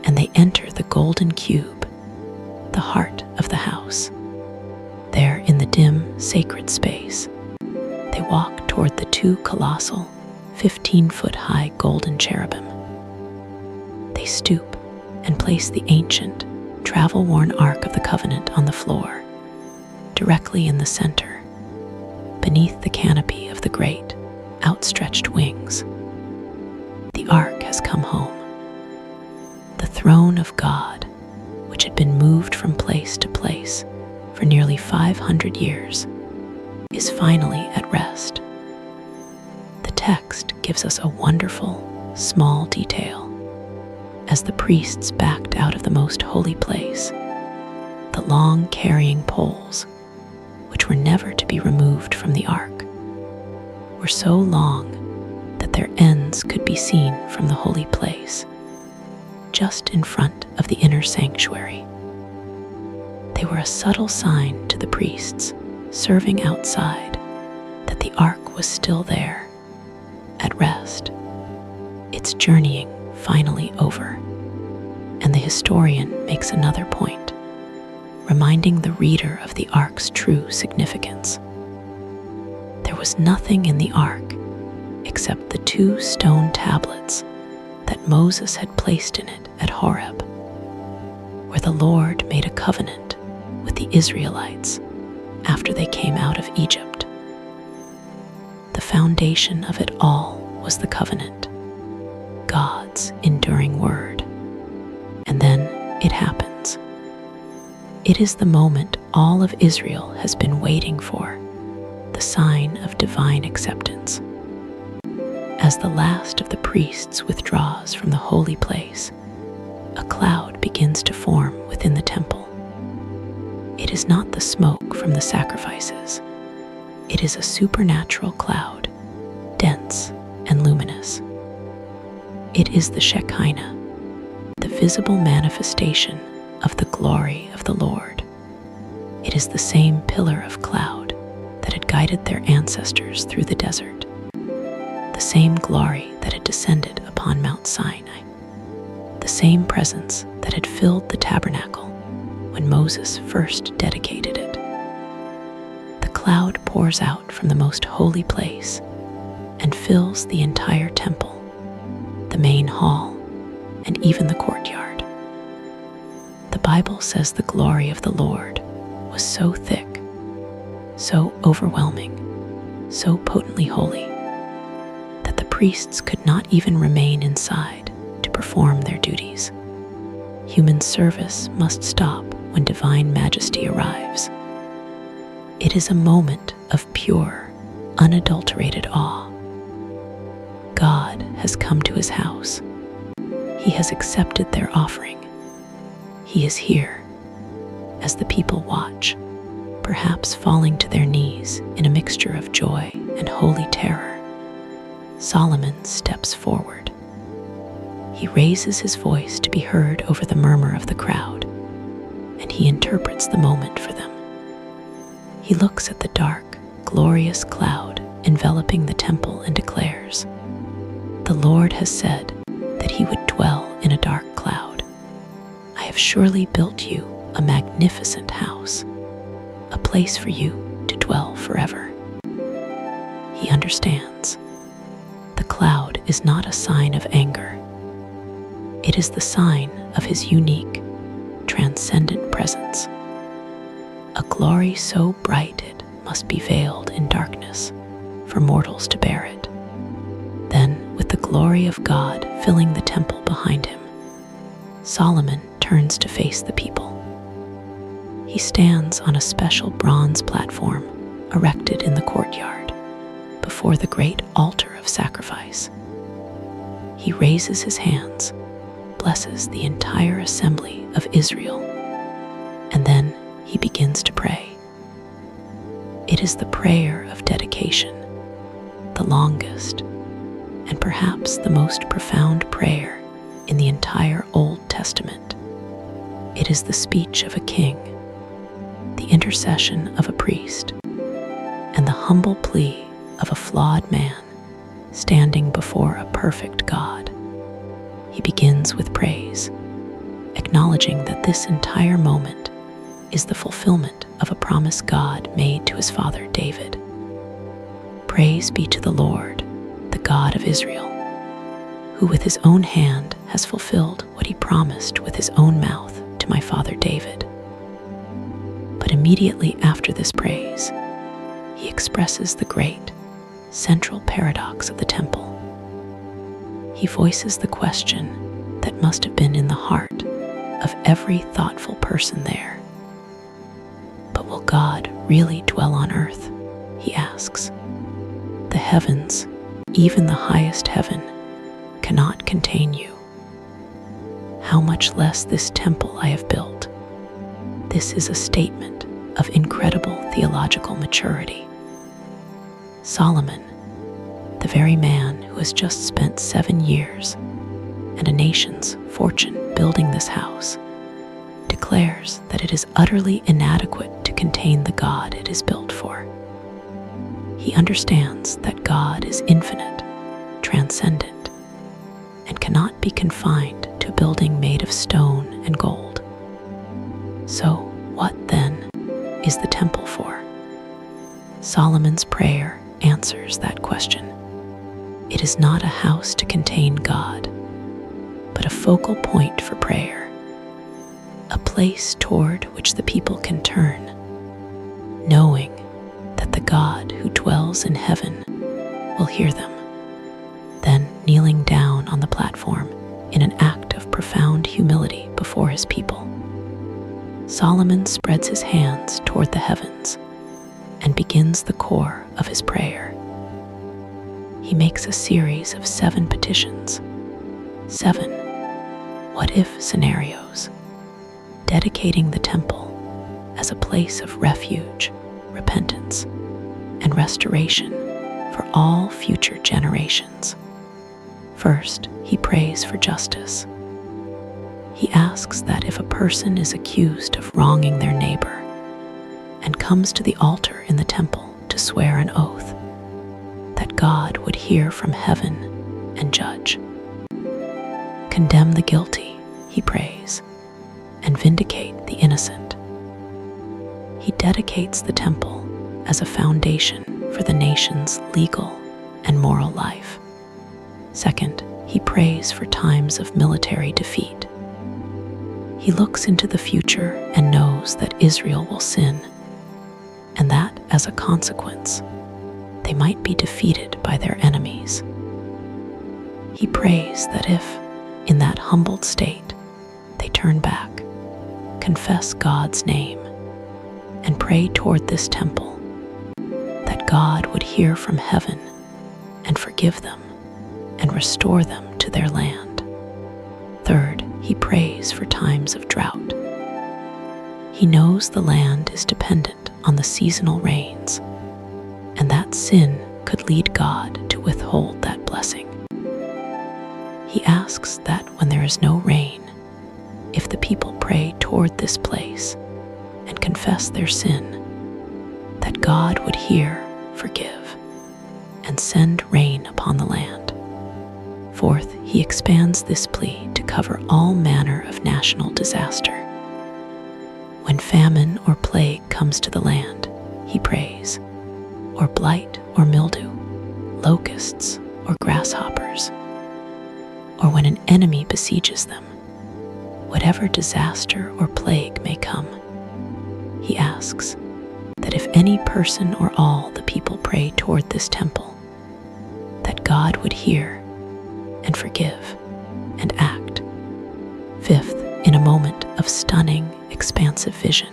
and they enter the golden cube, the heart of the house. There, in the dim, sacred space, they walk toward the 2 colossal, 15-foot-high golden cherubim. They stoop and place the ancient, travel-worn Ark of the Covenant on the floor, directly in the center, beneath the canopy of the great, outstretched wings. The Ark has come home. The throne of God, which had been moved from place to place for nearly 500 years, is finally at rest. The text gives us a wonderful, small detail. As the priests backed out of the most holy place, the long carrying poles, which were never to be removed from the ark, were so long that their ends could be seen from the holy place, just in front of the inner sanctuary. They were a subtle sign to the priests serving outside that the ark was still there, at rest, its journeying finally over. And the historian makes another point, reminding the reader of the ark's true significance. There was nothing in the ark except the 2 stone tablets that Moses had placed in it at Horeb, where the Lord made a covenant with the Israelites after they came out of Egypt. The foundation of it all was the covenant, God's enduring word. And then it happens. It is the moment all of Israel has been waiting for, the sign of divine acceptance. As the last of the priests withdraws from the holy place, a cloud begins to form within the temple. It is not the smoke from the sacrifices. It is a supernatural cloud, dense and luminous. It is the Shekinah, the visible manifestation of the glory of the Lord. It is the same pillar of cloud that had guided their ancestors through the desert, the same glory that had descended upon Mount Sinai, the same presence that had filled the tabernacle when Moses first dedicated it. The cloud pours out from the most holy place and fills the entire temple, the main hall, and even the courtyard. The Bible says the glory of the Lord was so thick, so overwhelming, so potently holy, that the priests could not even remain inside to perform their duties. Human service must stop when divine majesty arrives. It is a moment of pure, unadulterated awe. God has come to his house. He has accepted their offering. He is here. As the people watch, perhaps falling to their knees in a mixture of joy and holy terror, Solomon steps forward. He raises his voice to be heard over the murmur of the crowd, and he interprets the moment for them. He looks at the dark, glorious cloud enveloping the temple and declares, "The Lord has said that he would dwell in a dark cloud. I have surely built you a magnificent house, a place for you to dwell forever." He understands. The cloud is not a sign of anger. It is the sign of his unique, transcendent presence. A glory so bright it must be veiled in darkness for mortals to bear it. Then, with the glory of God filling the temple behind him, Solomon turns to face the people. He stands on a special bronze platform erected in the courtyard before the great altar of sacrifice. He raises his hands, blesses the entire assembly of Israel, and then he begins to pray. It is the prayer of dedication, the longest and perhaps the most profound prayer in the entire Old Testament. It is the speech of a king, the intercession of a priest, and the humble plea of a flawed man standing before a perfect God. He begins with praise, acknowledging that this entire moment is the fulfillment of a promise God made to his father David. Praise be to the Lord, the God of Israel, who with his own hand has fulfilled what he promised with his own mouth to my father David. But immediately after this praise, he expresses the great, central paradox of the temple. He voices the question that must have been in the heart of every thoughtful person there. But will God really dwell on earth? He asks. The heavens, even the highest heaven, cannot contain you. How much less this temple I have built? This is a statement of incredible theological maturity. Solomon, the very man who has just spent 7 years and a nation's fortune building this house, declares that it is utterly inadequate to contain the God it is built for. He understands that God is infinite, transcendent, and cannot be confined to a building made of stone and gold. So, what then is the temple for? Solomon's prayer answers that question. It is not a house to contain God, but a focal point for prayer, a place toward which the people can turn, knowing that the God who dwells in heaven will hear them. Then, kneeling down on the platform in an act of profound humility before his people, Solomon spreads his hands toward the heavens and begins the core of his prayer. He makes a series of 7 petitions, 7 what-if scenarios, dedicating the temple as a place of refuge, repentance, and restoration for all future generations. First, he prays for justice. He asks that if a person is accused of wronging their neighbor and comes to the altar in the temple to swear an oath, that God would hear from heaven and judge. Condemn the guilty, he prays, and vindicate the innocent. He dedicates the temple as a foundation for the nation's legal and moral life. Second, he prays for times of military defeat. He looks into the future and knows that Israel will sin, and that, as a consequence, they might be defeated by their enemies. He prays that if, in that humbled state, they turn back, confess God's name, and pray toward this temple, that God would hear from heaven and forgive them and restore them to their land. Third, he prays for times of drought. He knows the land is dependent on the seasonal rains, and that sin could lead God to withhold that blessing. He asks that when there is no rain, if the people pray toward this place and confess their sin, that God would hear, forgive, and send rain upon the land. Fourth, he expands this plea to cover all manner of national disaster. When famine or plague comes to the land, he prays, or blight or mildew, locusts or grasshoppers, or when an enemy besieges them, whatever disaster or plague may come, he asks that if any person or all the people pray toward this temple, that God would hear and forgive and act. Fifth, in a moment of stunning, expansive vision,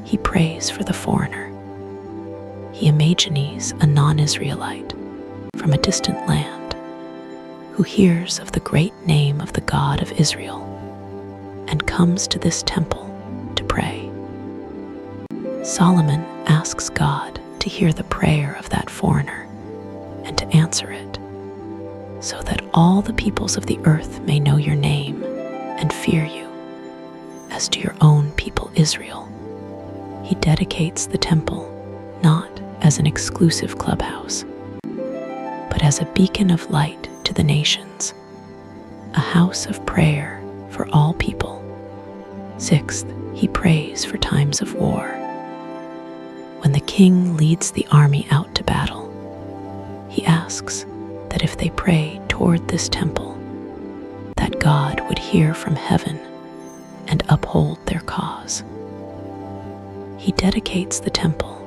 he prays for the foreigner. He imagines a non-Israelite from a distant land, who hears of the great name of the God of Israel and comes to this temple to pray. Solomon asks God to hear the prayer of that foreigner and to answer it, so that all the peoples of the earth may know your name and fear you, as do your own people Israel. He dedicates the temple not as an exclusive clubhouse, but as a beacon of light to the nations, a house of prayer for all people. Sixth, he prays for times of war. When the king leads the army out to battle, he asks that if they pray toward this temple, that God would hear from heaven and uphold their cause. He dedicates the temple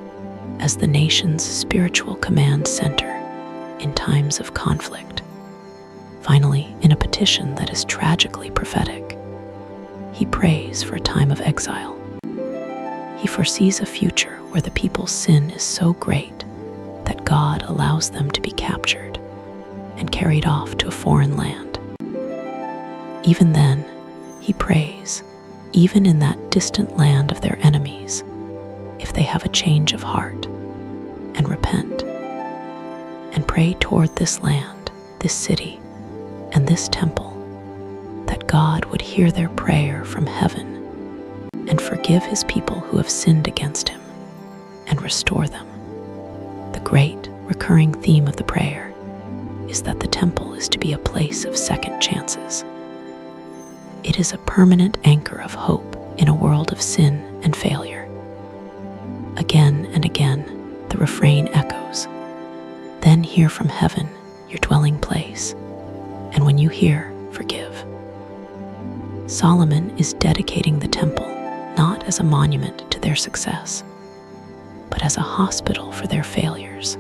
as the nation's spiritual command center in times of conflict. Finally, in a petition that is tragically prophetic, he prays for a time of exile. He foresees a future where the people's sin is so great that God allows them to be captured and carried off to a foreign land. Even then, he prays, even in that distant land of their enemies, if they have a change of heart and repent and pray toward this land, this city, and this temple, that God would hear their prayer from heaven and forgive his people who have sinned against him and restore them. The great recurring theme of the prayer is that the temple is to be a place of second chances. It is a permanent anchor of hope in a world of sin and failure. Again and again, the refrain echoes, "Then hear from heaven, your dwelling place, and when you hear, forgive." Solomon is dedicating the temple not as a monument to their success, but as a hospital for their failures,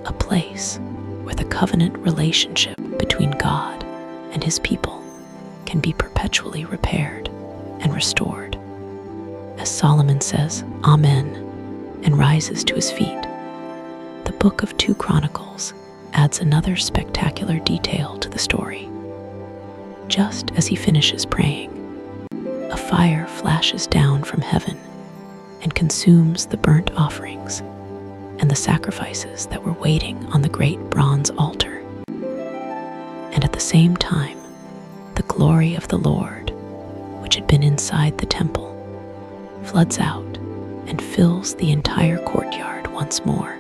a place where the covenant relationship between God and his people can be perpetually repaired and restored. As Solomon says, "Amen," and rises to his feet, the book of 2 Chronicles adds another spectacular detail to the story. Just as he finishes praying, a fire flashes down from heaven and consumes the burnt offerings and the sacrifices that were waiting on the great bronze altar. And at the same time, the glory of the Lord, which had been inside the temple, floods out and fills the entire courtyard once more.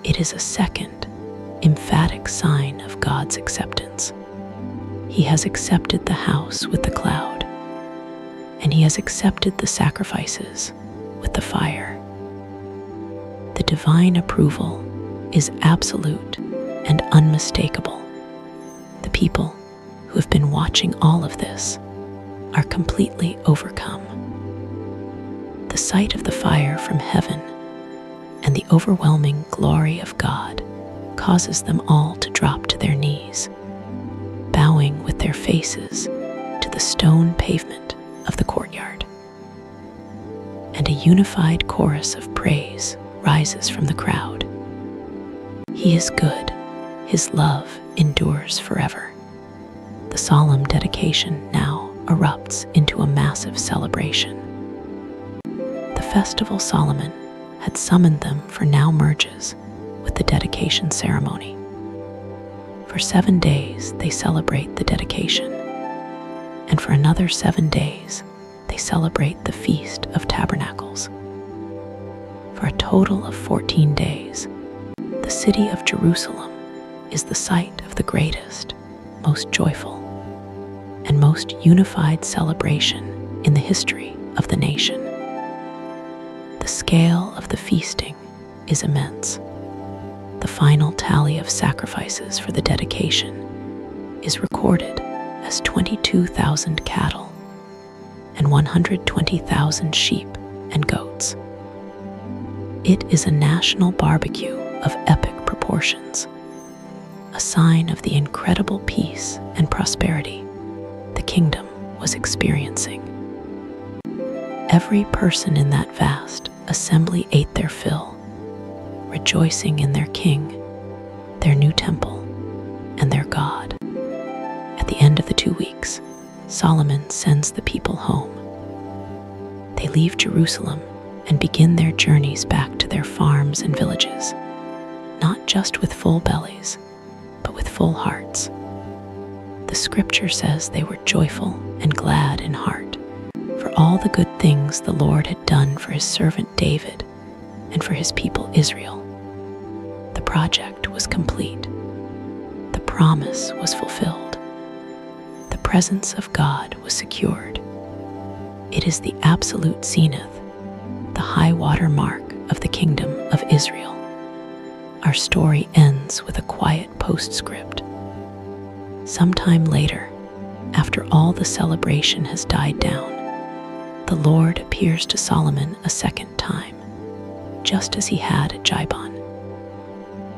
It is a second, emphatic sign of God's acceptance. He has accepted the house with the cloud, and he has accepted the sacrifices with the fire. The divine approval is absolute and unmistakable. The people who have been watching all of this are completely overcome. The sight of the fire from heaven and the overwhelming glory of God causes them all to drop to their knees, bowing with their faces to the stone pavement of the courtyard. And a unified chorus of praise rises from the crowd. He is good, his love endures forever. The solemn dedication now erupts into a massive celebration. The festival Solomon had summoned them for now merges with the dedication ceremony. For 7 days they celebrate the dedication, and for another 7 days they celebrate the Feast of Tabernacles. For a total of 14 days, the city of Jerusalem is the site of the greatest, most joyful, and most unified celebration in the history of the nation. The scale of the feasting is immense. The final tally of sacrifices for the dedication is recorded as 22,000 cattle and 120,000 sheep and goats. It is a national barbecue of epic proportions, a sign of the incredible peace and prosperity the kingdom was experiencing. Every person in that vast assembly ate their fill, rejoicing in their king, their new temple, and their God. At the end of the 2 weeks, Solomon sends the people home. They leave Jerusalem and begin their journeys back to their farms and villages, not just with full bellies, but with full hearts. The scripture says they were joyful and glad in heart for all the good things the Lord had done for his servant David and for his people Israel. The project was complete. The promise was fulfilled. The presence of God was secured. It is the absolute zenith, the high water mark of the kingdom of Israel. Our story ends with a quiet postscript. Sometime later, after all the celebration has died down, the Lord appears to Solomon a second time, just as he had at Gibeon.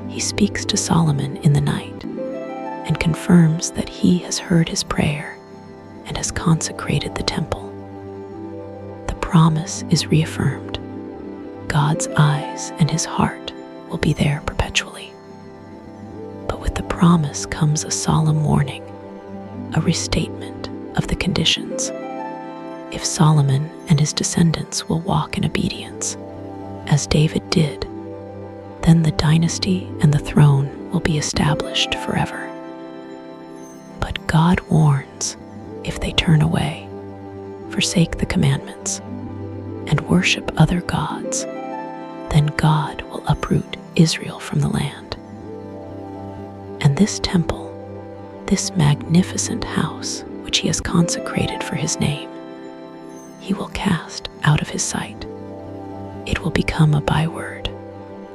He speaks to Solomon in the night and confirms that he has heard his prayer and has consecrated the temple. The promise is reaffirmed. God's eyes and his heart will be there perpetually. But with the promise comes a solemn warning, a restatement of the conditions. If Solomon and his descendants will walk in obedience, as David did, then the dynasty and the throne will be established forever. But God warns, if they turn away, forsake the commandments, and worship other gods, then God will uproot Israel from the land. And this temple, this magnificent house which he has consecrated for his name, he will cast out of his sight. It will become a byword,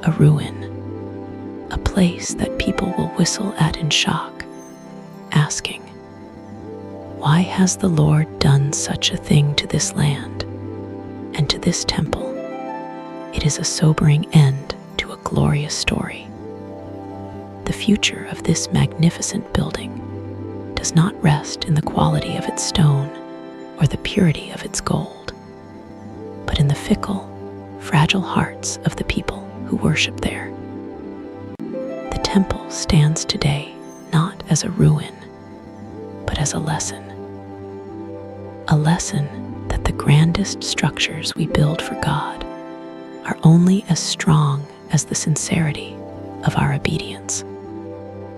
a ruin, a place that people will whistle at in shock, asking, "Why has the Lord done such a thing to this land and to this temple?" It is a sobering end to a glorious story. The future of this magnificent building does not rest in the quality of its stone or the purity of its gold, but in the fickle, fragile hearts of the people who worship there. The temple stands today not as a ruin, but as a lesson that the grandest structures we build for God are only as strong as the sincerity of our obedience.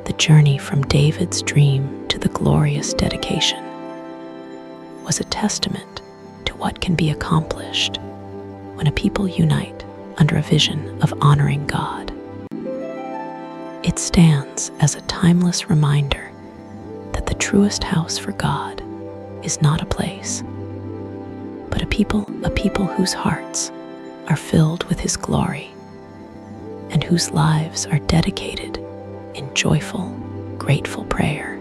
The journey from David's dream to the glorious dedication was a testament to what can be accomplished when a people unite under a vision of honoring God. It stands as a timeless reminder that the truest house for God is not a place, but a people whose hearts are filled with his glory and whose lives are dedicated in joyful, grateful prayer.